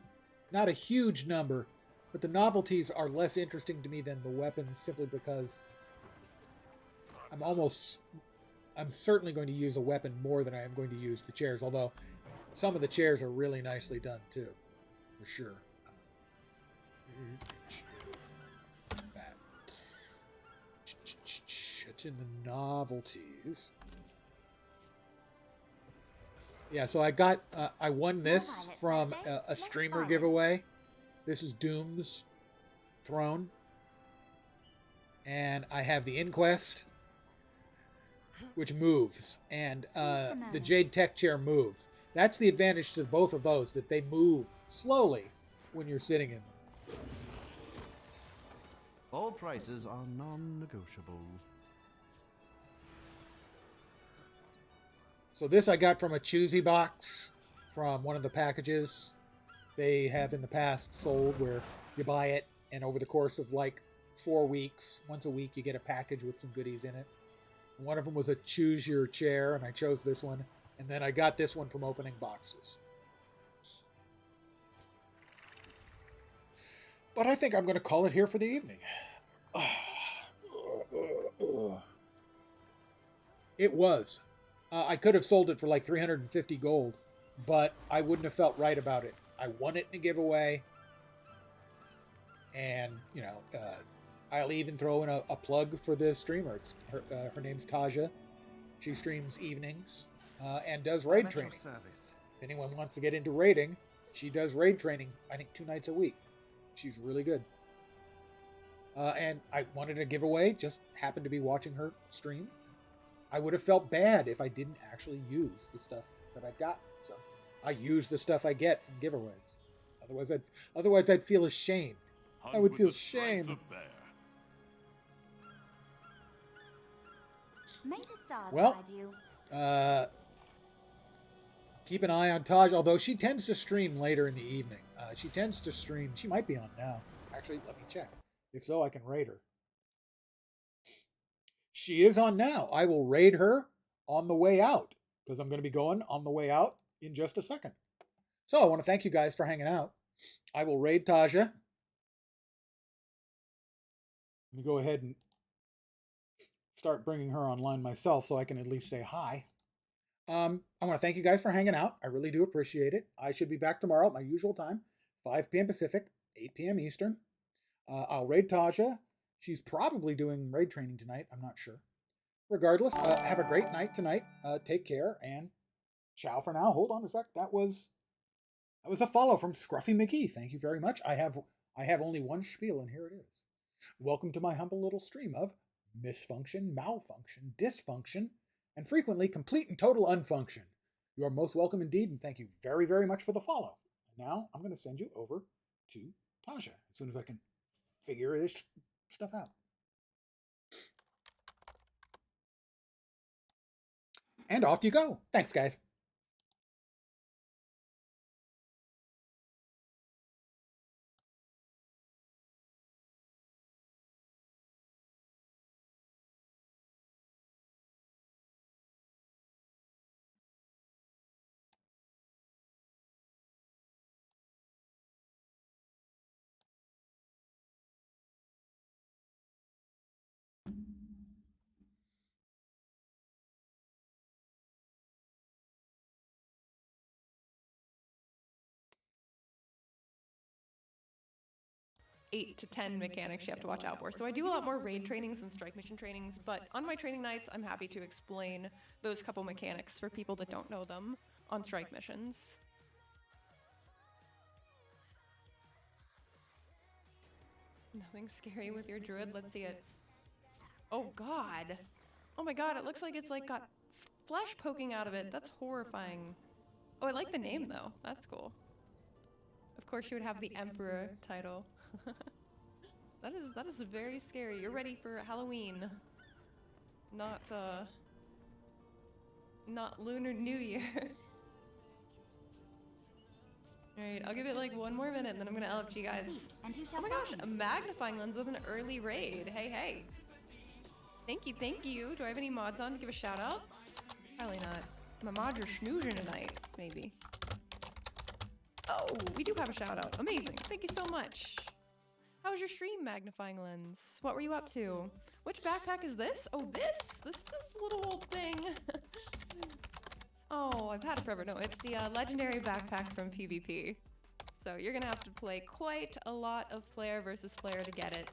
S1: Not a huge number, but the novelties are less interesting to me than the weapons simply because I'm certainly going to use a weapon more than I am going to use the chairs, although some of the chairs are really nicely done too, for sure. It's in the novelties. Yeah, so I won this from a streamer giveaway. This is Doom's throne. And I have the Inquest, which moves. And the Jade Tech chair moves. That's the advantage to both of those, that they move slowly when you're sitting in them.
S14: All prices are non-negotiable.
S1: So this I got from a Choosy box from one of the packages they have in the past sold, where you buy it and over the course of like 4 weeks, once a week, you get a package with some goodies in it. And one of them was a choose your chair, and I chose this one. And then I got this one from opening boxes. But I think I'm going to call it here for the evening. It was. I could have sold it for like 350 gold, but I wouldn't have felt right about it. I won it in a giveaway. And, you know, I'll even throw in a plug for the streamer. It's her name's Taja. She streams evenings and does raid training. If anyone wants to get into raiding, she does raid training, I think, 2 nights a week. She's really good. And I wanted a giveaway, just happened to be watching her stream. I would have felt bad if I didn't actually use the stuff that I've got. So I use the stuff I get from giveaways. Otherwise I'd feel ashamed. I would feel shame.
S2: May the stars
S1: Well,
S2: guide you.
S1: Keep an eye on Taj, although she tends to stream later in the evening. She tends to stream. She might be on now. Actually, let me check. If so, I can raid her. She is on now. I will raid her on the way out, because I'm going to be going on the way out in just a second. So I want to thank you guys for hanging out. I will raid Taja. Let me go ahead and start bringing her online myself so I can at least say hi. I want to thank you guys for hanging out. I really do appreciate it. I should be back tomorrow at my usual time, 5 p.m. Pacific, 8 p.m. Eastern. I'll raid Taja. She's probably doing raid training tonight. I'm not sure. Regardless, have a great night tonight. Take care, and ciao for now. Hold on a sec. That was a follow from Scruffy McGee. Thank you very much. I have only one spiel, and here it is. Welcome to my humble little stream of misfunction, malfunction, dysfunction, and frequently complete and total unfunction. You are most welcome indeed, and thank you very, very much for the follow. Now, I'm going to send you over to Taja as soon as I can figure this stuff out. And off you go. Thanks, guys.
S15: Eight to 10 mechanics you have to watch out for. So I do a lot more raid trainings and strike mission trainings, but on my training nights, I'm happy to explain those couple mechanics for people that don't know them on strike missions. Nothing scary with your druid. Let's see it. Oh god. Oh my god, it looks like it's like got flesh poking out of it. That's horrifying. Oh, I like the name though. That's cool. Of course you would have the Emperor title. That is very scary. You're ready for Halloween. Not Lunar New Year. Alright, I'll give it like 1 more minute and then I'm gonna LFG guys. Oh my gosh, a magnifying lens with an early raid. Hey, hey. Thank you. Do I have any mods on to give a shout out? Probably not. My mods are snoozing tonight, maybe. Oh, we do have a shout out. Amazing. Thank you so much. How was your stream, Magnifying Lens? What were you up to? Which backpack is this? Oh, this little old thing. Oh, I've had it forever. No, it's the legendary backpack from PvP. So you're gonna have to play quite a lot of player versus player to get it.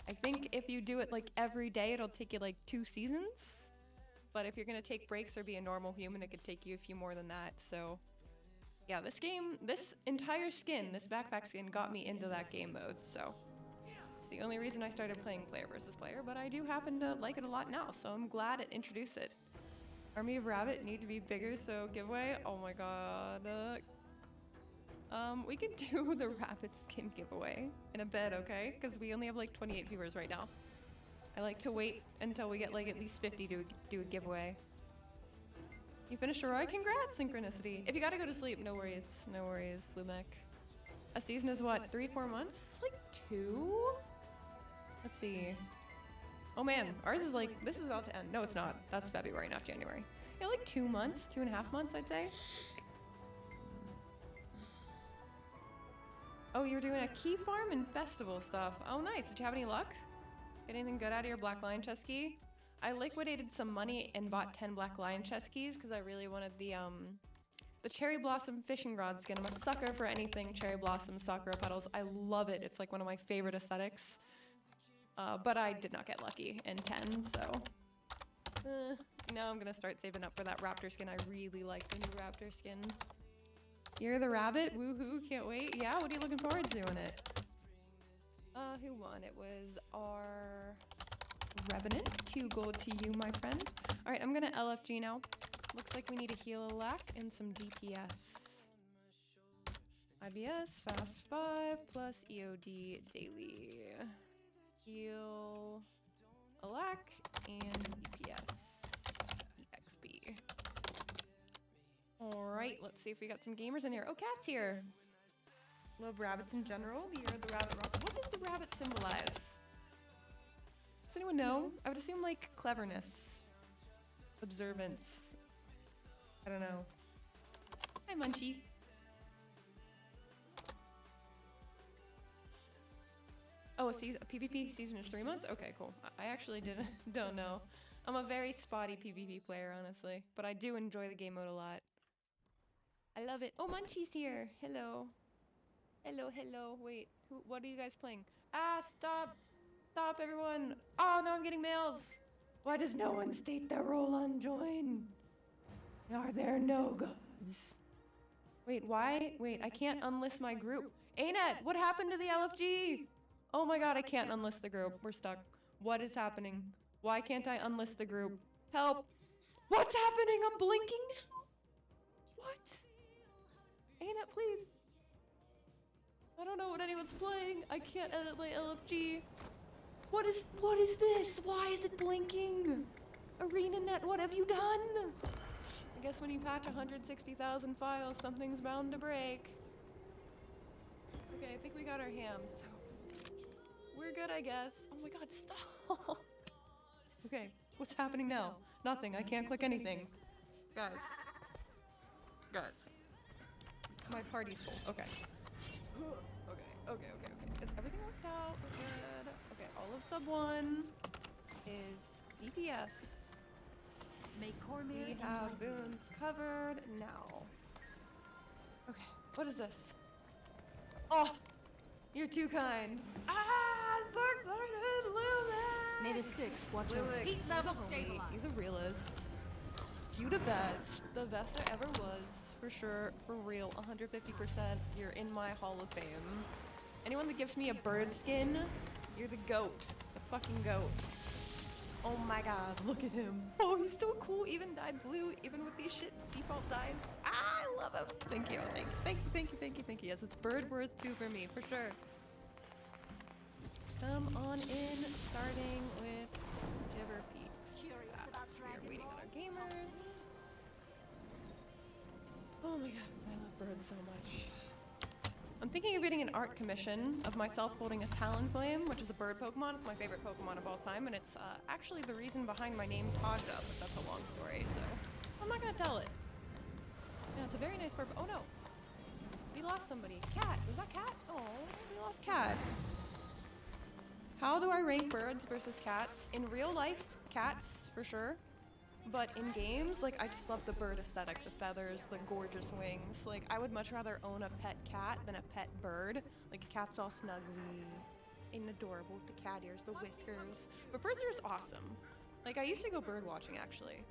S15: I think if you do it like every day, it'll take you like 2 seasons. But if you're gonna take breaks or be a normal human, it could take you a few more than that. So yeah, this game, this entire skin, this backpack skin got me into that game mode. So it's the only reason I started playing player versus player, but I do happen to like it a lot now. So I'm glad it introduced it. Army of Rabbit need to be bigger, so giveaway. Oh my god. We can do the rabbit skin giveaway in a bit, okay? Because we only have like 28 viewers right now. I like to wait until we get like at least 50 to do a giveaway. You finished Aurora? Congrats, Synchronicity. If you gotta go to sleep, no worries. No worries, Lumek. A season is what, 3-4 months? Like 2? Let's see. Oh man, ours is like, this is about to end. No, it's not. That's February, not January. Yeah, like 2 months, 2.5 months, I'd say. Oh, you were doing a key farm and festival stuff. Oh, nice. Did you have any luck? Get anything good out of your Black Lion chest key? I liquidated some money and bought 10 Black Lion chest keys because I really wanted the Cherry Blossom fishing rod skin. I'm a sucker for anything Cherry Blossom Sakura petals. I love it. It's like one of my favorite aesthetics. But I did not get lucky in 10, so... now I'm gonna start saving up for that raptor skin. I really like the new raptor skin. You're the rabbit? Woohoo, can't wait. Yeah, what are you looking forward to doing it? Who won? It was our Revenant. 2 gold to you, my friend. Alright, I'm gonna LFG now. Looks like we need a heal a lack and some DPS. IBS, fast 5, plus EOD daily. Heal a lack and DPS. EXP. Alright, let's see if we got some gamers in here. Oh, Cat's here! Love rabbits in general. The year of the rabbit rocks. What does the rabbit symbolize? Does anyone know? I would assume like cleverness. Observance. I don't know. Hi, Munchie. Oh, a PvP season is 3 months? Okay, cool. I actually don't know. I'm a very spotty PvP player, honestly. But I do enjoy the game mode a lot. I love it. Oh, Munchie's here. Hello. Hello, hello. Wait, what are you guys playing? Ah, stop. Stop, everyone. Oh, no, I'm getting mails. Why does no one state their role on join? Are there no gods? Wait, why? Wait, I can't unlist my group. Anet, what happened to the LFG? Oh my god, I can't unlist the group. We're stuck. What is happening? Why can't I unlist the group? Help! What's happening? I'm blinking now? What? Anet, please. I don't know what anyone's playing. I can't edit my LFG. What is this? Why is it blinking? ArenaNet, what have you done? I guess when you patch 160,000 files, something's bound to break. Okay, I think we got our hams. We're good, I guess. Oh my god, stop! Okay, what's happening now? Nothing, I can't click anything. Guys. My party's full. Okay. Okay. Is everything worked out? We're good. Okay, all of sub 1 is DPS. We have boons covered now. Okay, what is this? Oh! You're too kind. Ah! I'm so excited! Lumen!
S7: May the 6 watch over.
S8: Heat level stabilized.
S15: You're the realist. You the best. The best I ever was. For sure. For real. 150%. You're in my Hall of Fame. Anyone that gives me a bird skin, you're the goat. The fucking goat. Oh my god, look at him. Oh, he's so cool. Even dyed blue, even with these shit default dyes. Ah, I love him. Thank you. Thank you. Yes, it's bird words too for me, for sure. Come on in, starting with Gibber Peaks. We are waiting on our gamers. Oh my god, I love birds so much. I'm thinking of getting an art commission of myself holding a Talonflame, which is a bird Pokemon. It's my favorite Pokemon of all time, and it's actually the reason behind my name Togda, but that's a long story, so I'm not gonna tell it. Yeah, it's a very nice bird. Oh no! We lost somebody. Cat. Was that Cat? Oh, we lost Cat. How do I rank birds versus cats? In real life, cats, for sure. But in games, like, I just love the bird aesthetic. The feathers, the gorgeous wings. Like, I would much rather own a pet cat than a pet bird. Like, a cat's all snuggly and adorable with the cat ears, the whiskers. But birds are just awesome. Like, I used to go bird watching, actually.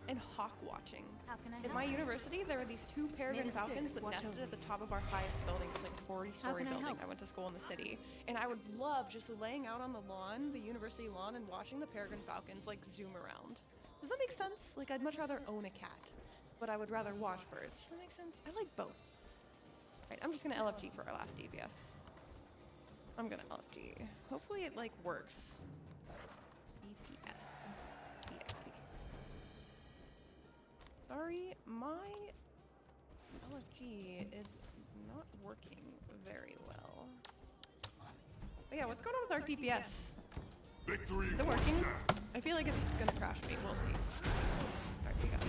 S15: And hawk watching.
S2: How can I
S15: At my university, there were these 2 peregrine falcons that nested at the top of our highest building. It was like a 40-story building. I went to school in the city. And I would love just laying out on the lawn, the university lawn, and watching the peregrine falcons, like, zoom around. Does that make sense? Like, I'd much rather own a cat, but I would rather watch birds. Does that make sense? I like both. Right, I'm just gonna LFG for our last DPS. I'm gonna LFG. Hopefully it, like, works. DPS. EXP. Sorry, my LFG is not working very well. But yeah, what's going on with our DPS?
S4: Victory.
S15: Is it working? I feel like it's gonna crash me. We'll see. Alright, we got it.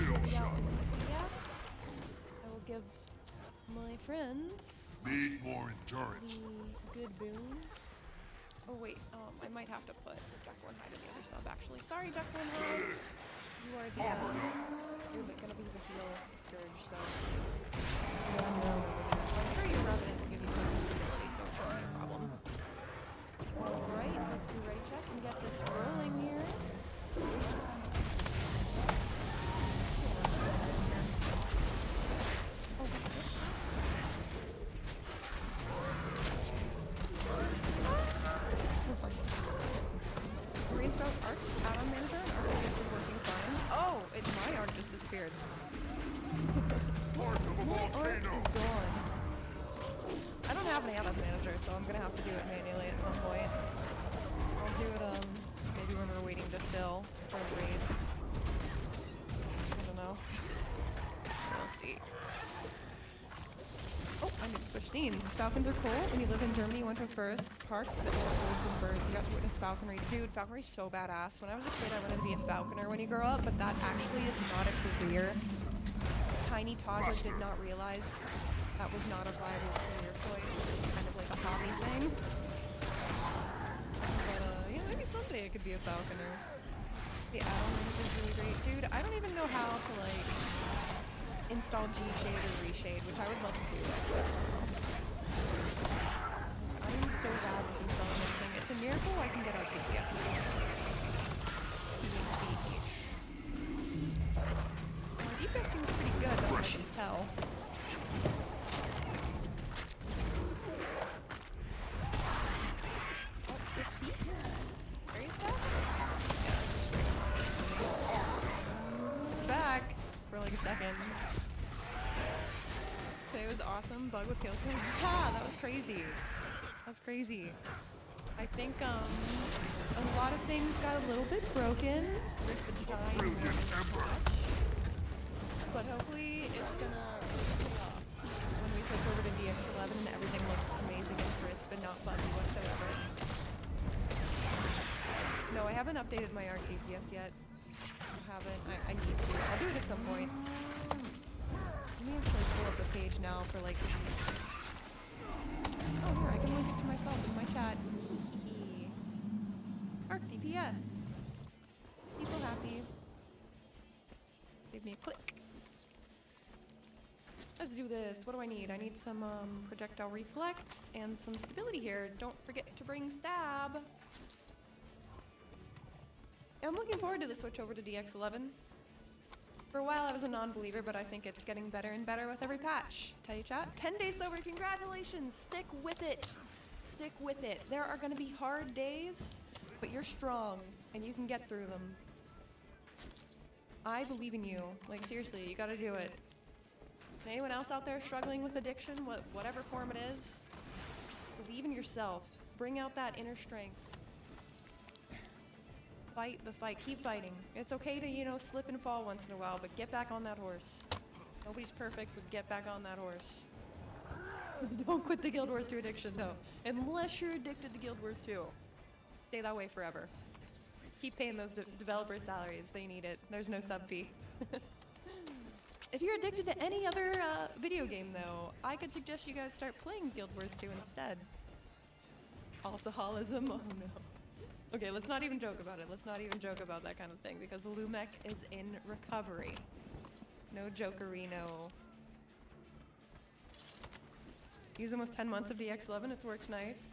S15: Alright. Yeah. I will give my friends
S4: Need more endurance.
S15: the good boon. Oh wait, I might have to put Jacqueline Hyde in the other sub actually. Sorry, Jacqueline Hyde. You are the you're gonna be the heal scourge, so I'm sure your Revenant will give you flexibility, so it shouldn't be a problem. Alright, let's do ready check and get this rolling here. Reinstall Arc add-on manager and Arc is working fine. Oh, it's my Arc just disappeared. My Arc is gone. I don't have an add-on manager, so I'm gonna have to do it manually at some point. I'll do it maybe when we're waiting to fill for the raids. I don't know. We'll see. Oh, I need to switch scenes. Falcons are cool. When you live in Germany, you went to a forest park that had birds and birds. You got to witness falconry. Dude, falconry's so badass. When I was a kid, I wanted to be a falconer when you grow up, but that actually is not a career. Tiny toddler did not realize that was not a viable career choice. It's kind of like a hobby thing. But, yeah, maybe someday I could be a falconer. The add-on is really great. Dude, I don't even know how to, like, install G-Shade or Reshade, which I would love to do. I'm so bad with installing anything. It's a miracle I can get out DPS. DPS seems pretty good, though, I can tell. Oh, 50? Are you stuck? Yeah. Back for like a second. Today was awesome. Bug with kills. Yeah, that was crazy. That's crazy. I think a lot of things got a little bit broken with the design. But hopefully it's gonna when we switch over to DX11 and everything looks amazing and crisp and not buggy whatsoever. No, I haven't updated my ARC DPS yet. I haven't. I need to. I'll do it at some point. Let me actually pull up the page now for like. Oh, here I can link it to myself in my chat. ARC DPS. People happy. Give me a click. Let's do this. What do I need? I need some projectile reflex and some stability here. Don't forget to bring stab. I'm looking forward to the switch over to DX11. For a while I was a non-believer, but I think it's getting better and better with every patch. Tell you chat, 10 days sober, congratulations! Stick with it! Stick with it. There are gonna be hard days, but you're strong, and you can get through them. I believe in you. Like, seriously, you gotta do it. Anyone else out there struggling with addiction, whatever form it is, believe in yourself. Bring out that inner strength. Fight the fight. Keep fighting. It's okay to, you know, slip and fall once in a while, but get back on that horse. Nobody's perfect, but get back on that horse. Don't quit the Guild Wars 2 addiction, no. Unless you're addicted to Guild Wars 2. Stay that way forever. Keep paying those developer salaries. They need it. There's no sub fee. If you're addicted to any other video game, though, I could suggest you guys start playing Guild Wars 2 instead. Alcoholism? Oh no. Okay, let's not even joke about it. Let's not even joke about that kind of thing, because Lumek is in recovery. No jokerino. Use almost 10 months of DX11, it's worked nice.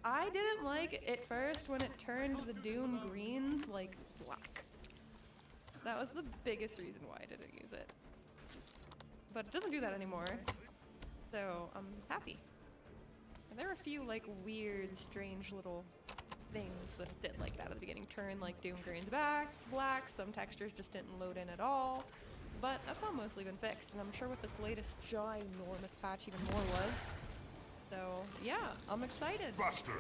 S15: I didn't like it at first when it turned the Dune greens, like, black. That was the biggest reason why I didn't use it. But it doesn't do that anymore, so I'm happy. And there are a few, like, weird, strange little things that did like that at the beginning. Turn, like, Dune greens back, black, some textures just didn't load in at all. But that's all mostly been fixed, and I'm sure with this latest ginormous patch even more was. So, yeah, I'm excited.
S4: Buster!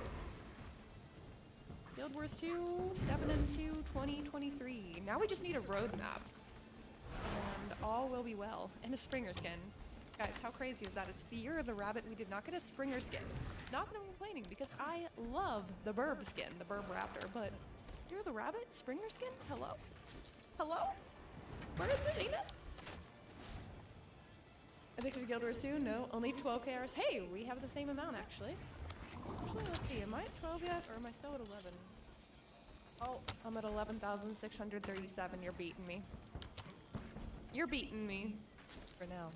S15: Guild Wars 2 stepping into 2023. Now we just need a roadmap. And all will be well. And a Springer skin. Guys, how crazy is that? It's the year of the rabbit. We did not get a Springer skin. Not that I'm complaining, because I love the Burb skin, the Burb Raptor, but year of the rabbit? Springer skin? Hello? Hello? Where is it, Ina? Addicted to Guild Wars 2? No, only 12 KRs. Hey, we have the same amount, actually. Actually, let's see. Am I at 12 yet, or am I still at 11? Oh, I'm at 11,637. You're beating me. You're beating me. For now.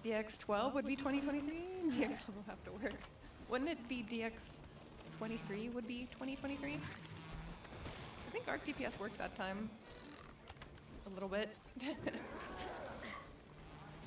S15: DX12 would be 2023? DX12 will have to work. Wouldn't it be DX23 would be 2023? I think Arc DPS worked that time. A little bit.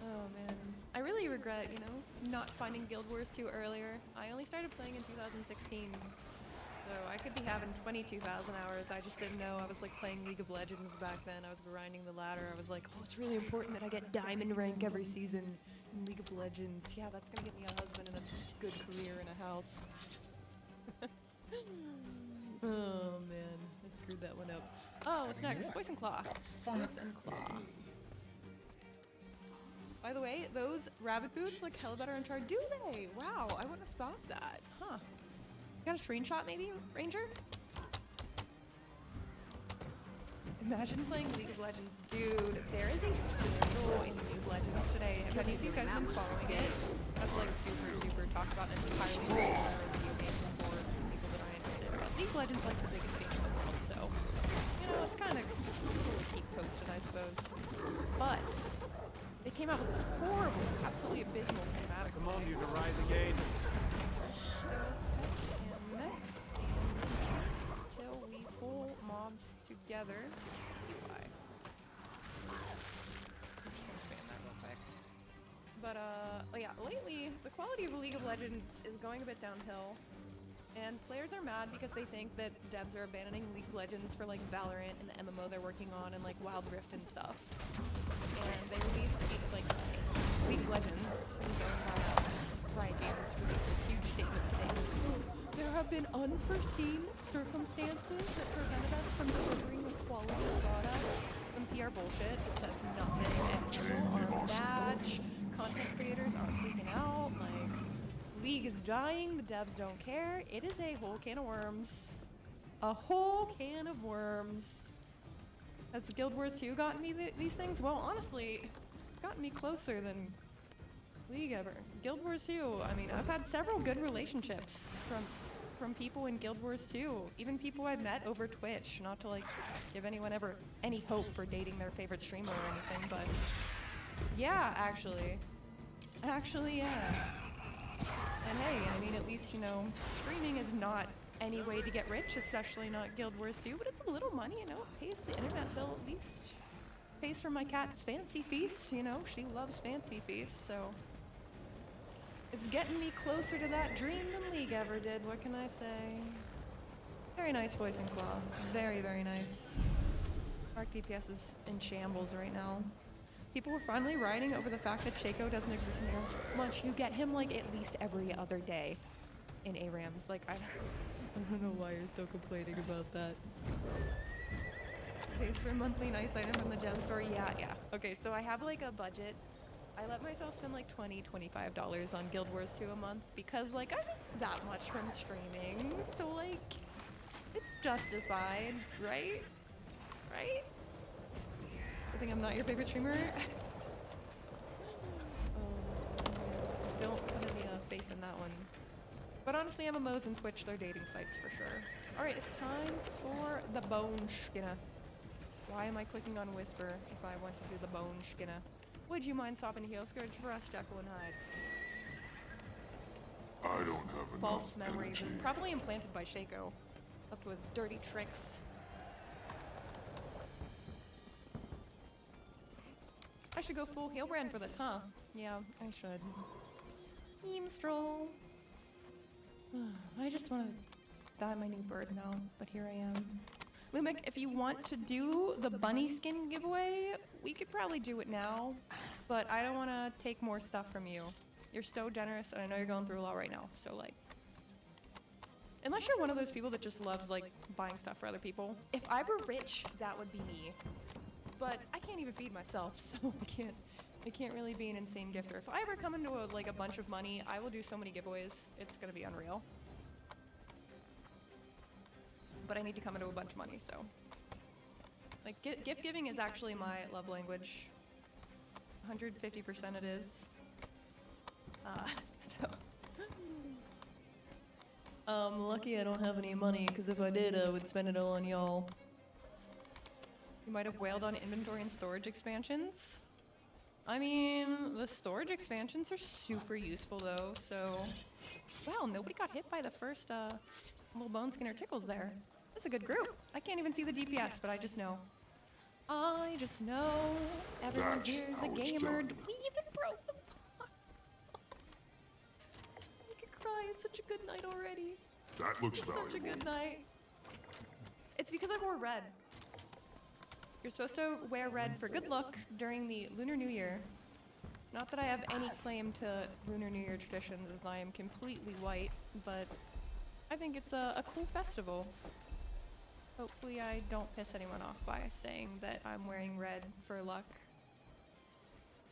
S15: Oh man. I really regret, you know, not finding Guild Wars 2 earlier. I only started playing in 2016. So I could be having 22,000 hours. I just didn't know. I was like playing League of Legends back then. I was grinding the ladder. I was like, oh, it's really important that I get diamond rank every season in League of Legends. Yeah, that's gonna get me a husband and a good career and a house. Oh man, I screwed that one up. Oh, what's next? Voice and Claw. Voice and Claw. By the way, those rabbit boots look hella better on char. Do they? Wow, I wouldn't have thought that. Huh. You got a screenshot maybe, Ranger? Imagine playing League of Legends. Dude, there is a scandal in League of Legends today. Have any of you guys been following it? That's like super talked about and entirely video game for people that are interested. But League of Legends like the biggest game in the world, so you know, it's kind of cool to keep posted, I suppose. But they came out with this horrible, absolutely abysmal cinematic.
S5: Come on, you to rise again.
S15: And next, till we pull mobs together. UI. I'm just gonna spam that real quick. But oh yeah, lately the quality of League of Legends is going a bit downhill. And players are mad because they think that devs are abandoning League of Legends for like Valorant and the MMO they're working on and like Wild Rift and stuff. And they released like League of Legends, who's owned by Riot Games, released a huge statement today. There have been unforeseen circumstances that prevented us from delivering a quality product. Some PR bullshit that says nothing, and people are mad. Content creators are freaking out. Like, League is dying, the devs don't care. It is a whole can of worms. A whole can of worms. Has Guild Wars 2 gotten me these things? Well, honestly, it's gotten me closer than League ever. Guild Wars 2, I mean, I've had several good relationships from people in Guild Wars 2. Even people I've met over Twitch. Not to, like, give anyone ever any hope for dating their favorite streamer or anything, but yeah, actually. Actually, yeah. And hey, I mean, at least, you know, streaming is not any way to get rich, especially not Guild Wars 2, but it's a little money, you know, it pays the internet bill at least. Pays for my cat's fancy feast, you know, she loves fancy feast, so it's getting me closer to that dream than League ever did, what can I say? Very nice Voice and Claw, very nice. Arc DPS is in shambles right now. People were finally writing over the fact that Shaco doesn't exist in ARAMs. Munch, you get him like at least every other day in ARAMs. Like, I don't know why you're still complaining about that. Pays for a monthly nice item from the gem store. Yeah. Okay, so I have like a budget. I let myself spend like $20, $25 on Guild Wars 2 a month because like I make that much from streaming. So like, It's justified, right? Right? I think I'm not your favorite streamer. Don't put any faith in that one. But honestly, MMOs and Twitch, they're dating sites for sure. Alright, it's time for the bone skinner. Why am I clicking on Whisper if I want to do the bone skinner? Would you mind swapping a heel scourge for us, Jekyll and Hyde?
S4: I don't have
S15: False
S4: enough
S15: memories,
S4: energy.
S15: probably implanted by Shaco. Up to his dirty tricks. I should go full Healbrand for this, huh? Yeah, I should. Meme stroll. I just want to dye my new bird now, but here I am. Lumic, if you want to do the bunny skin giveaway, we could probably do it now, but I don't want to take more stuff from you. You're so generous, and I know you're going through a lot right now, so like... Unless you're one of those people that just loves, like, buying stuff for other people. If I were rich, that would be me. But I can't even feed myself, so I can't really be an insane gifter. If I ever come into a bunch of money, I will do so many giveaways. It's gonna be unreal. But I need to come into a bunch of money, so. Like, gift giving is actually my love language. 150% it is. Lucky I don't have any money, because if I did, I would spend it all on y'all. You might have wailed on inventory and storage expansions. I mean, the storage expansions are super useful though, so... Wow, nobody got hit by the first, little bone skinner tickles there. That's a good group. I can't even see the DPS, but I just know. I just know everyone
S4: That's
S15: here's a
S4: how it's
S15: gamer.
S4: done.
S15: We even broke the pot. I could cry, it's such a good night already.
S4: That looks
S15: It's
S4: valuable.
S15: such a good night. It's because I wore red. You're supposed to wear red for good luck during the Lunar New Year. Not that I have any claim to Lunar New Year traditions, as I am completely white, but I think it's a cool festival. Hopefully I don't piss anyone off by saying that I'm wearing red for luck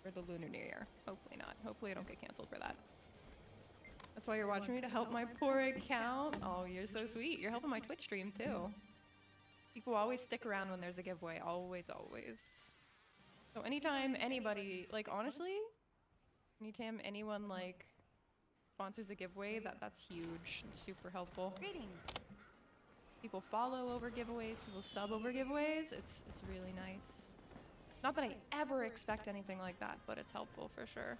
S15: for the Lunar New Year. Hopefully not. Hopefully I don't get canceled for that. That's why you're watching me, to help my poor account? Oh, you're so sweet. You're helping my Twitch stream too. People always stick around when there's a giveaway. Always, always. So anytime anybody, like honestly, anytime anyone like sponsors a giveaway, that's huge and super helpful.
S2: Greetings.
S15: People follow over giveaways, people sub over giveaways. It's really nice. Not that I ever expect anything like that, but it's helpful for sure.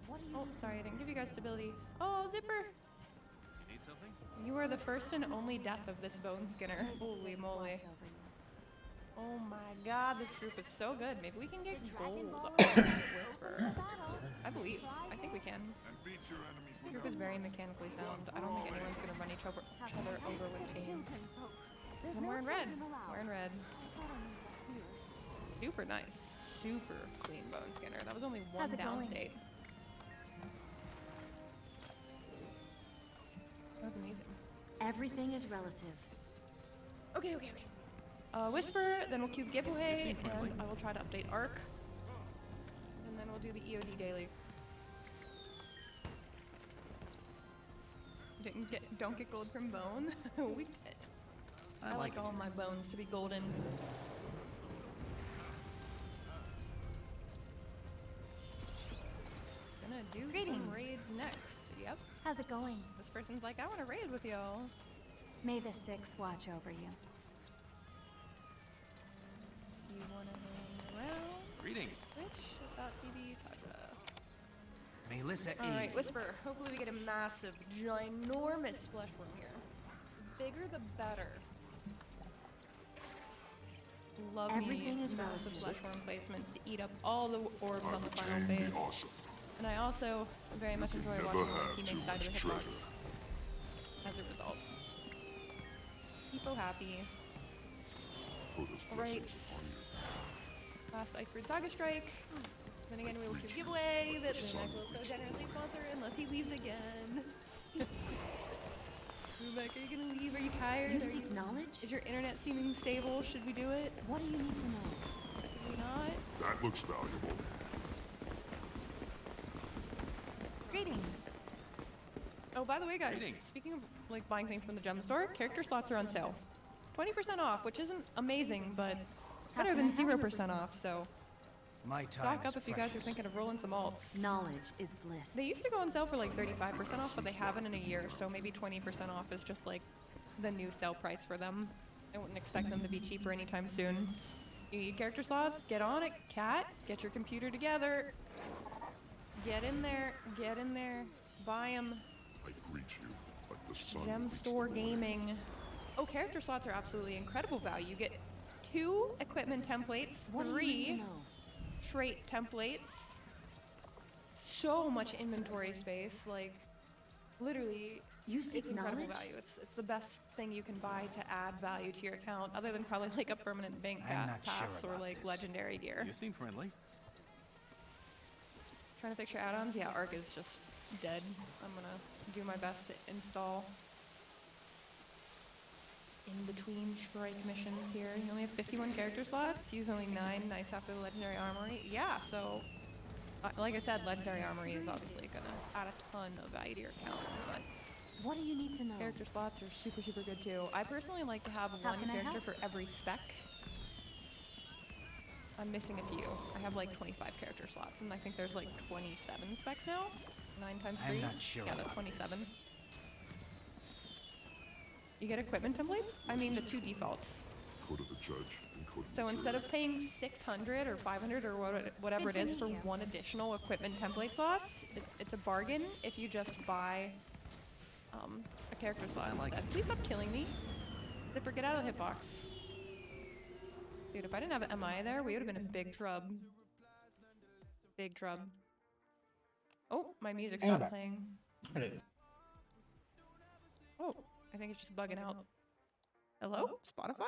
S2: What are you?
S15: Oh, sorry, I didn't give you guys stability. Oh, Zipper!
S3: You need something?
S15: You are the first and only death of this bone skinner. Holy moly. Oh my god, this group is so good. Maybe we can get gold on Whisper. I believe. I think we can. This group is very mechanically sound. I don't think anyone's gonna run each other over with chains. I'm wearing red. Wearing red. Super nice. Super clean bone skinner. That was only one down state. That was amazing.
S2: Everything is relative.
S15: Okay. Whisper, then we'll queue giveaway, and I will try to update ARC. And then we'll do the EOD daily. Don't get gold from bone? We did. I like all my bones to be golden. Gonna do some raids next. Yep.
S2: How's it going?
S15: This person's like, I want to raid with y'all.
S2: May the Six watch over you.
S15: You want to hang around?
S3: Greetings.
S15: Twitch.tv Tasha.
S10: Melissa E.
S15: Alright, Whisper. Hopefully we get a massive, ginormous flesh worm here. The bigger the better. Love
S2: Everything
S15: me
S2: is
S15: massive
S2: relative.
S15: flesh worm placement to eat up all the orbs on the final
S4: Obtain
S15: phase.
S4: the awesome.
S15: And I also very much enjoy
S4: Never
S15: watching
S4: have
S15: my
S4: too
S15: teammates die to the
S4: much
S15: hitbox
S4: treasure.
S15: as a result. Keepo happy.
S4: Put his
S15: Alright.
S4: blessings on you.
S15: Last Iceberg Saga Strike. Then again, we will do giveaway that Lumek will so generously sponsor unless he leaves again. Lumek, are you gonna leave? Are you tired?
S2: You seek knowledge?
S15: Is your internet seeming stable? Should we do it?
S2: What do you need to know?
S15: Should we not?
S4: That looks valuable.
S2: Greetings.
S15: Oh, Oh, by the way, guys,
S10: Greetings.
S15: speaking of like buying things from the gem store, character slots are on sale. 20% off, which isn't amazing, but better than 0% off, so
S10: My time
S15: stock up if you guys are thinking of rolling some alts.
S9: Knowledge is bliss.
S15: They used to go on sale for like 35% off, but they haven't in a year, so maybe 20% off is just like the new sale price for them. I wouldn't expect them to be cheaper anytime soon. You need character slots? Get on it, cat. Get your computer together. Get in there. Get in there. Buy them.
S4: I greet you like the sun
S15: Gem
S4: greets
S15: Store
S4: the morning.
S15: Gaming. Oh, character slots are absolutely incredible value. You get 2 equipment templates,
S9: What do you need to
S15: 3
S9: know?
S15: trait templates, so much inventory space, like literally
S9: You seek
S15: it's incredible
S9: knowledge?
S15: value. It's the best thing you can buy to add value to your account, other than probably like a permanent bank
S10: I'm not
S15: pass
S10: sure
S15: or
S10: about
S15: like
S10: this.
S15: legendary gear.
S10: You seem friendly.
S15: Trying to fix your add-ons? Yeah, Arc is just dead. I'm gonna do my best to install in between strike missions here. You only have 51 character slots. Use only 9. Nice after the legendary armory. Yeah, so like I said, legendary armory is obviously gonna add a ton of value to your account. But
S9: What do you need to know?
S15: character slots are super, super good too. I personally like to have
S9: How
S15: one
S9: can I
S15: character
S9: help?
S15: for every spec. I'm missing a few. I have like 25 character slots, and I think there's like 27 specs now. 9 times 3.
S10: I'm not sure
S15: Yeah, that's
S10: about
S15: 27. You get equipment templates? I mean the 2 defaults.
S4: Code of the judge and code of
S15: So
S4: the
S15: instead
S4: jury.
S15: of paying 600 or 500 or whatever it is for
S2: Continue.
S15: 1 additional equipment template slots, it's a bargain if you just buy a character slot
S10: I like
S15: instead.
S10: it.
S15: Please stop killing me. Zipper, get out of the hitbox. Dude, if I didn't have an MI there, we would have been in big trouble. Big trouble. Oh, my music
S1: And I'm
S15: stopped
S1: back.
S15: playing. Oh, I think it's just bugging out. Hello? Spotify?